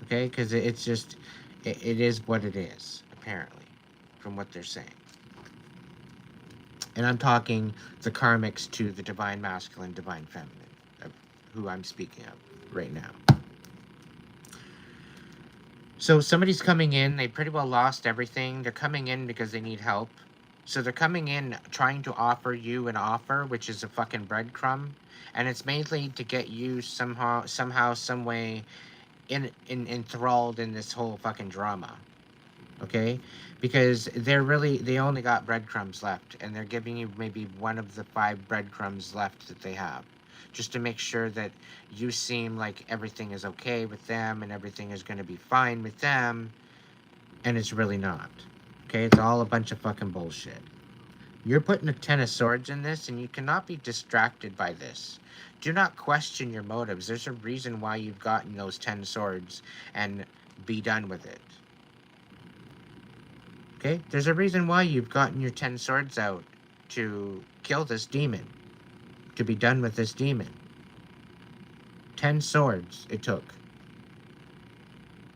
Okay, because it's just, it is what it is, apparently, from what they're saying. And I'm talking the karmics to the divine masculine, divine feminine, of who I'm speaking of right now. So somebody's coming in, they pretty well lost everything. They're coming in because they need help. So they're coming in trying to offer you an offer, which is a fucking breadcrumb. And it's mainly to get you somehow, some way enthralled in this whole fucking drama. Okay, because they only got breadcrumbs left, and they're giving you maybe one of the 5 breadcrumbs left that they have, just to make sure that you seem like everything is okay with them and everything is going to be fine with them, and it's really not. Okay, it's all a bunch of fucking bullshit. You're putting a 10 of swords in this, and you cannot be distracted by this. Do not question your motives. There's a reason why you've gotten those 10 swords, and be done with it. Okay? There's a reason why you've gotten your 10 swords out, to kill this demon. To be done with this demon. 10 swords it took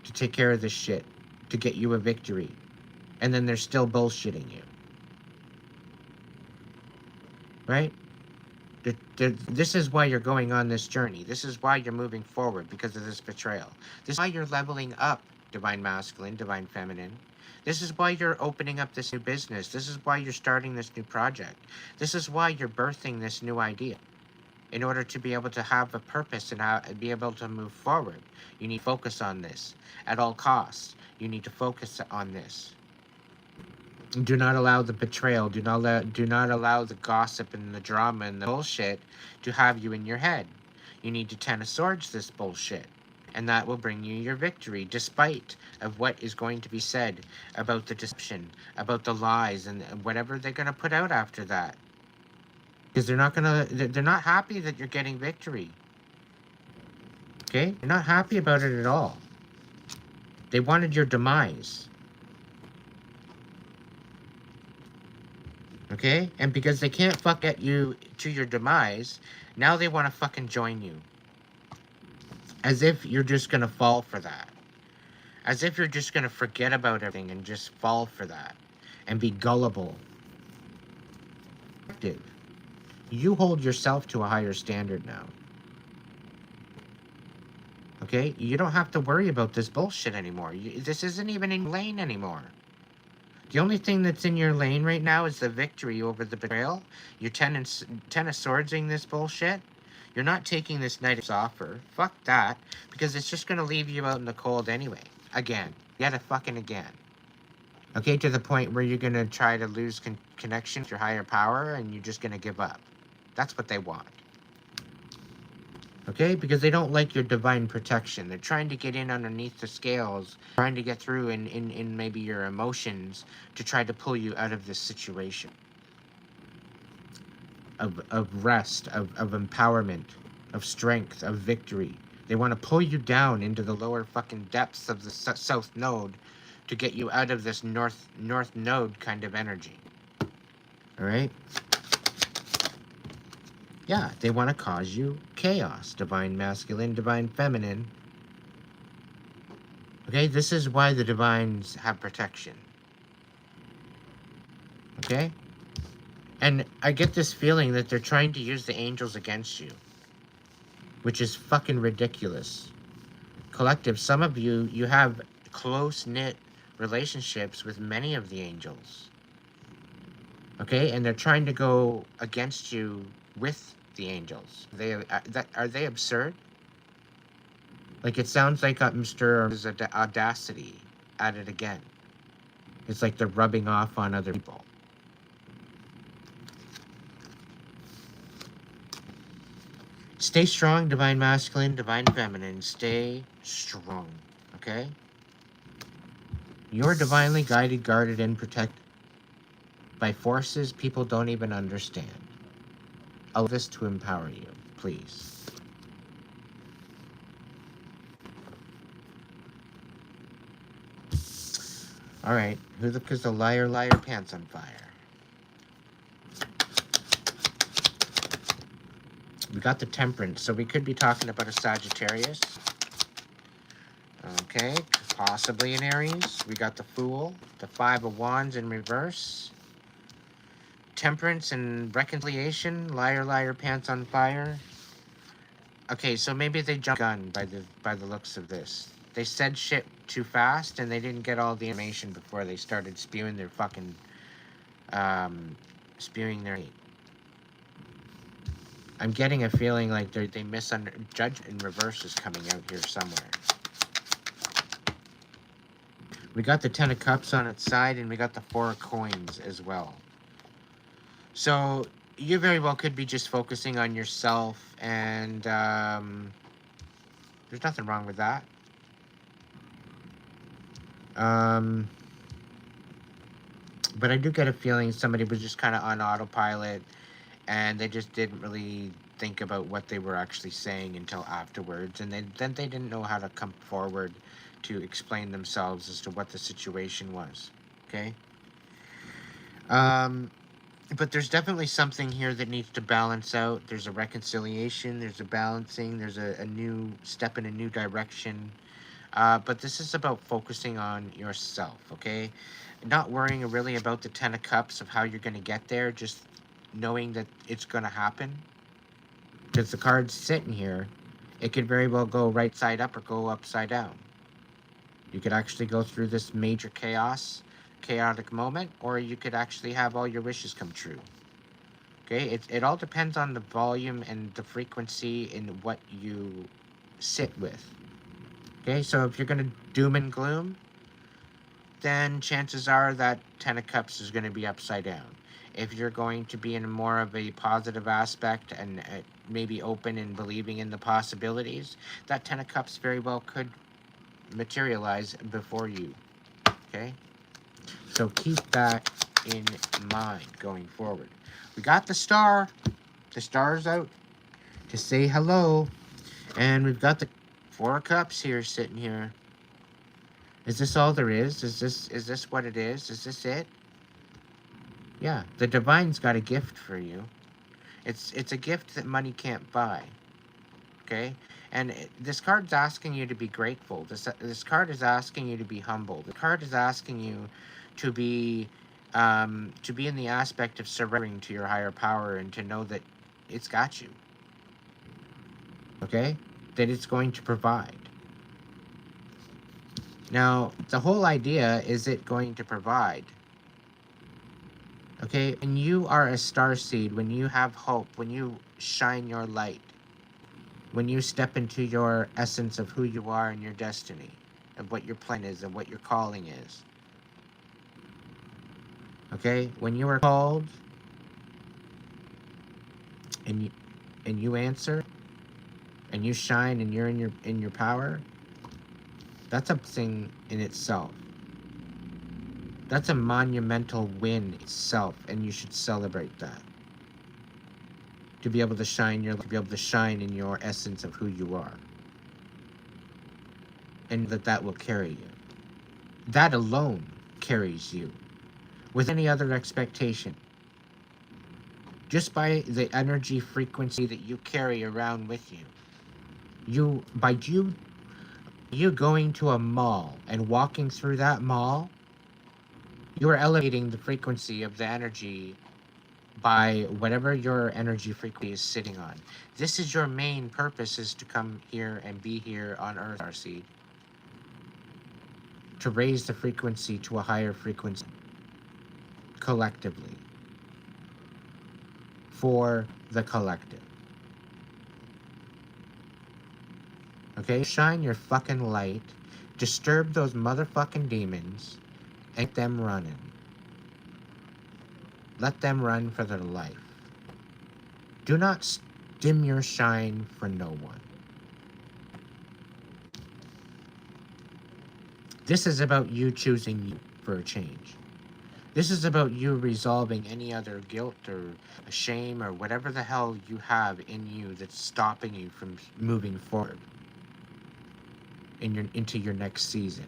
to take care of this shit. To get you a victory. And then they're still bullshitting you. Right? This is why you're going on this journey. This is why you're moving forward, because of this betrayal. This is why you're leveling up, divine masculine, divine feminine. This is why you're opening up this new business. This is why you're starting this new project. This is why you're birthing this new idea. In order to be able to have a purpose and be able to move forward, you need to focus on this at all costs. You need to focus on this. Do not allow the betrayal. Do not allow the gossip and the drama and the bullshit to have you in your head. You need to 10 of swords this bullshit. And that will bring you your victory, despite of what is going to be said about the deception, about the lies, and whatever they're going to put out after that. Because they're not happy that you're getting victory. Okay? They're not happy about it at all. They wanted your demise. Okay? And because they can't fuck get you to your demise, now they want to fucking join you. As if you're just going to fall for that. As if you're just going to forget about everything and just fall for that. And be gullible. You hold yourself to a higher standard now. Okay? You don't have to worry about this bullshit anymore. This isn't even in your lane anymore. The only thing that's in your lane right now is the victory over the betrayal. You're 10 of swordsing this bullshit. You're not taking this knight's offer. Fuck that. Because it's just going to leave you out in the cold anyway. again. Yet a fucking again. Okay, to the point where you're going to try to lose connection with your higher power and you're just going to give up. That's what they want. Okay, because they don't like your divine protection. They're trying to get in underneath the scales, trying to get through in maybe your emotions to try to pull you out of this situation of rest, of empowerment, of strength, of victory. They want to pull you down into the lower fucking depths of the south node to get you out of this north node kind of energy. All right? Yeah, they want to cause you chaos. Divine masculine, divine feminine. Okay, this is why the divines have protection. Okay? And I get this feeling that they're trying to use the angels against you, which is fucking ridiculous. Collective, some of you have close-knit relationships with many of the angels. Okay? And they're trying to go against you with the angels. Are they absurd? Like, it sounds like Mr. Audacity at it again. It's like they're rubbing off on other people. Stay strong, divine masculine, divine feminine. Stay strong, okay? You're divinely guided, guarded, and protected by forces people don't even understand. Allow this to empower you, please. All right, who the fuck is the liar, pants on fire? We got the Temperance, so we could be talking about a Sagittarius. Okay, possibly an Aries. We got the Fool, the Five of Wands in reverse. Temperance and reconciliation, liar, pants on fire. Okay, so maybe they jumped the gun by the looks of this. They said shit too fast, and they didn't get all the information before they started spewing their fucking, spewing their hate. I'm getting a feeling like they Judge in reverse is coming out here somewhere. We got the Ten of Cups on its side, and we got the Four of Coins as well. So you very well could be just focusing on yourself, and there's nothing wrong with that. But I do get a feeling somebody was just kind of on autopilot, and they just didn't really think about what they were actually saying until afterwards, and then they didn't know how to come forward to explain themselves as to what the situation was. Okay? But there's definitely something here that needs to balance out. There's a reconciliation, there's a balancing, there's a new step in a new direction. But this is about focusing on yourself, okay? Not worrying really about the Ten of Cups of how you're going to get there, just knowing that it's going to happen. Because the card's sitting here, it could very well go right side up or go upside down. You could actually go through this major chaotic moment, or you could actually have all your wishes come true. Okay, it all depends on the volume and the frequency in what you sit with. Okay, so if you're going to doom and gloom, then chances are that Ten of Cups is going to be upside down. If you're going to be in more of a positive aspect and maybe open and believing in the possibilities, that Ten of Cups very well could materialize before you. Okay? So keep that in mind going forward. We got the Star. The Star's out to say hello. And we've got the Four of Cups here sitting here. Is this all there is? Is this what it is? Is this it? Yeah, the Divine's got a gift for you. It's a gift that money can't buy. Okay? And this card's asking you to be grateful. This card is asking you to be humble. The card is asking you to be in the aspect of surrendering to your higher power and to know that it's got you. Okay? That it's going to provide. Now, the whole idea is it going to provide. Okay? And you are a starseed when you have hope, when you shine your light, when you step into your essence of who you are and your destiny. of what your plan is and what your calling is. Okay? When you are called and you answer and you shine and you're in your power, that's a thing in itself. That's a monumental win itself, and you should celebrate that. To be able to shine in your essence of who you are. And that will carry you. That alone carries you. With any other expectation. Just by the energy frequency that you carry around with you. You going to a mall and walking through that mall, you are elevating the frequency of the energy by whatever your energy frequency is sitting on. This is your main purpose, is to come here and be here on Earth, Starseed. To raise the frequency to a higher frequency. Collectively. For the collective. Okay? Shine your fucking light. Disturb those motherfucking demons. And get them running. Let them run for their life. Do not dim your shine for no one. This is about you choosing you for a change. This is about you resolving any other guilt or shame or whatever the hell you have in you that's stopping you from moving forward into your next season.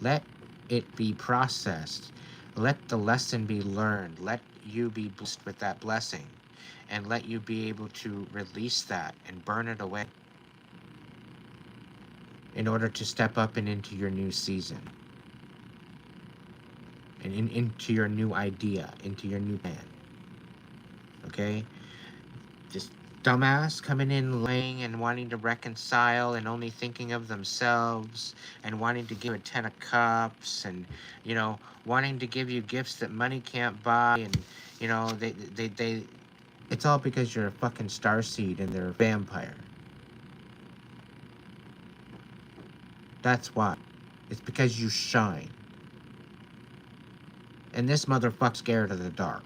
Let it be processed. Let the lesson be learned. Let you be blessed with that blessing. And let you be able to release that and burn it away. In order to step up and into your new season. And into your new idea. Into your new plan. Okay? Just dumbass coming in lying and wanting to reconcile and only thinking of themselves and wanting to give a 10 of cups and, you know, wanting to give you gifts that money can't buy, and, you know, they it's all because you're a fucking starseed and they're a vampire. That's why. It's because you shine. And this motherfucker's scared of the dark.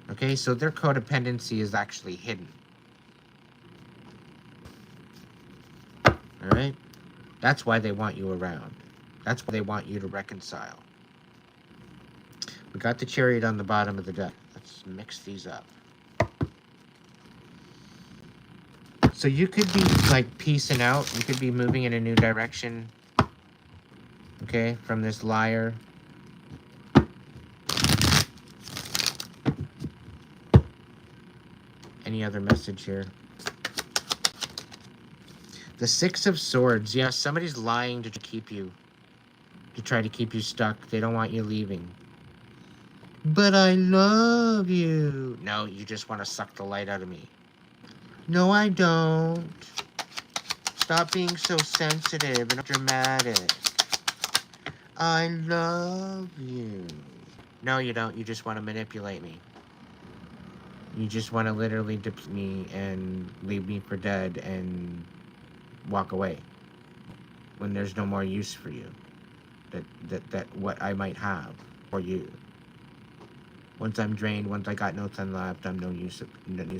Okay, so their codependency is actually hidden. Alright? That's why they want you around. That's why they want you to reconcile. We got the chariot on the bottom of the deck. Let's mix these up. So you could be, like, peacing out. You could be moving in a new direction. Okay, from this liar. Any other message here? The Six of Swords. Yeah, somebody's lying to keep you. To try to keep you stuck. They don't want you leaving. But I love you. No, you just want to suck the light out of me. No, I don't. Stop being so sensitive and dramatic. I love you. No, you don't. You just want to manipulate me. You just want to literally dip me and leave me for dead and walk away. When there's no more use for you. That what I might have for you. Once I'm drained, once I got nothing left, I'm no use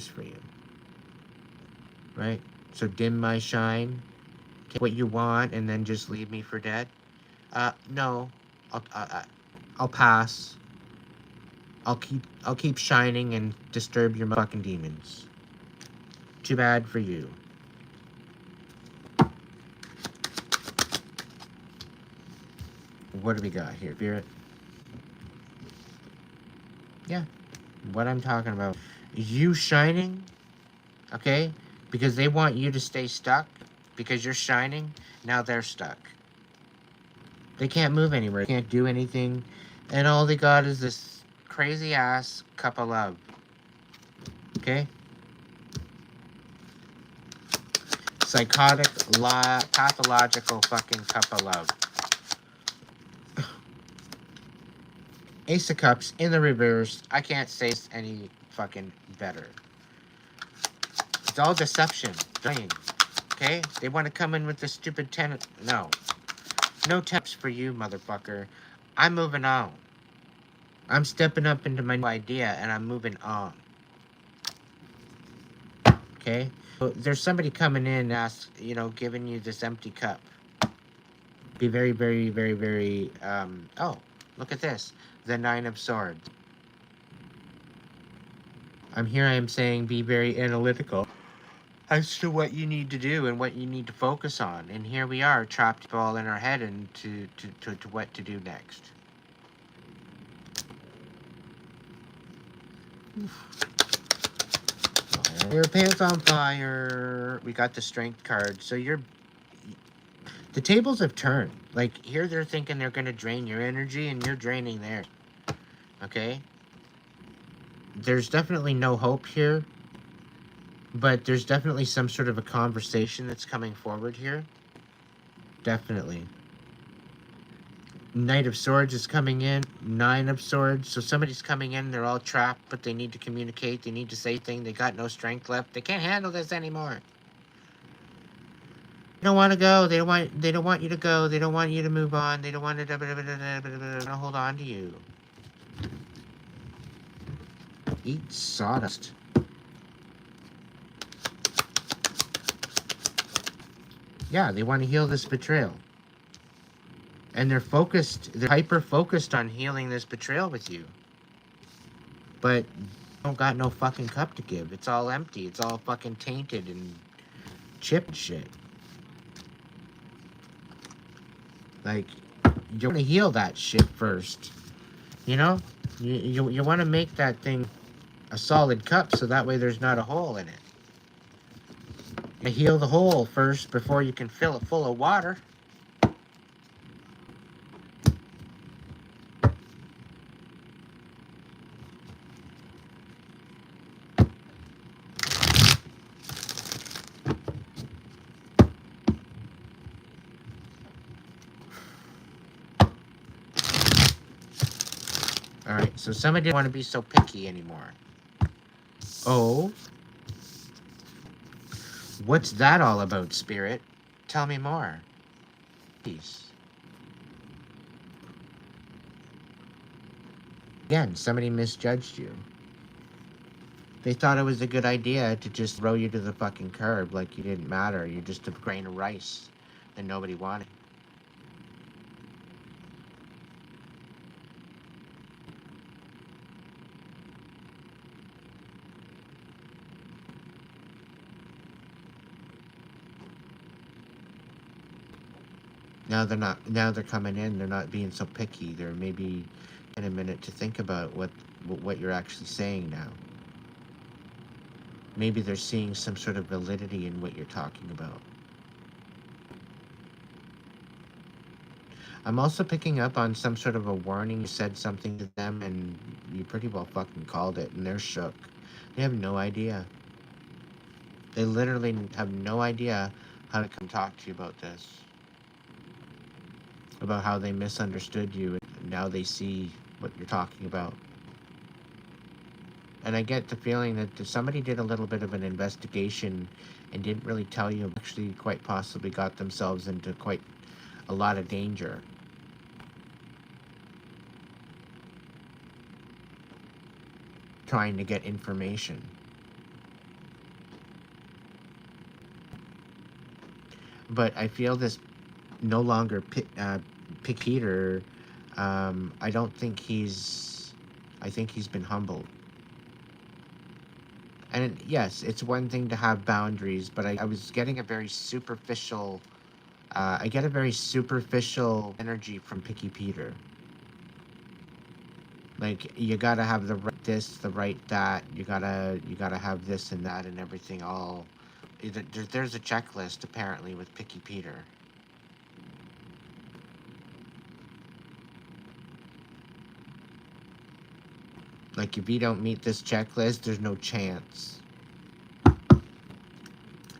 for you. Right? So dim my shine. Take what you want and then just leave me for dead? No. I'll pass. I'll keep shining and disturb your fucking demons. Too bad for you. What do we got here, Spirit? Yeah, what I'm talking about. You shining, okay? Because they want you to stay stuck. Because you're shining, now they're stuck. They can't move anywhere. They can't do anything. And all they got is this crazy ass cup of love. Okay? Psychotic, pathological fucking cup of love. Ace of Cups in the reverse. I can't say it's any fucking better. It's all deception. Drain. Okay? They want to come in with the stupid 10. No. No tips for you, motherfucker. I'm moving on. I'm stepping up into my new idea and I'm moving on. Okay? So there's somebody coming in, giving you this empty cup. Be very, very, very, very, oh, look at this. The 9 of Swords. I am saying be very analytical as to what you need to do and what you need to focus on. And here we are, trapped all in our head and to what to do next. Your pants on fire. We got the strength card. So the tables have turned. Like, here they're thinking they're going to drain your energy and you're draining theirs. Okay? There's definitely no hope here. But there's definitely some sort of a conversation that's coming forward here. Definitely. Knight of Swords is coming in. 9 of Swords. So somebody's coming in. They're all trapped, but they need to communicate. They need to say things. They got no strength left. They can't handle this anymore. They don't want to go. They don't want you to go. They don't want you to move on. They don't want to hold on to you. Eat sawdust. Yeah, they want to heal this betrayal. And they're hyper-focused on healing this betrayal with you. But you don't got no fucking cup to give. It's all empty. It's all fucking tainted and chipped shit. Like, you want to heal that shit first. You know? You want to make that thing a solid cup so that way there's not a hole in it. You heal the hole first before you can fill it full of water. Alright, so somebody didn't want to be so picky anymore. Oh? What's that all about, Spirit? Tell me more. Peace. Again, somebody misjudged you. They thought it was a good idea to just throw you to the fucking curb like you didn't matter. You're just a grain of rice that nobody wanted. Now they're coming in, they're not being so picky. They're maybe in a minute to think about what you're actually saying now. Maybe they're seeing some sort of validity in what you're talking about. I'm also picking up on some sort of a warning. You said something to them and you pretty well fucking called it and they're shook. They have no idea. They literally have no idea how to come talk to you about this. About how they misunderstood you and now they see what you're talking about. And I get the feeling that somebody did a little bit of an investigation and didn't really tell you, actually quite possibly got themselves into quite a lot of danger. Trying to get information. But I feel this no longer pick Peter. I don't think I think he's been humbled. And yes, it's one thing to have boundaries, but I was getting a very superficial, I get a very superficial energy from Picky Peter. Like, you gotta have the right this, the right that, you gotta have this and that and everything all. There's a checklist, apparently, with Picky Peter. Like, if you don't meet this checklist, there's no chance.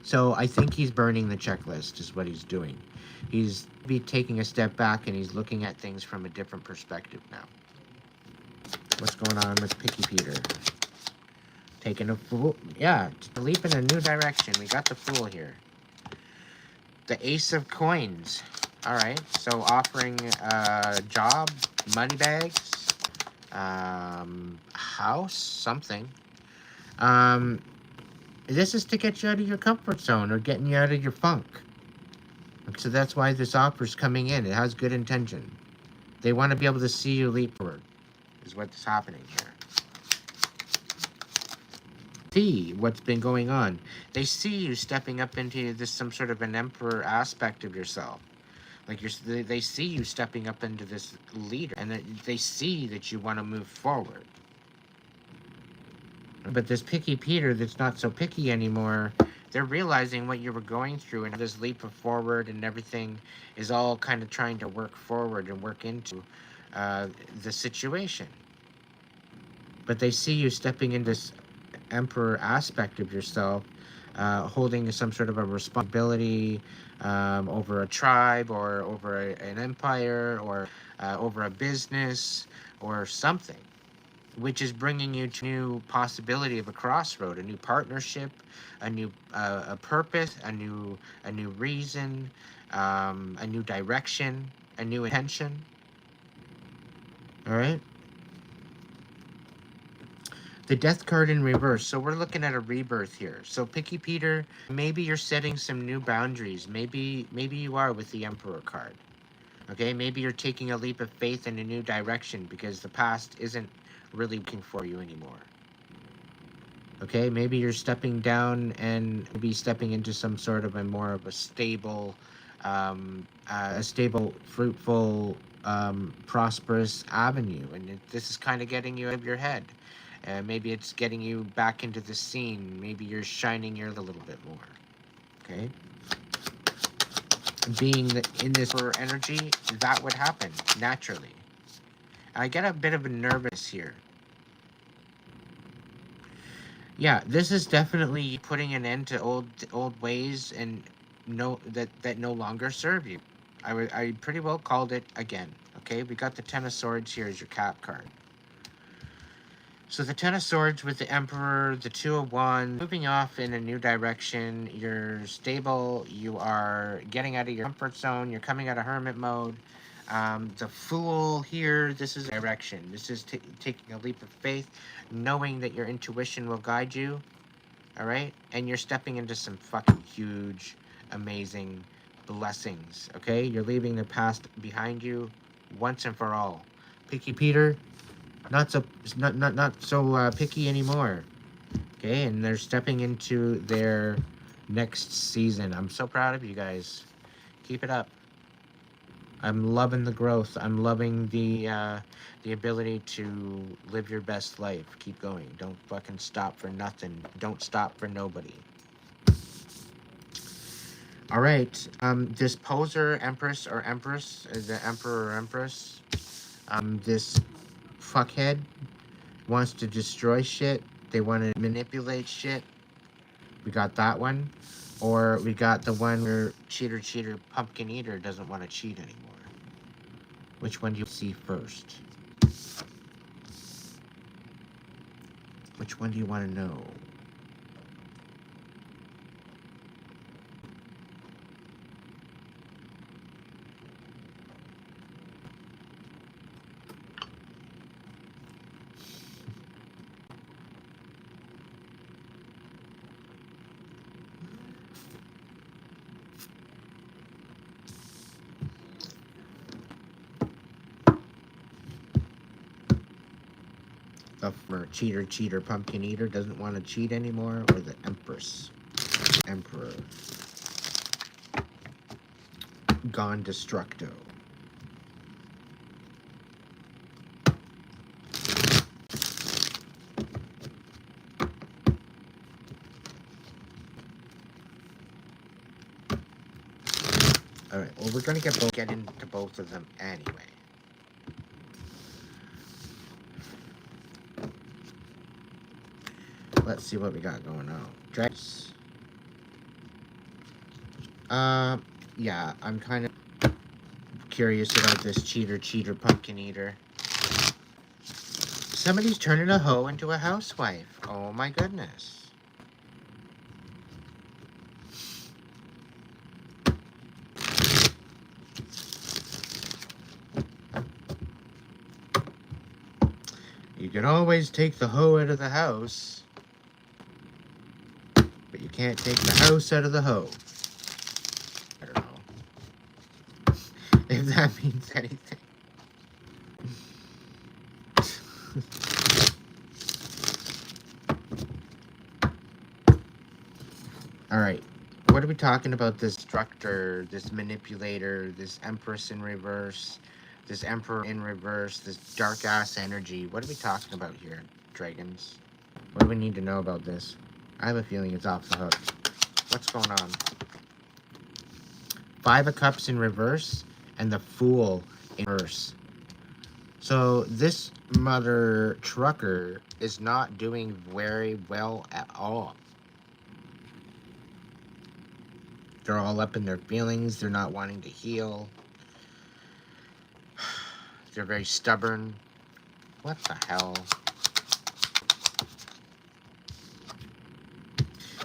So I think he's burning the checklist is what he's doing. He's taking a step back and he's looking at things from a different perspective now. What's going on with Picky Peter? Taking a fool. Yeah, to leap in a new direction. We got the Fool here. The Ace of Coins. All right, so offering a job, money bags, house, something. This is to get you out of your comfort zone or getting you out of your funk. So that's why this offer's coming in. It has good intention. They want to be able to see you leap forward, is what's happening here. See what's been going on. They see you stepping up into this some sort of an emperor aspect of yourself. Like they see you stepping up into this leader, and they see that you want to move forward. But this picky Peter that's not so picky anymore, they're realizing what you were going through, and this leap of forward and everything is all kind of trying to work forward and work into the situation. But they see you stepping into this emperor aspect of yourself, holding some sort of a responsibility over a tribe or over an empire or over a business or something, which is bringing you to a new possibility of a crossroad, a new partnership, a new a purpose, a new reason, a new direction, a new intention. All right. The Death card in reverse. So we're looking at a rebirth here. So Picky Peter, maybe you're setting some new boundaries. Maybe you are with the Emperor card. Okay, maybe you're taking a leap of faith in a new direction because the past isn't really looking for you anymore. Okay, maybe you're stepping down and maybe stepping into some sort of a more of a stable, fruitful, prosperous avenue, and this is kind of getting you out of your head. Maybe it's getting you back into the scene. Maybe you're shining your light a little bit more. Okay. Being in this energy, that would happen naturally. I get a bit of a nervous here. Yeah, this is definitely putting an end to old ways and that no longer serve you. I pretty well called it again. Okay, we got the Ten of Swords here as your cap card. So the Ten of Swords with the Emperor, the Two of Wands, moving off in a new direction. You're stable. You are getting out of your comfort zone. You're coming out of hermit mode. The Fool here, this is direction. This is taking a leap of faith, knowing that your intuition will guide you. All right? And you're stepping into some fucking huge, amazing blessings. Okay? You're leaving the past behind you once and for all. Picky Peter, not so picky anymore. Okay, and they're stepping into their next season. I'm so proud of you guys. Keep it up. I'm loving the growth. I'm loving the ability to live your best life. Keep going. Don't fucking stop for nothing. Don't stop for nobody. All right. This poser empress or empress, the emperor or empress, this fuckhead wants to destroy shit. They want to manipulate shit. We got that one. Or we got the one where cheater, pumpkin eater doesn't want to cheat anymore. Which one do you see first? Which one do you want to know? The cheater, pumpkin eater doesn't want to cheat anymore, or the emperor, gone destructo. All right. Well, we're gonna get into both of them anyway. Let's see what we got going on. Dragons. Yeah, I'm kind of curious about this cheater, pumpkin eater. Somebody's turning a hoe into a housewife. Oh my goodness. can always take the hoe out of the house, but you can't take the house out of the hoe. I don't know if that means anything. Alright, what are we talking about? This destructor, this manipulator, this empress in reverse, this emperor in reverse, this dark ass energy. What are we talking about here, dragons? What do we need to know about this? I have a feeling it's off the hook. What's going on? Five of Cups in reverse and the Fool in reverse. So this mother trucker is not doing very well at all. They're all up in their feelings. They're not wanting to heal. They're very stubborn. What the hell?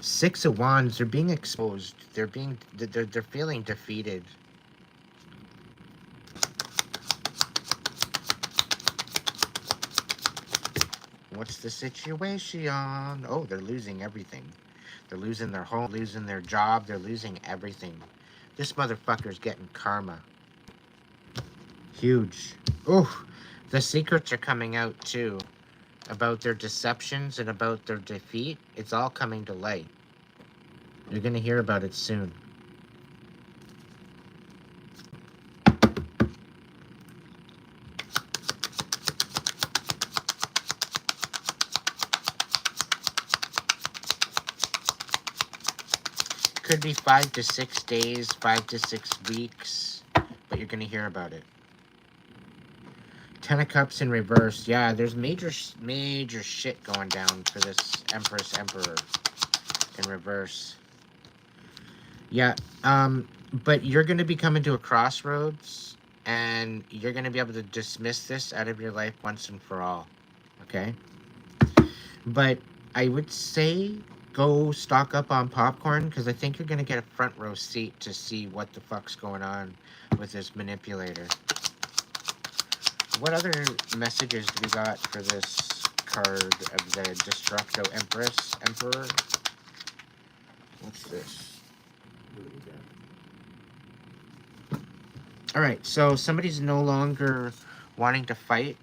Six of Wands. They're being exposed. They're feeling defeated. What's the situation? Oh, they're losing everything. They're losing their home, losing their job, they're losing everything. This motherfucker's getting karma. Huge. Oh, the secrets are coming out too. About their deceptions and about their defeat. It's all coming to light. You're gonna hear about it soon. Could be 5 to 6 days, 5 to 6 weeks, but you're going to hear about it. 10 of Cups in reverse. Yeah, there's major shit going down for this Emperor in reverse. Yeah, but you're going to be coming to a crossroads, and you're going to be able to dismiss this out of your life once and for all, okay? But I would say go stock up on popcorn, because I think you're going to get a front row seat to see what the fuck's going on with this manipulator. What other messages do we got for this card of the Destructo Emperor? What's this? Alright, so somebody's no longer wanting to fight.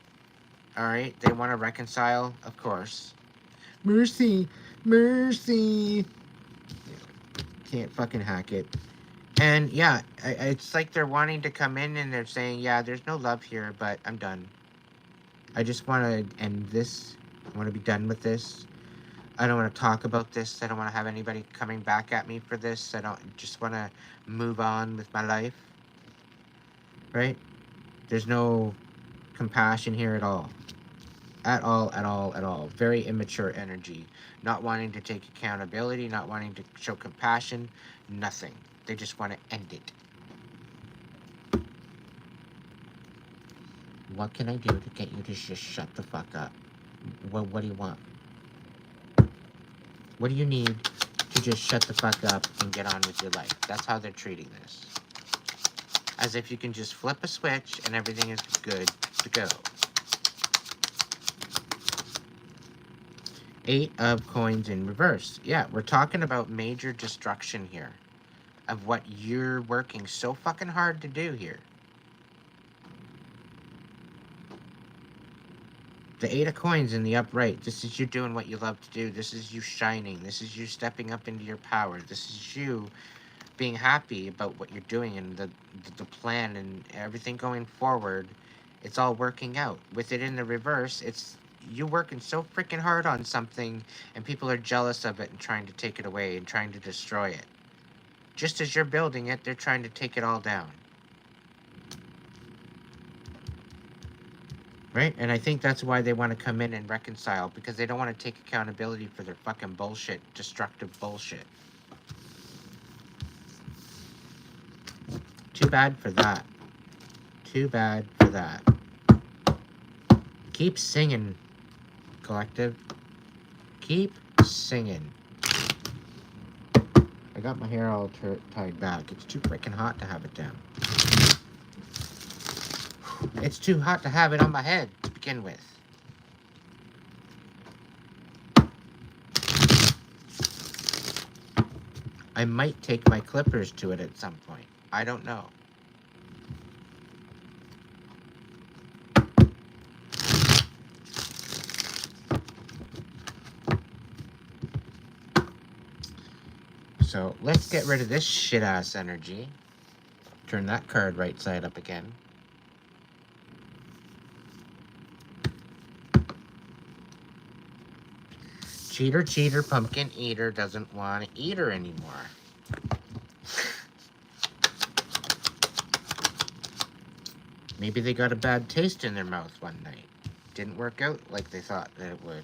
Alright, they want to reconcile, of course. Mercy! Mercy! Can't fucking hack it. And yeah, it's like they're wanting to come in and they're saying, yeah, there's no love here, but I'm done. I just want to end this. I want to be done with this. I don't want to talk about this. I don't want to have anybody coming back at me for this. I don't just want to move on with my life. Right? There's no compassion here at all. At all. Very immature energy. Not wanting to take accountability, not wanting to show compassion, nothing. They just want to end it. What can I do to get you to just shut the fuck up? What do you want? What do you need to just shut the fuck up and get on with your life? That's how they're treating this. As if you can just flip a switch and everything is good to go. 8 of Coins in reverse. Yeah, we're talking about major destruction here. Of what you're working so fucking hard to do here. The 8 of Coins in the upright. This is you doing what you love to do. This is you shining. This is you stepping up into your power. This is you being happy about what you're doing and the plan and everything going forward. It's all working out. With it in the reverse, it's you working so freaking hard on something and people are jealous of it and trying to take it away and trying to destroy it. Just as you're building it, they're trying to take it all down. Right? And I think that's why they want to come in and reconcile, because they don't want to take accountability for their fucking bullshit, destructive bullshit. Too bad for that. Too bad for that. Keep singing, collective. Keep singing. I got my hair all tied back. It's too freaking hot to have it down. It's too hot to have it on my head to begin with. I might take my clippers to it at some point. I don't know. So let's get rid of this shit-ass energy. Turn that card right side up again. Cheater, cheater, pumpkin eater doesn't want to eat her anymore. Maybe they got a bad taste in their mouth one night. Didn't work out like they thought that it would.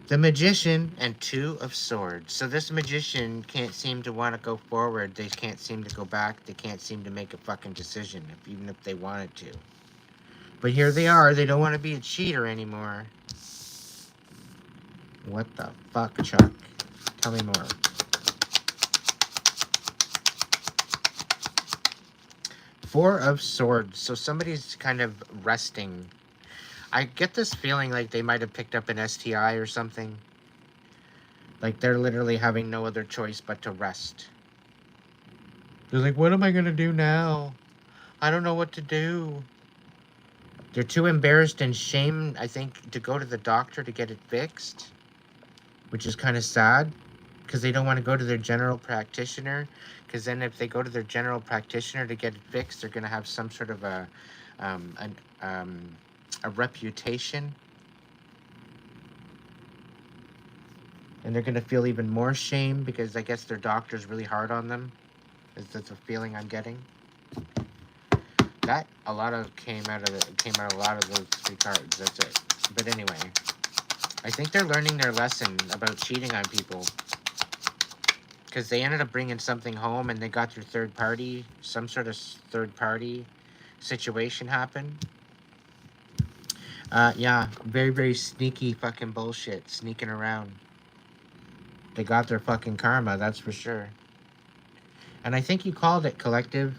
The Magician and Two of Swords. So this Magician can't seem to want to go forward. They can't seem to go back. They can't seem to make a fucking decision, even if they wanted to. But here they are. They don't want to be a cheater anymore. What the fuck, Chuck? Tell me more. Four of Swords. So somebody's kind of resting. I get this feeling like they might have picked up an STI or something. Like they're literally having no other choice but to rest. They're like, what am I going to do now? I don't know what to do. They're too embarrassed and shamed, I think, to go to the doctor to get it fixed. Which is kind of sad. Because they don't want to go to their general practitioner. Because then if they go to their general practitioner to get it fixed, they're going to have some sort of a reputation. And they're going to feel even more shame because I guess their doctor's really hard on them. That's the feeling I'm getting. That came out of a lot of those three cards. That's it. But anyway, I think they're learning their lesson about cheating on people. Because they ended up bringing something home and they got their third party, some sort of third party situation happen. Yeah, very, very sneaky fucking bullshit. Sneaking around. They got their fucking karma, that's for sure. And I think you called it, Collective.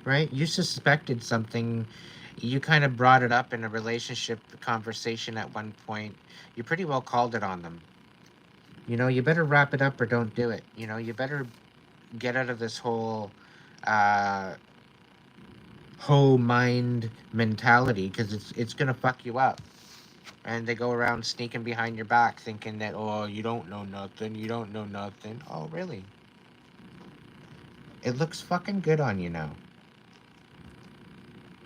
Right? You suspected something. You kind of brought it up in a relationship conversation at one point. You pretty well called it on them. You know, you better wrap it up or don't do it. You know, you better get out of this whole mind mentality because it's going to fuck you up. And they go around sneaking behind your back thinking that, oh, you don't know nothing. You don't know nothing. Oh, really? It looks fucking good on you now.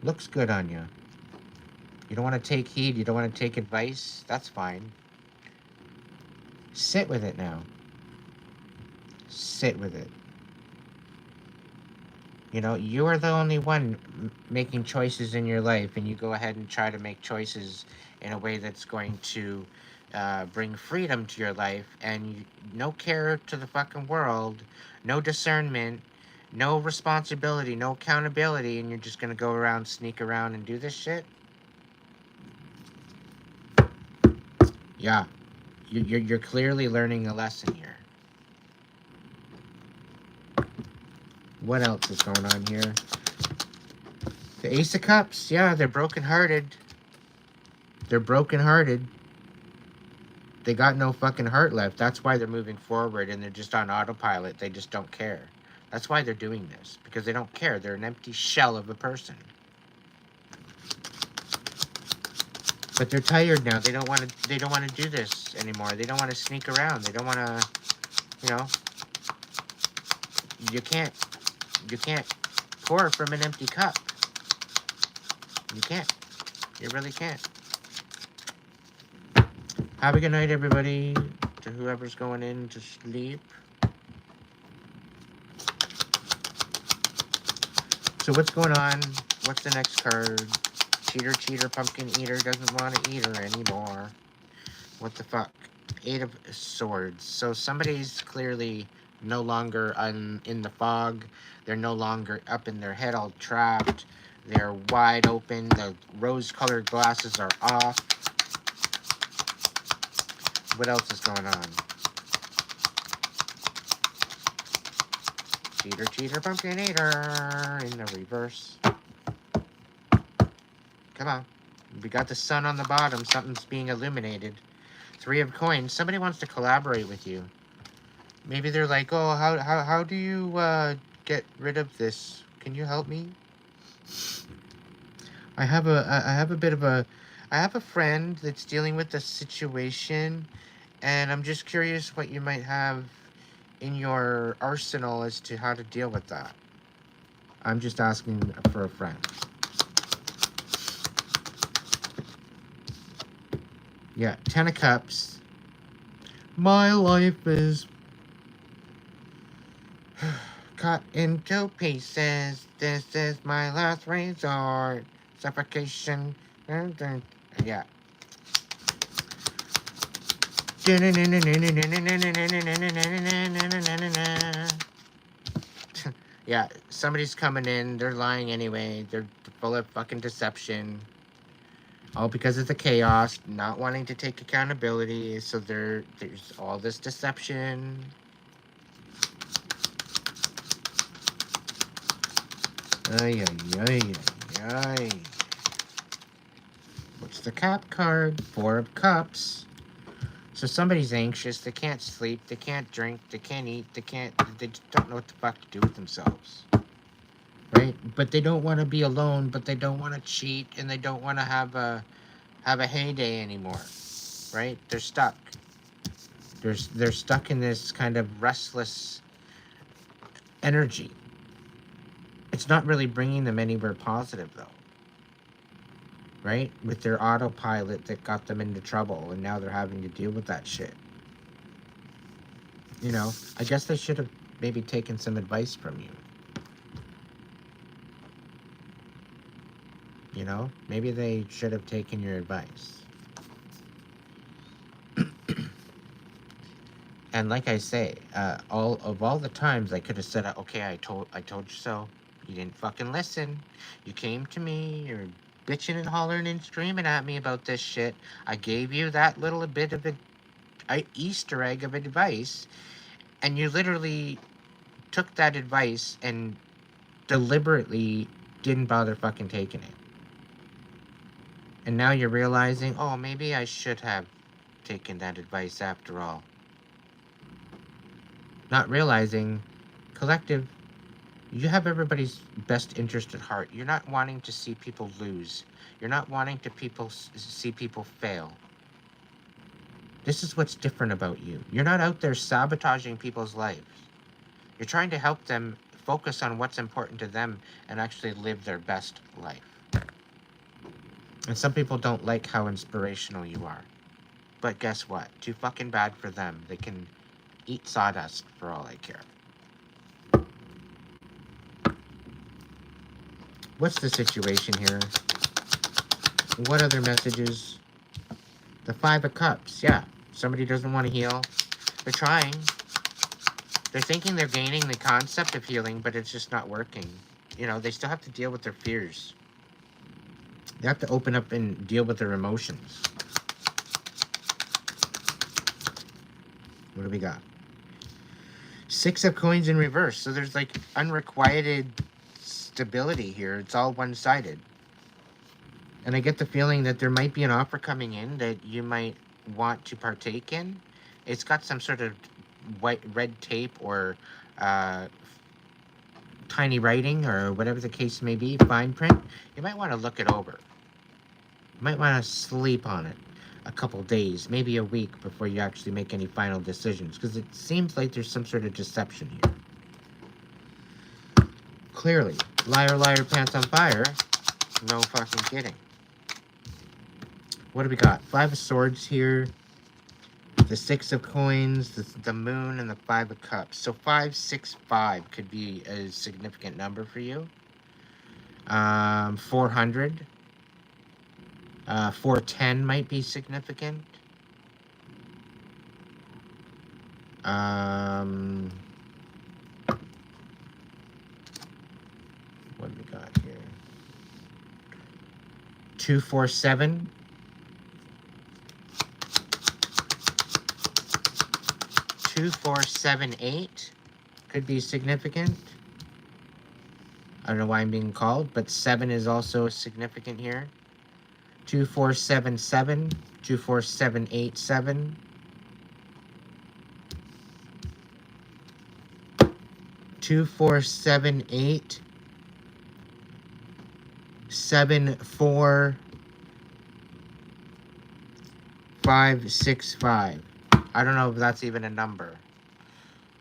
Looks good on you. You don't want to take heed. You don't want to take advice. That's fine. Sit with it now. Sit with it. You know, you are the only one making choices in your life, and you go ahead and try to make choices in a way that's going to bring freedom to your life, and no care to the fucking world, no discernment, no responsibility, no accountability, and you're just gonna go around, sneak around, and do this shit? Yeah. You're clearly learning a lesson here. What else is going on here? The Ace of Cups. Yeah, they're brokenhearted. They're brokenhearted. They got no fucking heart left. That's why they're moving forward and they're just on autopilot. They just don't care. That's why they're doing this. Because they don't care. They're an empty shell of a person. But they're tired now. They don't want to do this anymore. They don't want to sneak around. They don't want to, you know. You can't pour from an empty cup. You can't. You really can't. Have a good night, everybody. To whoever's going in to sleep. So what's going on? What's the next card? Cheater, cheater, pumpkin eater doesn't want to eat her anymore. What the fuck? Eight of Swords. So somebody's clearly no longer in the fog. They're no longer up in their head all trapped. They're wide open. The rose-colored glasses are off. What else is going on? Cheater, cheater, pumpkin eater in the reverse. Come on. We got the sun on the bottom. Something's being illuminated. Three of Coins. Somebody wants to collaborate with you. Maybe they're like, oh, how do you get rid of this? Can you help me? I have a bit of a, I have a friend that's dealing with a situation, and I'm just curious what you might have in your arsenal as to how to deal with that. I'm just asking for a friend. Yeah, 10 of Cups. My life is cut into pieces. This is my last resort. Suffocation. Yeah. Yeah, somebody's coming in. They're lying anyway. They're full of fucking deception. All because of the chaos, not wanting to take accountability. So there's all this deception. Ay, ay, ay, ay, ay. What's the Cap card? 4 of Cups. So somebody's anxious. They can't sleep. They can't drink. They can't eat. They just don't know what the fuck to do with themselves. Right? But they don't want to be alone, but they don't want to cheat, and they don't want to have a heyday anymore. Right? They're stuck. They're stuck in this kind of restless energy. It's not really bringing them anywhere positive, though. Right? With their autopilot that got them into trouble, and now they're having to deal with that shit. You know, I guess they should have maybe taken some advice from you. You know, maybe they should have taken your advice. And like I say, all the times I could have said, okay, I told you so. You didn't fucking listen. You came to me. You're bitching and hollering and screaming at me about this shit. I gave you that little bit of a Easter egg of advice, and you literally took that advice and deliberately didn't bother fucking taking it. And now you're realizing, oh, maybe I should have taken that advice after all. Not realizing, collective, you have everybody's best interest at heart. You're not wanting to see people lose. You're not wanting to see people fail. This is what's different about you. You're not out there sabotaging people's lives. You're trying to help them focus on what's important to them and actually live their best life. And some people don't like how inspirational you are. But guess what? Too fucking bad for them. They can eat sawdust for all I care. What's the situation here? What other messages? The 5 of Cups. Yeah. Somebody doesn't want to heal. They're trying. They're thinking they're gaining the concept of healing, but it's just not working. You know, they still have to deal with their fears. They have to open up and deal with their emotions. What do we got? 6 of Coins in reverse. So there's like unrequited stability here. It's all one-sided. And I get the feeling that there might be an offer coming in that you might want to partake in. It's got some sort of red tape or tiny writing or whatever the case may be, fine print. You might want to look it over. You might want to sleep on it a couple days, maybe a week before you actually make any final decisions, because it seems like there's some sort of deception here. Clearly, liar, liar, pants on fire. No fucking kidding. What do we got? 5 of Swords here. The 6 of Coins, the Moon, and the 5 of Cups. So 565 could be a significant number for you. 400. 410 might be significant. What do we got here? 247. 2478 could be significant. I don't know why I'm being called, but 7 is also significant here. 2477, 24787. 2478 74565. I don't know if that's even a number.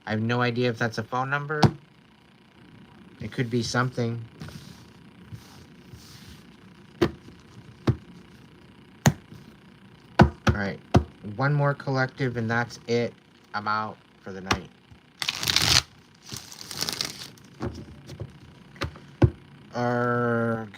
I have no idea if that's a phone number. It could be something. Alright. One more collective and that's it. I'm out for the night. Arg.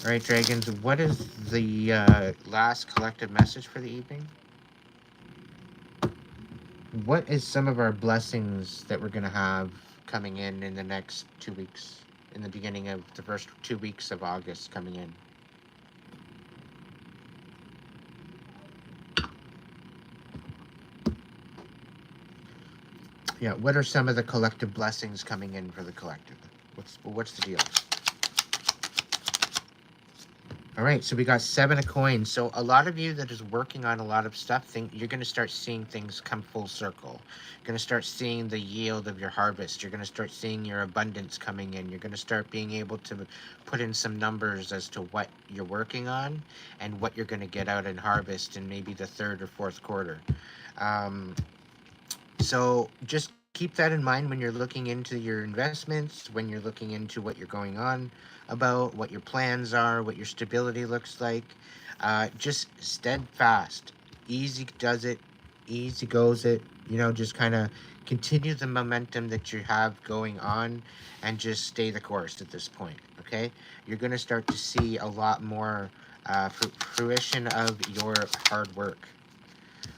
Alright, dragons, what is the last collective message for the evening? What is some of our blessings that we're going to have coming in the next 2 weeks? In the beginning of the first 2 weeks of August coming in? Yeah, what are some of the collective blessings coming in for the collective? What's the deal? All right, so we got 7 of coins. So a lot of you that is working on a lot of stuff, you're going to start seeing things come full circle. You're going to start seeing the yield of your harvest. You're going to start seeing your abundance coming in. You're going to start being able to put in some numbers as to what you're working on and what you're going to get out in harvest in maybe the 3rd or 4th quarter. So just keep that in mind when you're looking into your investments, when you're looking into what you're going on about, what your plans are, what your stability looks like. Just steadfast. Easy does it, easy goes it. You know, just kind of continue the momentum that you have going on and just stay the course at this point, okay? You're going to start to see a lot more fruition of your hard work.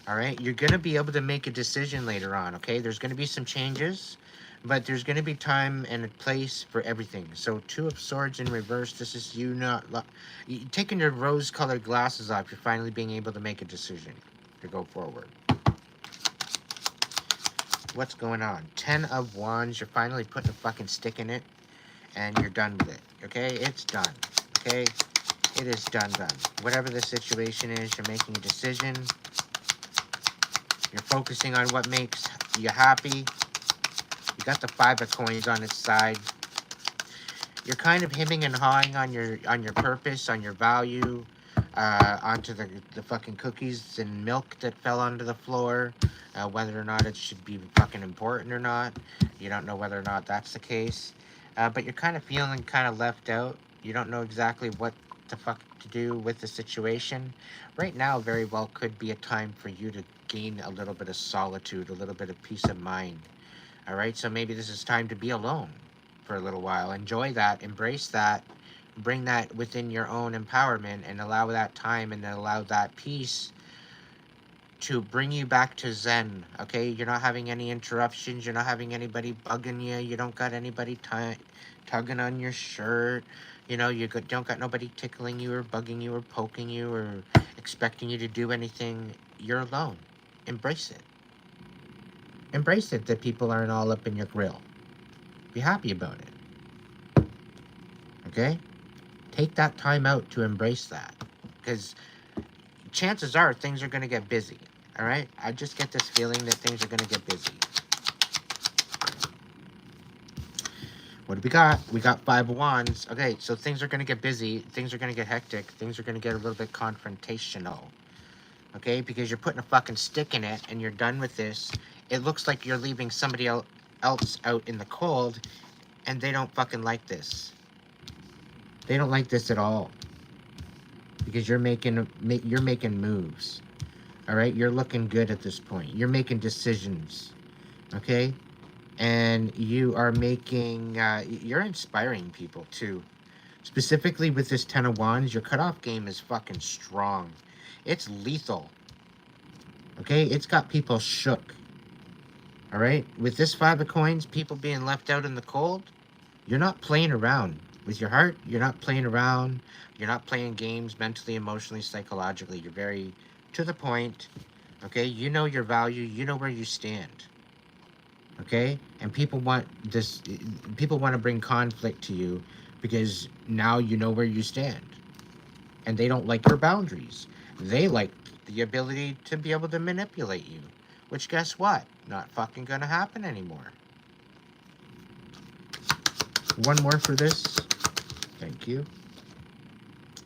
All right, you're going to be able to make a decision later on, okay? There's going to be some changes, but there's going to be time and a place for everything. So 2 of Swords in reverse, this is you not... taking your rose-colored glasses off, you're finally being able to make a decision to go forward. What's going on? 10 of Wands, you're finally putting a fucking stick in it, and you're done with it, okay? It's done, okay? It is done. Whatever the situation is, you're making a decision. You're focusing on what makes you happy. You got the 5 of coins on its side. You're kind of hemming and hawing on your purpose, on your value, onto the fucking cookies and milk that fell onto the floor, whether or not it should be fucking important or not. You don't know whether or not that's the case. But you're kind of feeling kind of left out. You don't know exactly what the fuck to do with the situation. Right now very well could be a time for you to gain a little bit of solitude, a little bit of peace of mind. All right, so maybe this is time to be alone for a little while. Enjoy that, embrace that, bring that within your own empowerment, and allow that time and allow that peace to bring you back to Zen, okay? You're not having any interruptions. You're not having anybody bugging you. You don't got anybody tugging on your shirt. You know, you don't got nobody tickling you or bugging you or poking you or expecting you to do anything. You're alone. Embrace it. Embrace it that people aren't all up in your grill. Be happy about it. Okay? Take that time out to embrace that. Because chances are things are going to get busy. All right? I just get this feeling that things are going to get busy. What do we got? We got 5 of Wands. Okay, so things are going to get busy. Things are going to get hectic. Things are going to get a little bit confrontational. Okay? Because you're putting a fucking stick in it and you're done with this. It looks like you're leaving somebody else out in the cold and they don't fucking like this. They don't like this at all. Because you're making moves. All right? You're looking good at this point. You're making decisions. Okay? And you are making, you're inspiring people too. Specifically with this 10 of Wands, your cutoff game is fucking strong. It's lethal. Okay? It's got people shook. All right? With this 5 of coins, people being left out in the cold, you're not playing around. With your heart, you're not playing around. You're not playing games mentally, emotionally, psychologically. You're very to the point. Okay? You know your value. You know where you stand. Okay? And people want to bring conflict to you, because now you know where you stand. And they don't like your boundaries. They like the ability to be able to manipulate you. Which, guess what? Not fucking gonna happen anymore. One more for this. Thank you.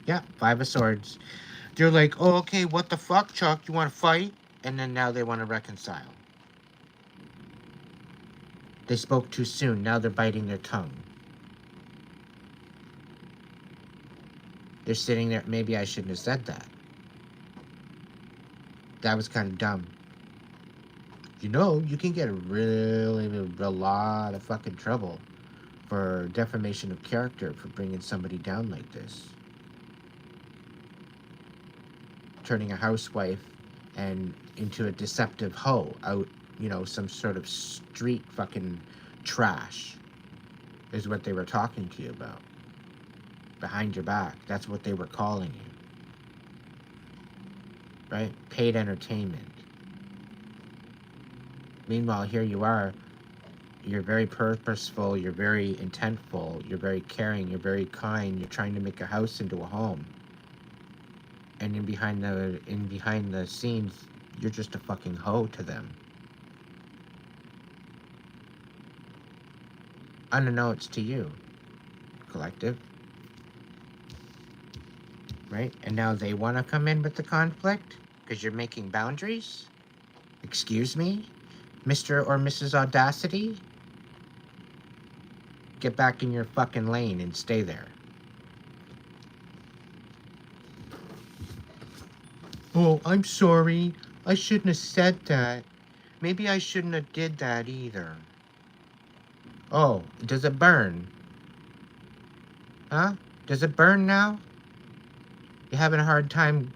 Yeah, 5 of Swords. They're like, oh, okay, what the fuck, Chuck? You want to fight? And then now they want to reconcile. They spoke too soon. Now they're biting their tongue. They're sitting there. Maybe I shouldn't have said that. That was kind of dumb. You know, you can get a lot of fucking trouble for defamation of character for bringing somebody down like this. Turning a housewife and into a deceptive hoe out, you know, some sort of street fucking trash is what they were talking to you about. Behind your back. That's what they were calling you. Right? Paid entertainment. Meanwhile, here you are. You're very purposeful. You're very intentful. You're very caring. You're very kind. You're trying to make a house into a home. And in behind the scenes, you're just a fucking hoe to them. Unbeknownst to you, collective. Right? And now they want to come in with the conflict because you're making boundaries? Excuse me? Mr. or Mrs. Audacity? Get back in your fucking lane and stay there. Oh, I'm sorry. I shouldn't have said that. Maybe I shouldn't have did that either. Oh, does it burn? Huh? Does it burn now? You having a hard time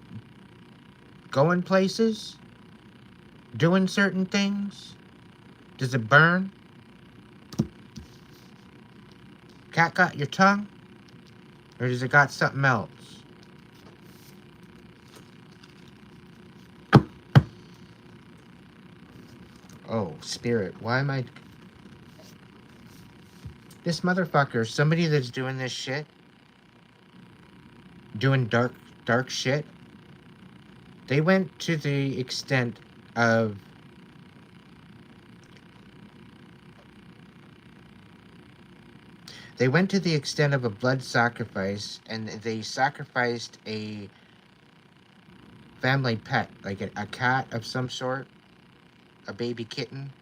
going places? Doing certain things? Does it burn? Cat got your tongue? Or does it got something else? Oh, spirit, why am I... This motherfucker, somebody that's doing this shit, doing dark shit, they went to the extent of a blood sacrifice, and they sacrificed a family pet, like a cat of some sort, a baby kitten,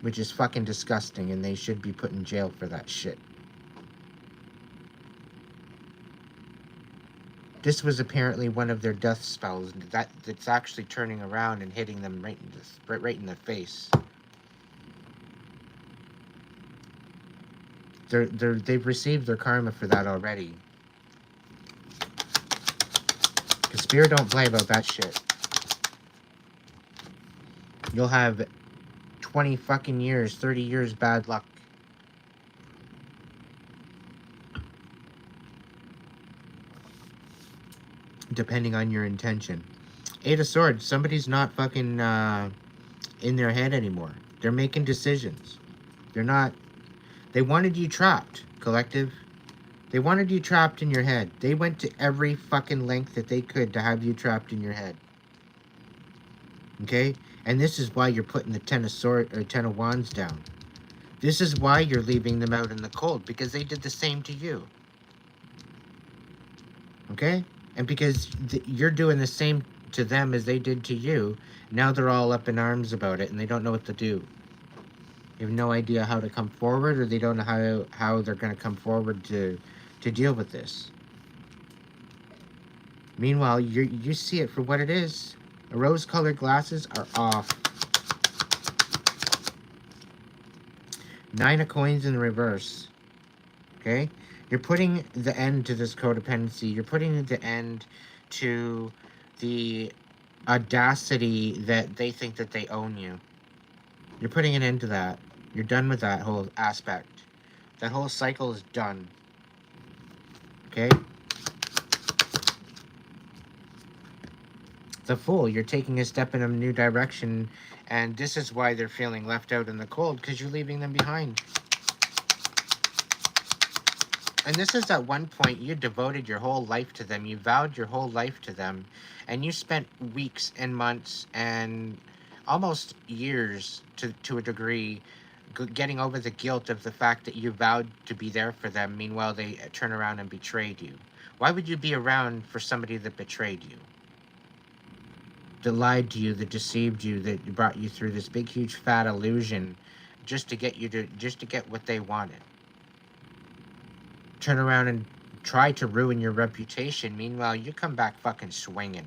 which is fucking disgusting, and they should be put in jail for that shit. This was apparently one of their death spells that's actually turning around and hitting them right in the face. They've received their karma for that already. Cause spirit don't play about that shit. You'll have 20 fucking years, 30 years bad luck. Depending on your intention. 8 of Swords, somebody's not fucking in their head anymore. They're making decisions. They wanted you trapped, collective. They wanted you trapped in your head. They went to every fucking length that they could to have you trapped in your head. Okay? And this is why you're putting the 10 of Wands down. This is why you're leaving them out in the cold, because they did the same to you. Okay? And because you're doing the same to them as they did to you, now they're all up in arms about it, and they don't know what to do. They have no idea how to come forward, or they don't know how they're going to come forward to deal with this. Meanwhile, you see it for what it is. Rose-colored glasses are off. 9 of Coins in the reverse. Okay? You're putting the end to this codependency. You're putting the end to the audacity that they think that they own you. You're putting an end to that. You're done with that whole aspect. That whole cycle is done. Okay? The Fool, you're taking a step in a new direction, and this is why they're feeling left out in the cold, because you're leaving them behind. And this is at one point you devoted your whole life to them. You vowed your whole life to them. And you spent weeks and months and almost years to a degree getting over the guilt of the fact that you vowed to be there for them. Meanwhile, they turn around and betrayed you. Why would you be around for somebody that betrayed you? That lied to you, that deceived you, that brought you through this big, huge, fat illusion just to get what they wanted. Turn around and try to ruin your reputation. Meanwhile, you come back fucking swinging.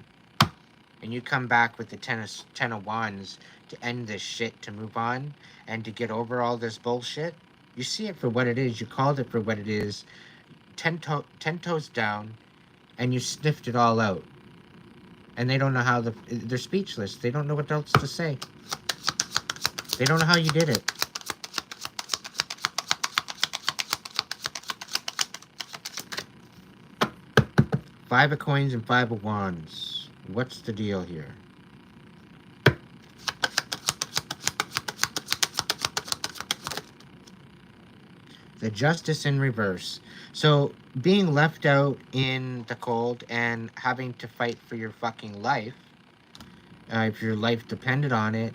And you come back with the ten of Wands to end this shit, to move on, and to get over all this bullshit. You see it for what it is. You called it for what it is. Ten toes down, and you sniffed it all out. And they don't know how they're speechless. They don't know what else to say. They don't know how you did it. Five of Coins and Five of Wands. What's the deal here? The Justice in reverse. So being left out in the cold and having to fight for your fucking life, if your life depended on it,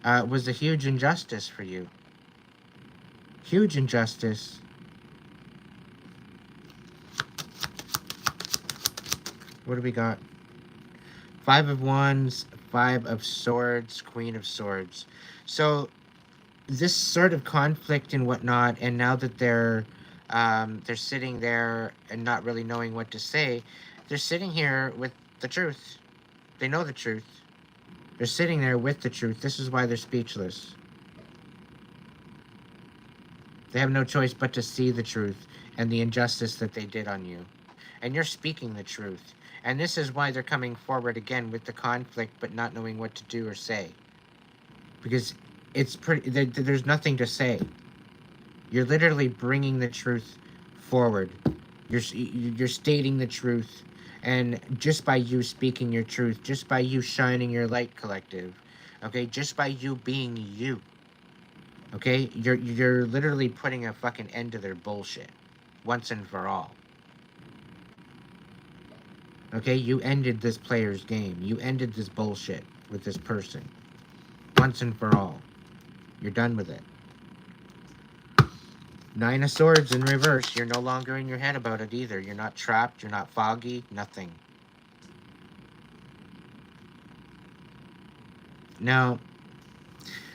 was a huge injustice for you. Huge injustice. What do we got? Five of Wands, Five of Swords, Queen of Swords. So this sort of conflict and whatnot, and now that they're sitting there and not really knowing what to say, they're sitting here with the truth. They know the truth. They're sitting there with the truth. This is why they're speechless. They have no choice but to see the truth and the injustice that they did on you. And you're speaking the truth. And this is why they're coming forward again with the conflict, but not knowing what to do or say. Because it's pretty, there's nothing to say. You're literally bringing the truth forward. You're stating the truth. And just by you speaking your truth, just by you shining your light, collective, okay, just by you being you, okay, you're literally putting a fucking end to their bullshit once and for all. Okay, you ended this player's game. You ended this bullshit with this person. Once and for all. You're done with it. Nine of Swords in reverse. You're no longer in your head about it either. You're not trapped. You're not foggy. Nothing. Now,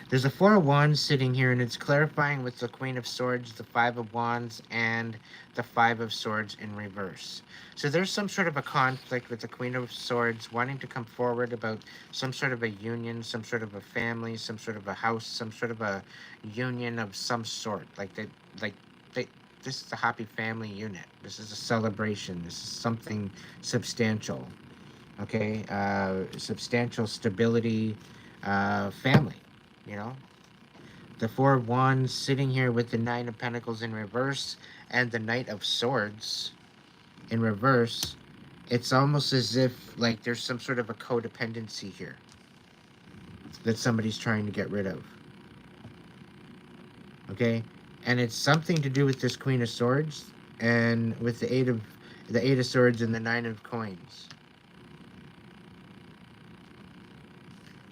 there's a Four of Wands sitting here, and it's clarifying with the Queen of Swords, the Five of Wands, and the Five of Swords in reverse. So there's some sort of a conflict with the Queen of Swords wanting to come forward about some sort of a union, some sort of a family, some sort of a house, some sort of a union of some sort. This is a happy family unit. This is a celebration. This is something substantial. Okay? Substantial stability, family. You know, the Four of Wands sitting here with the Nine of Pentacles in reverse and the Knight of Swords in reverse. It's almost as if like there's some sort of a codependency here that somebody's trying to get rid of. Okay, and it's something to do with this Queen of Swords and with the Eight of Swords and the Nine of Coins.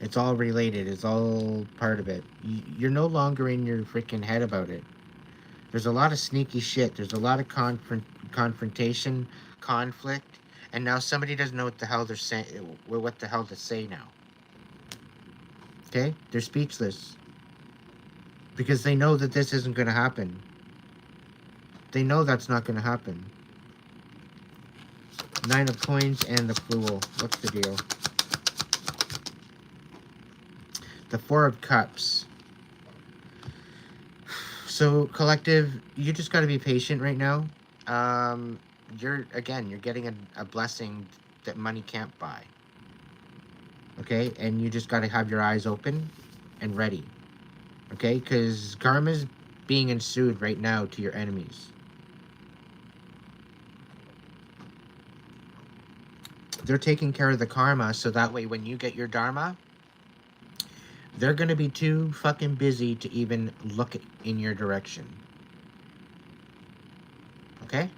It's all related. It's all part of it. You're no longer in your freaking head about it. There's a lot of sneaky shit. There's a lot of confrontation, conflict, and now somebody doesn't know what the hell they're saying. What the hell to say now? Okay, they're speechless because they know that this isn't going to happen. They know that's not going to happen. Nine of Coins and the Fool. What's the deal? The Four of Cups. So, collective, you just got to be patient right now. You're getting a blessing that money can't buy. Okay? And you just got to have your eyes open and ready. Okay? Because karma's being ensued right now to your enemies. They're taking care of the karma, so that way when you get your dharma, they're going to be too fucking busy to even look in your direction. Okay?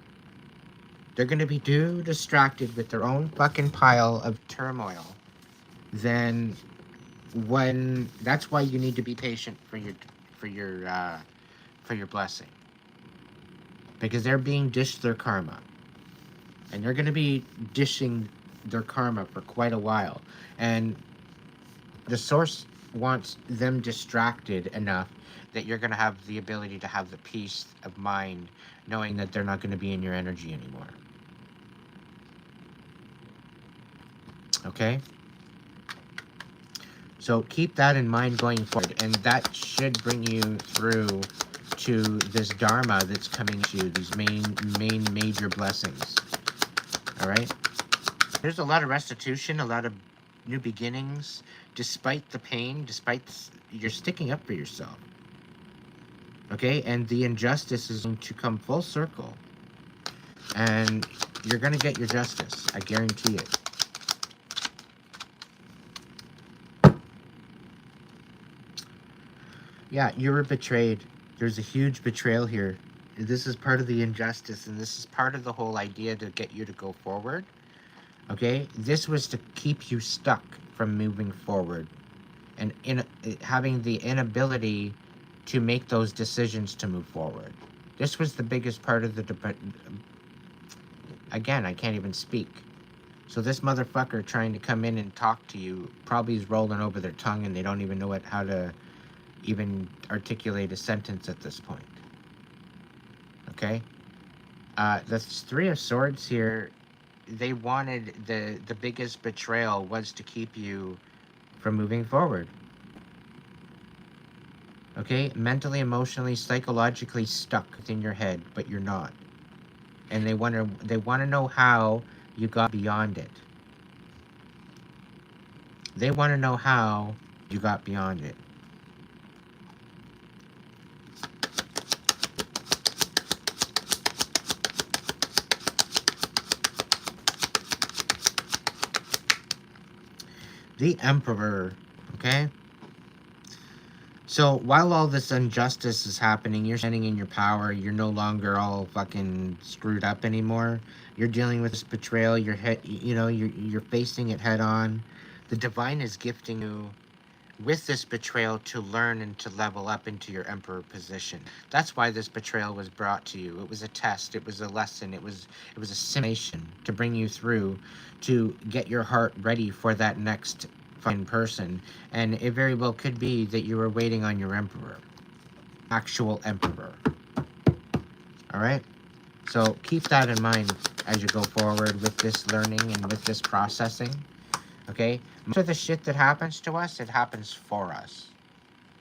They're going to be too distracted with their own fucking pile of turmoil. Then when that's why you need to be patient for your blessing. Because they're being dished their karma. And they're going to be dishing their karma for quite a while. And the source wants them distracted enough that you're going to have the ability to have the peace of mind knowing that they're not going to be in your energy anymore. Okay? So keep that in mind going forward, and that should bring you through to this dharma that's coming to you, these main major blessings. All right? There's a lot of restitution, a lot of new beginnings, despite the pain, despite you're sticking up for yourself. Okay? And the injustice is going to come full circle. And you're going to get your justice. I guarantee it. Yeah, you were betrayed. There's a huge betrayal here. This is part of the injustice, and this is part of the whole idea to get you to go forward. Okay? This was to keep you stuck from moving forward and having the inability to make those decisions to move forward. This was the biggest part of the again, I can't even speak. So this motherfucker trying to come in and talk to you probably is rolling over their tongue and they don't even know how to even articulate a sentence at this point. Okay? The Three of Swords here, they wanted the biggest betrayal was to keep you from moving forward. Okay? Mentally, emotionally, psychologically stuck within your head, but you're not. And they want to know how you got beyond it. They want to know how you got beyond it. The Emperor, okay? So while all this injustice is happening, you're standing in your power. You're no longer all fucking screwed up anymore. You're dealing with this betrayal. You're facing it head on. The divine is gifting you with this betrayal to learn and to level up into your Emperor position. That's why this betrayal was brought to you. It was a test. It was a lesson. It was a simulation to bring you through, to get your heart ready for that next fine person. And it very well could be that you were waiting on your Emperor. Actual Emperor. Alright? So keep that in mind as you go forward with this learning and with this processing. Okay? Most of the shit that happens to us, it happens for us.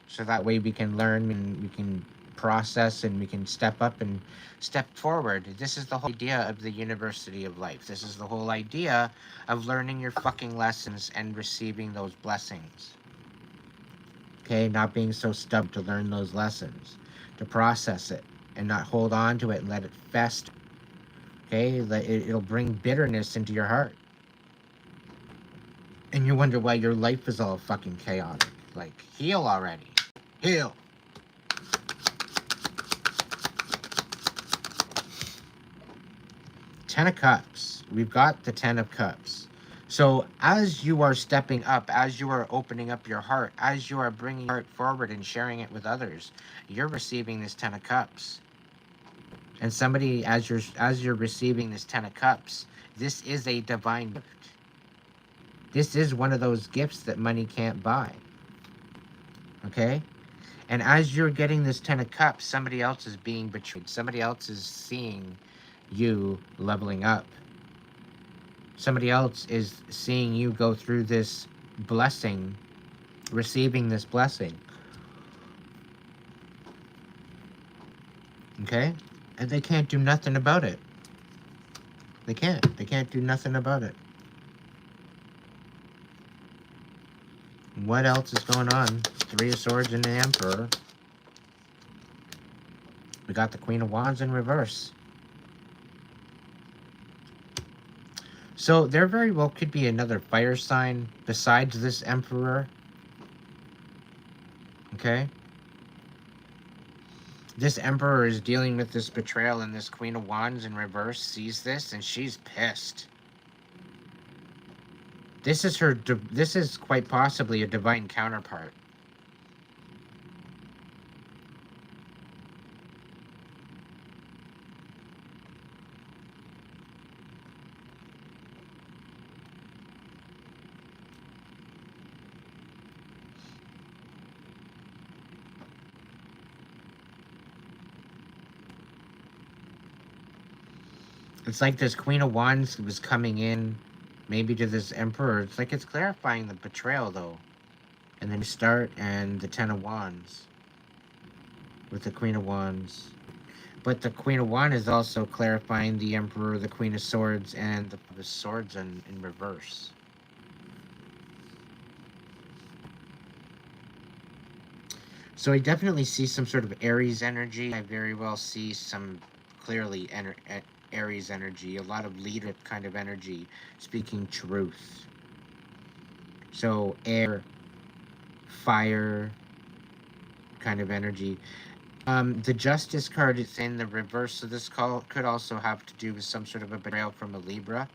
So that way we can learn and we can process and we can step up and step forward. This is the whole idea of the University of Life. This is the whole idea of learning your fucking lessons and receiving those blessings. Okay? Not being so stubborn to learn those lessons. To process it and not hold on to it and let it fester. Okay? It'll bring bitterness into your heart. And you wonder why your life is all fucking chaotic. Like, heal already. Heal. Ten of Cups. We've got the Ten of Cups. So as you are stepping up, as you are opening up your heart, as you are bringing your heart forward and sharing it with others, you're receiving this Ten of Cups. And somebody, as you're receiving this Ten of Cups, this is a divine gift. This is one of those gifts that money can't buy. Okay? And as you're getting this Ten of Cups, somebody else is being betrayed. Somebody else is seeing you leveling up. Somebody else is seeing you go through this blessing, receiving this blessing. Okay? And they can't do nothing about it. They can't. They can't do nothing about it. What else is going on? Three of Swords and the Emperor. We got the Queen of Wands in reverse. So there very well could be another fire sign besides this Emperor. Okay? This Emperor is dealing with this betrayal, and this Queen of Wands in reverse sees this, and she's pissed. This is her. This is quite possibly a divine counterpart. It's like this Queen of Wands was coming in, maybe to this Emperor. It's like it's clarifying the betrayal, though. And then you start, and the Ten of Wands with the Queen of Wands. But the Queen of Wands is also clarifying the Emperor, the Queen of Swords, and the Swords in reverse. So I definitely see some sort of Aries energy. I very well see some clearly Aries energy, a lot of leader kind of energy, speaking truth. So air, fire kind of energy. The Justice card is in the reverse, so this could also have to do with some sort of a betrayal from a Libra.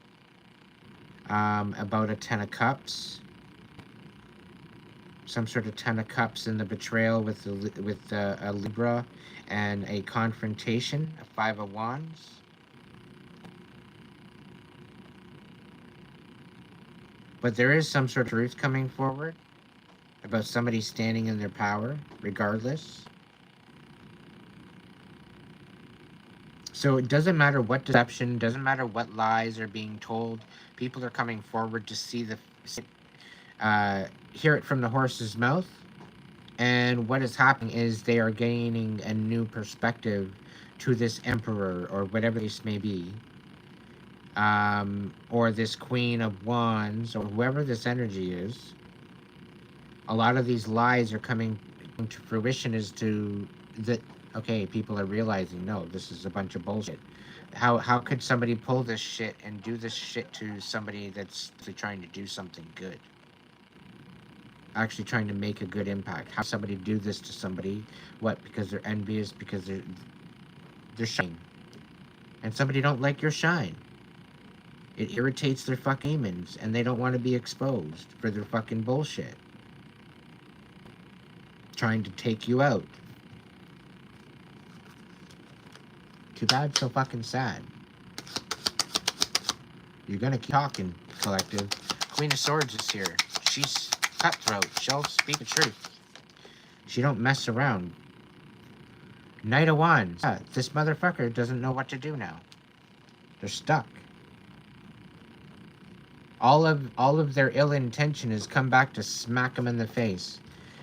About a Ten of Cups. Some sort of Ten of Cups in the betrayal with a Libra, and a confrontation, a Five of Wands. But there is some sort of truth coming forward about somebody standing in their power, regardless. So it doesn't matter what deception, doesn't matter what lies are being told. People are coming forward to see hear it from the horse's mouth. And what is happening is they are gaining a new perspective to this Emperor, or whatever this may be. Or this Queen of Wands, or whoever this energy is. A lot of these lies are coming to fruition as to that, okay, people are realizing, no, this is a bunch of bullshit. How could somebody pull this shit and do this shit to somebody that's trying to do something good? Actually trying to make a good impact. How somebody do this to somebody? What? Because they're envious, because they're shining. And somebody don't like your shine. It irritates their fucking demons, and they don't want to be exposed for their fucking bullshit. Trying to take you out. Too bad, so fucking sad. You're gonna keep talking, collective. Queen of Swords is here. She's cutthroat. She'll speak the truth. She don't mess around. Knight of Wands. Yeah, this motherfucker doesn't know what to do now. They're stuck. All of their ill intention has come back to smack them in the face.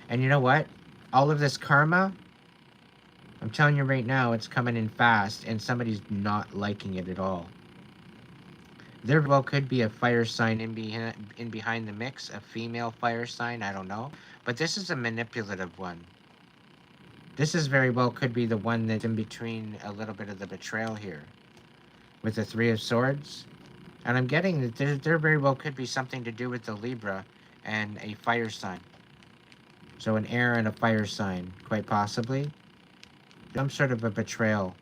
And you know what? All of this karma, I'm telling you right now, it's coming in fast, and somebody's not liking it at all. There well could be a fire sign in behind the mix, a female fire sign, I don't know. But this is a manipulative one. This is very well could be the one that's in between a little bit of the betrayal here. With the Three of Swords. And I'm getting that there very well could be something to do with the Libra and a fire sign. So an air and a fire sign, quite possibly. Some sort of a betrayal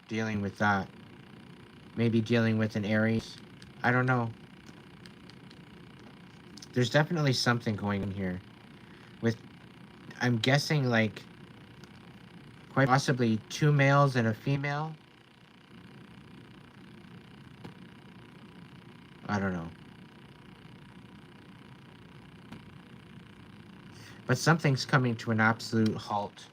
dealing with that. Maybe dealing with an Aries. I don't know. There's definitely something going on here. With, I'm guessing, like, quite possibly 2 males and a female. I don't know. But something's coming to an absolute halt.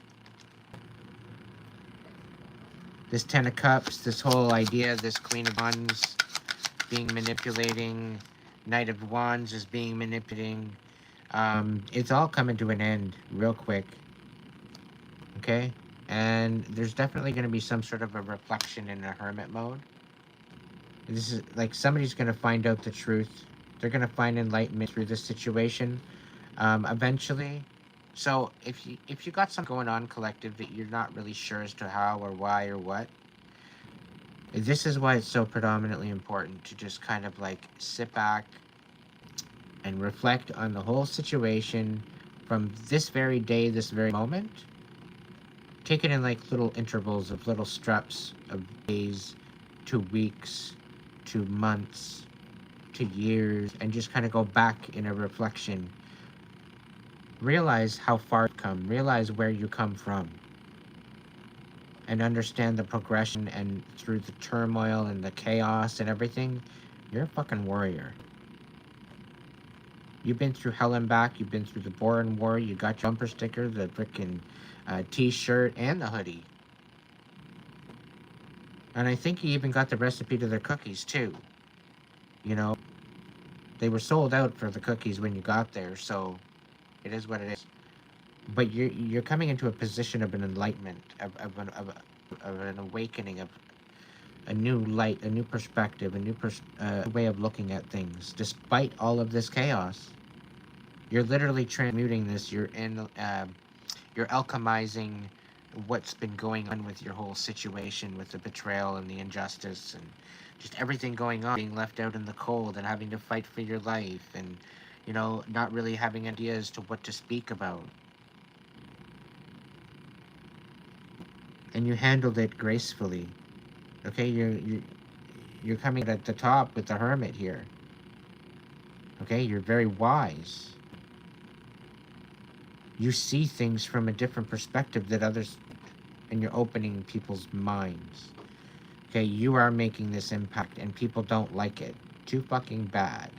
This Ten of Cups, this whole idea, this Queen of Wands being manipulating, Knight of Wands is being manipulating. It's all coming to an end real quick. Okay? And there's definitely going to be some sort of a reflection in a hermit mode. This is like somebody's going to find out the truth. They're going to find enlightenment through this situation eventually. So if you got something going on, collective, that you're not really sure as to how or why or what, this is why it's so predominantly important to just kind of like sit back and reflect on the whole situation from this very day, this very moment, Take it in like little intervals of little steps of days to weeks to months to years, and just kind of go back in a reflection. Realize how far you've come, realize where you come from, and understand the progression, and through the turmoil and the chaos and everything, you're a fucking warrior. You've been through hell and back, you've been through the Boran War, you got your bumper sticker, the freaking t-shirt, and the hoodie. And I think you even got the recipe to their cookies too. You know, they were sold out for the cookies when you got there, so it is what it is. But you're coming into a position of an enlightenment, of an awakening, of a new light, a new perspective, a new way of looking at things. Despite all of this chaos, you're literally transmuting this. You're alchemizing what's been going on with your whole situation, with the betrayal and the injustice and just everything going on, being left out in the cold and having to fight for your life, and not really having ideas to what to speak about. And you handled it gracefully. Okay, you're coming at the top with the hermit here. Okay, you're very wise. You see things from a different perspective that others, and you're opening people's minds. Okay, you are making this impact, and people don't like it. Too fucking bad.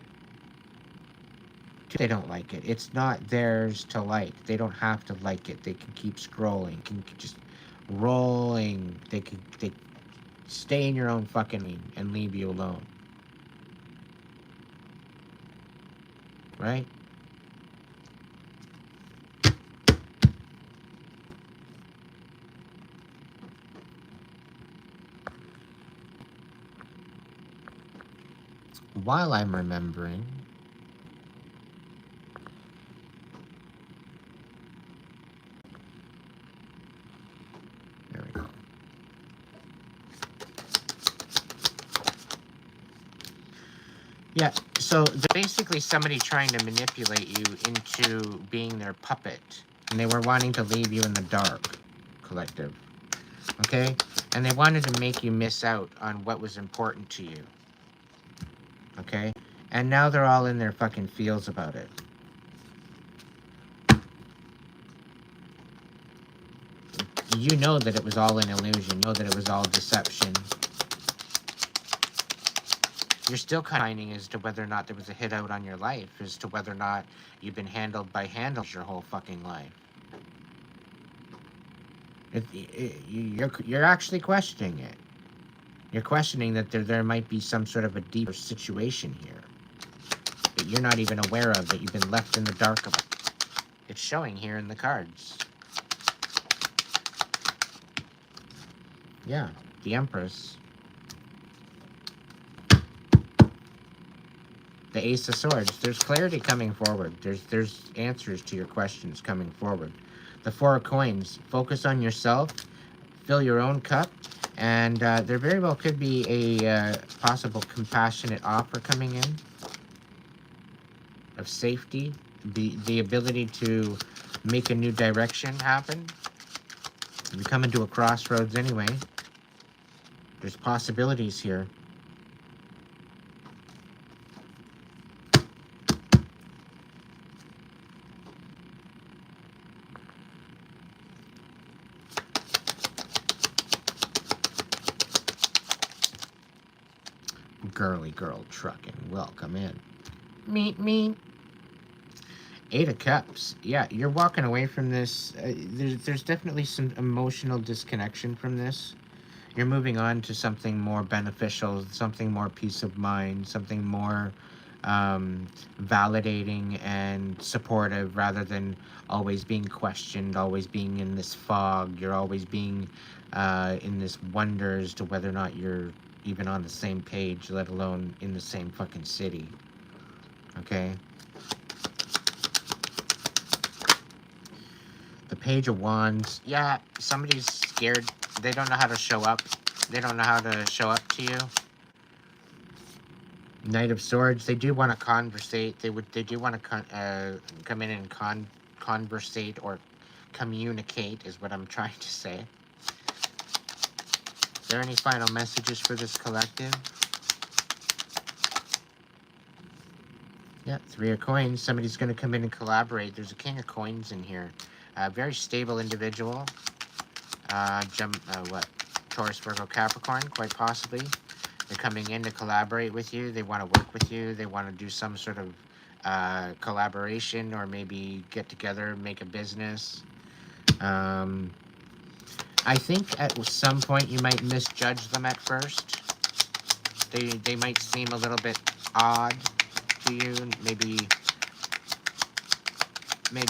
They don't like it. It's not theirs to like. They don't have to like it. They can keep scrolling, can just rolling. They stay in your own fucking lane and leave you alone. Right? While I'm remembering, there we go. Yeah, so they're basically somebody trying to manipulate you into being their puppet. And they were wanting to leave you in the dark, collective. Okay? And they wanted to make you miss out on what was important to you. Okay? And now they're all in their fucking feels about it. You know that it was all an illusion. You know that it was all deception. You're still finding as to whether or not there was a hit out on your life, as to whether or not you've been handled by handles your whole fucking life. You're actually questioning it. You're questioning that there might be some sort of a deeper situation here that you're not even aware of, that you've been left in the dark of it. It's showing here in the cards. Yeah, the Empress. The Ace of Swords. There's clarity coming forward. There's answers to your questions coming forward. The Four of Coins. Focus on yourself. Fill your own cup. And there very well could be a possible compassionate offer coming in. Of safety. The ability to make a new direction happen. You're coming to a crossroads anyway. There's possibilities here. Girly girl trucking, welcome in. Meet me. Eight of Cups. Yeah, you're walking away from this. There's definitely some emotional disconnection from this. You're moving on to something more beneficial, something more peace of mind, something more validating and supportive, rather than always being questioned, always being in this fog. You're always being in this wonder as to whether or not you're even on the same page, let alone in the same fucking city. Okay? The Page of Wands. Yeah, somebody's scared. They don't know how to show up. They don't know how to show up to you. Knight of Swords. They do want to conversate. They do want to come in and conversate or communicate is what I'm trying to say. Is there any final messages for this collective? Yeah, 3 of coins. Somebody's going to come in and collaborate. There's a king of coins in here. Very stable individual. Taurus, Virgo, Capricorn, quite possibly. They're coming in to collaborate with you. They want to work with you. They want to do some sort of collaboration, or maybe get together, make a business. I think at some point you might misjudge them at first. They might seem a little bit odd to you. Maybe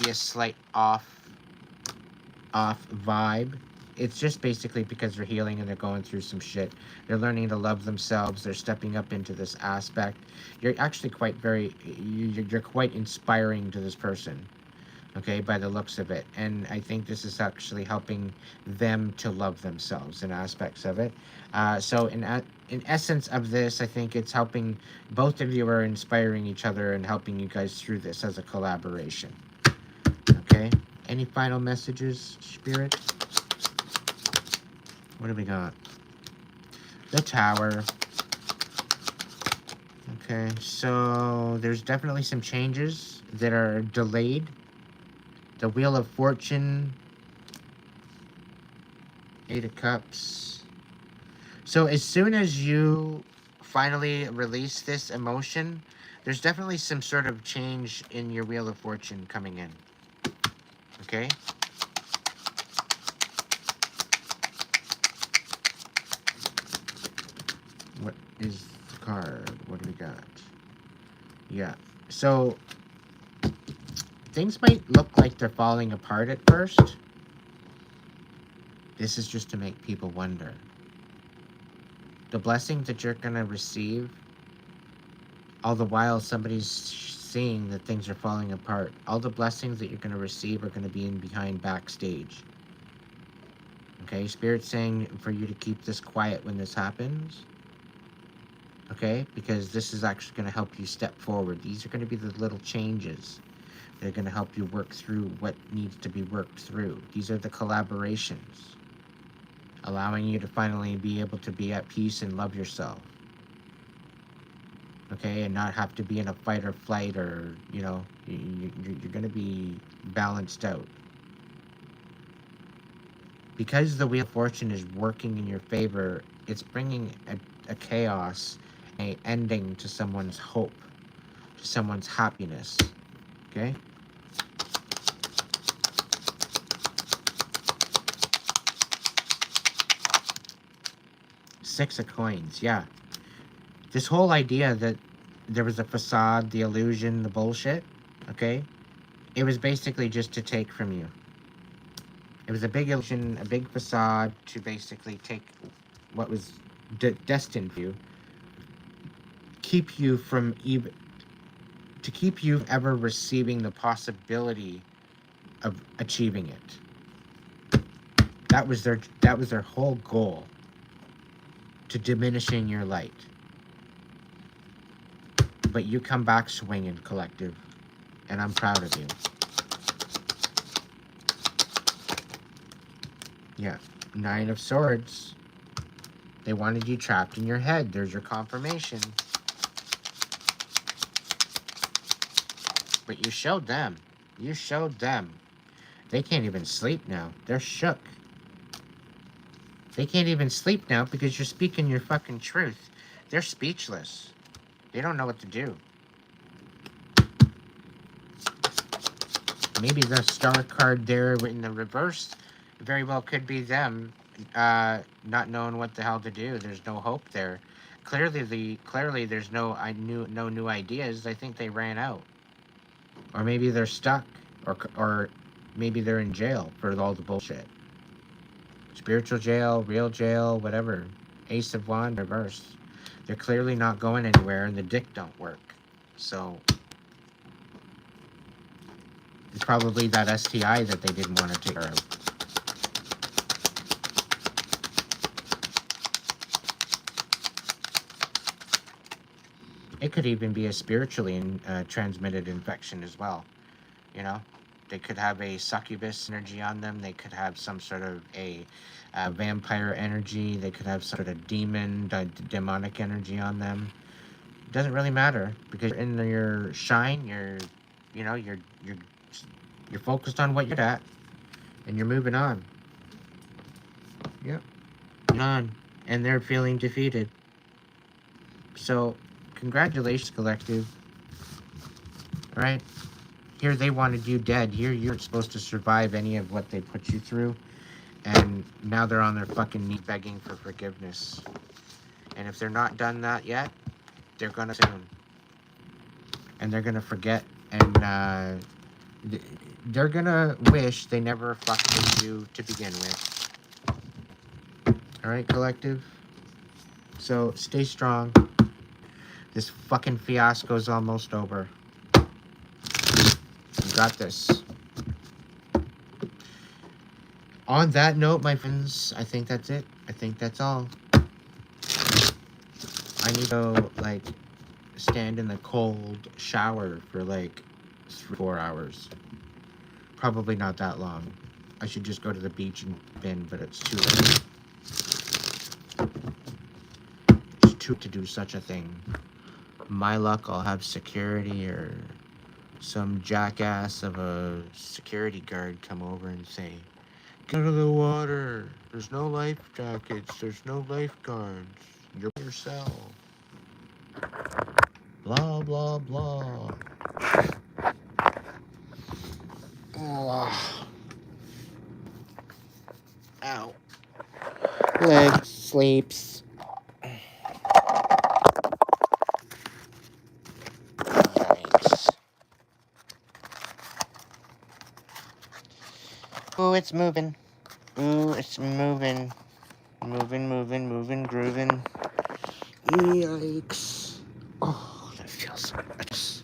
a slight off vibe. It's just basically because they're healing and they're going through some shit. They're learning to love themselves. They're stepping up into this aspect. You're actually you're quite inspiring to this person, okay, by the looks of it. And I think this is actually helping them to love themselves in aspects of it. So in essence of this, I think it's helping, both of you are inspiring each other and helping you guys through this as a collaboration. Okay? Any final messages, Spirit? What do we got? The Tower. Okay, so there's definitely some changes that are delayed. The Wheel of Fortune. 8 of Cups. So as soon as you finally release this emotion, there's definitely some sort of change in your Wheel of Fortune coming in. Okay? What is the card? What do we got? Yeah. So things might look like they're falling apart at first. This is just to make people wonder. The blessing that you're going to receive, all the while somebody's seeing that things are falling apart, all the blessings that you're going to receive are going to be in behind backstage. Okay? Spirit's saying for you to keep this quiet when this happens. Okay? Because this is actually going to help you step forward. These are going to be the little changes. They're going to help you work through what needs to be worked through. These are the collaborations, allowing you to finally be able to be at peace and love yourself. Okay? And not have to be in a fight or flight, or, you know, you're going to be balanced out. Because the Wheel of Fortune is working in your favor, it's bringing a chaos, an ending to someone's hope, to someone's happiness. Okay? Six of Coins, yeah. This whole idea that there was a facade, the illusion, the bullshit, okay? It was basically just to take from you. It was a big illusion, a big facade to basically take what was destined for you, keep you from even, to keep you ever receiving the possibility of achieving it. That was their whole goal, to diminishing your light. But you come back swinging, collective, and I'm proud of you. Yeah, 9 of Swords. They wanted you trapped in your head. There's your confirmation. But you showed them. You showed them. They can't even sleep now. They're shook. They can't even sleep now because you're speaking your fucking truth. They're speechless. They don't know what to do. Maybe the star card there in the reverse very well could be them not knowing what the hell to do. There's no hope there. Clearly there's no new ideas. I think they ran out. Or maybe they're stuck, or maybe they're in jail for all the bullshit. Spiritual jail, real jail, whatever. Ace of Wands, reverse. They're clearly not going anywhere, and the dick don't work. So it's probably that STI that they didn't want to take care of. It could even be a spiritually transmitted infection as well, you know? They could have a succubus energy on them. They could have some sort of a vampire energy. They could have some sort of demonic energy on them. It doesn't really matter because you're in your shine. You're focused on what you're at, and you're moving on. Yep, moving on, and they're feeling defeated. So, congratulations, collective. All right. Here they wanted you dead. Here you're supposed to survive any of what they put you through. And now they're on their fucking knees begging for forgiveness. And if they're not done that yet, they're gonna soon. And they're gonna forget. And they're gonna wish they never fucked with you to begin with. Alright, collective? So stay strong. This fucking fiasco's almost over. You got this. On that note, my friends, I think that's it. I think that's all. I need to, like, stand in the cold shower for, like, 3-4 hours. Probably not that long. I should just go to the beach and bin, but it's too late. It's too late to do such a thing. My luck, I'll have security or some jackass of a security guard come over and say, "Get out of the water. There's no life jackets. There's no lifeguards. You're by yourself." Blah, blah, blah. Oh. Ow. Leg sleeps. Yikes. Oh, it's moving. Ooh, it's moving. Moving, grooving. Yikes. Oh, that feels so much.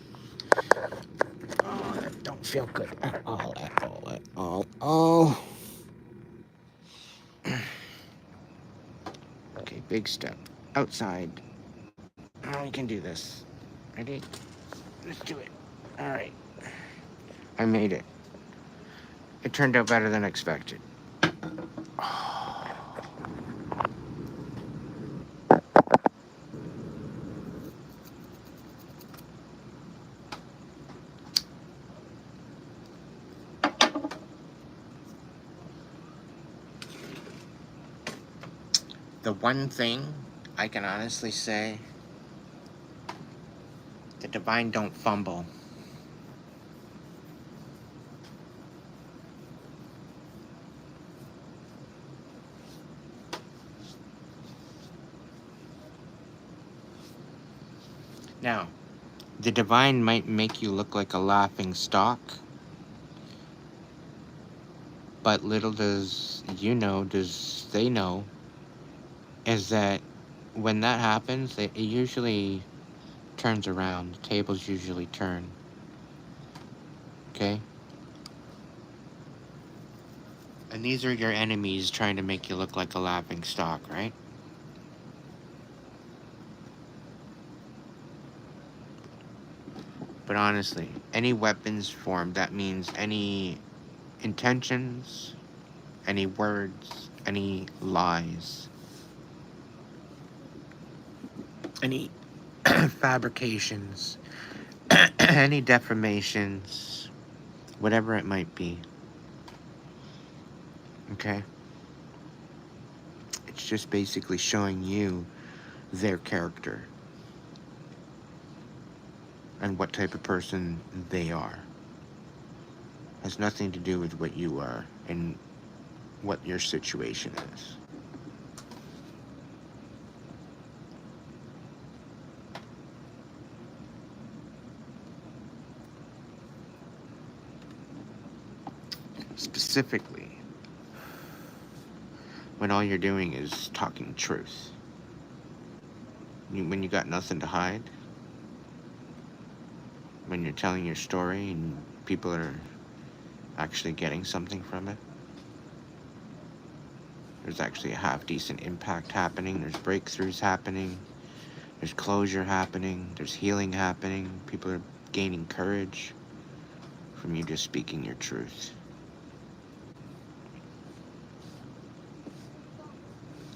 Oh, that don't feel good at all. Oh. Okay, big step. Outside. Oh, we can do this. Ready? Let's do it. Alright. I made it. It turned out better than expected. The one thing I can honestly say, the divine don't fumble. Now, the divine might make you look like a laughing stock, but little does you know, does they know, is that when that happens, it usually turns around. The tables usually turn. Okay? And these are your enemies trying to make you look like a laughing stock, right? But honestly, any weapons formed, that means any intentions, any words, any lies, any fabrications, any defamations, whatever it might be. Okay? It's just basically showing you their character and what type of person they are. Has nothing to do with what you are and what your situation is. Specifically, when all you're doing is talking truth. When you got nothing to hide. When you're telling your story and people are actually getting something from it. There's actually a half-decent impact happening. There's breakthroughs happening. There's closure happening. There's healing happening. People are gaining courage from you just speaking your truth.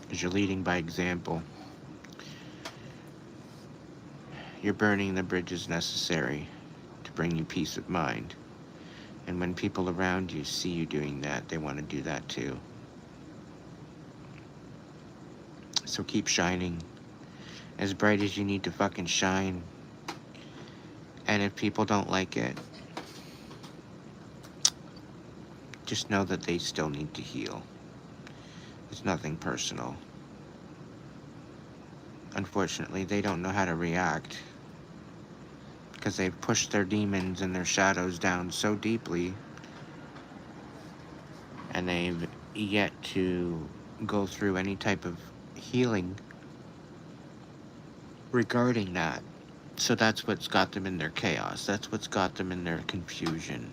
Because you're leading by example. You're burning the bridges necessary to bring you peace of mind. And when people around you see you doing that, they want to do that too. So keep shining. As bright as you need to fucking shine. And if people don't like it, just know that they still need to heal. It's nothing personal. Unfortunately, they don't know how to react. Because they've pushed their demons and their shadows down so deeply. And they've yet to go through any type of healing regarding that. So that's what's got them in their chaos. That's what's got them in their confusion.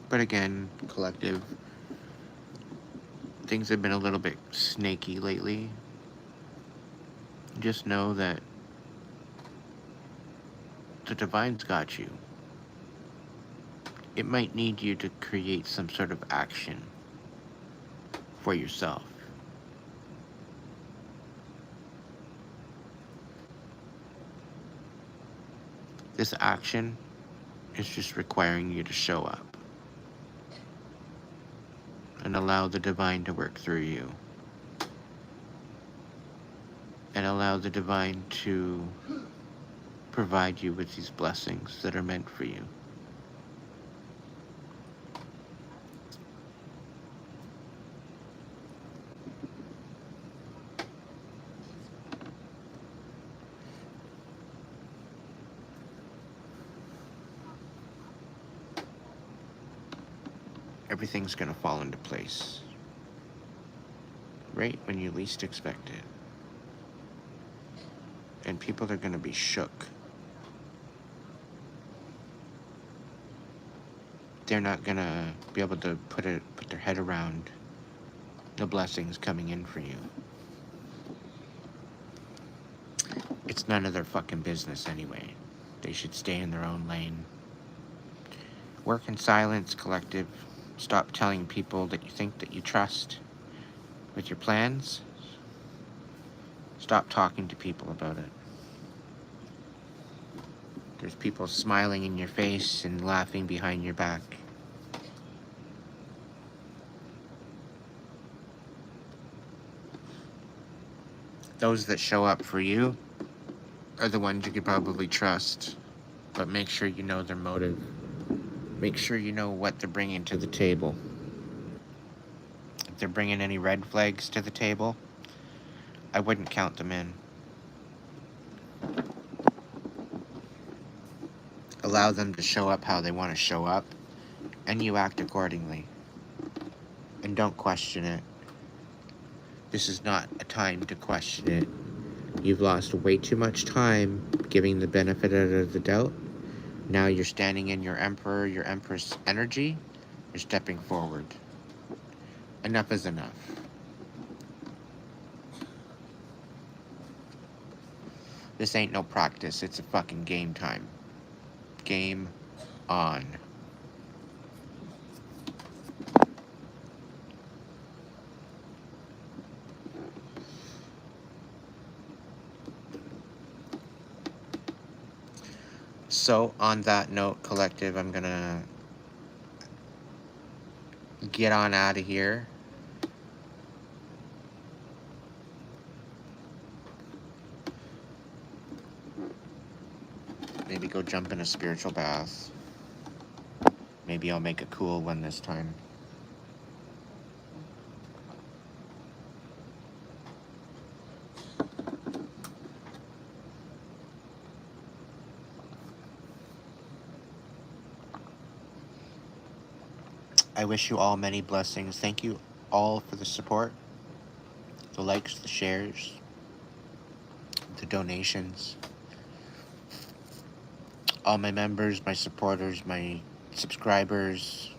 But again, collective, things have been a little bit snaky lately. Just know that the Divine's got you. It might need you to create some sort of action for yourself. This action is just requiring you to show up and allow the Divine to work through you. And allow the Divine to provide you with these blessings that are meant for you. Everything's gonna fall into place. Right when you least expect it. And people are gonna be shook. They're not gonna be able to put their head around the blessings coming in for you. It's none of their fucking business anyway. They should stay in their own lane. Work in silence, collective. Stop telling people that you think that you trust with your plans. Stop talking to people about it. There's people smiling in your face and laughing behind your back. Those that show up for you are the ones you could probably trust, but make sure you know their motive. Make sure you know what they're bringing to the table. If they're bringing any red flags to the table, I wouldn't count them in. Allow them to show up how they want to show up, and you act accordingly. And don't question it. This is not a time to question it. You've lost way too much time giving the benefit of the doubt. Now you're standing in your Emperor, your Empress energy. You're stepping forward. Enough is enough. This ain't no practice. It's a fucking game time. Game on. So, on that note, collective, I'm gonna get on out of here. Maybe go jump in a spiritual bath. Maybe I'll make a cool one this time. I wish you all many blessings. Thank you all for the support, the likes, the shares, the donations. All my members, my supporters, my subscribers,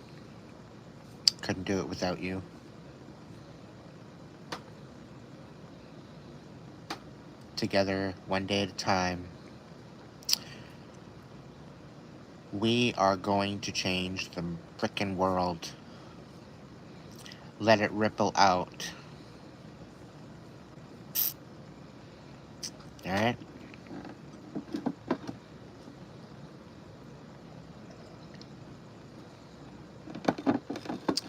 Couldn't do it without you. Together, one day at a time, we are going to change the frickin' world. Let it ripple out. Alright?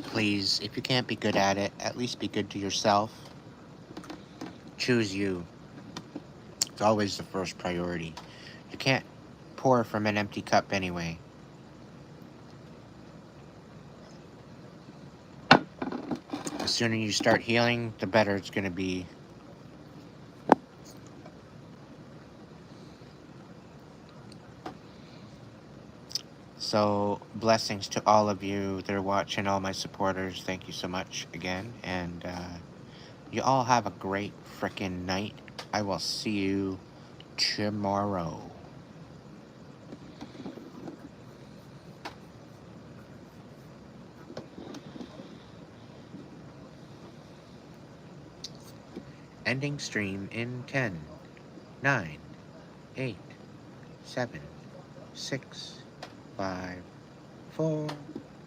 Please, if you can't be good at it, at least be good to yourself. Choose you. It's always the first priority. You can't pour from an empty cup anyway. The sooner you start healing, the better it's going to be. So, blessings to all of you that are watching, all my supporters. Thank you so much again. And you all have a great frickin' night. I will see you tomorrow. Ending stream in 10, 9, 8, 7, 6, 5, 4,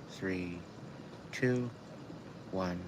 3, 2, 1.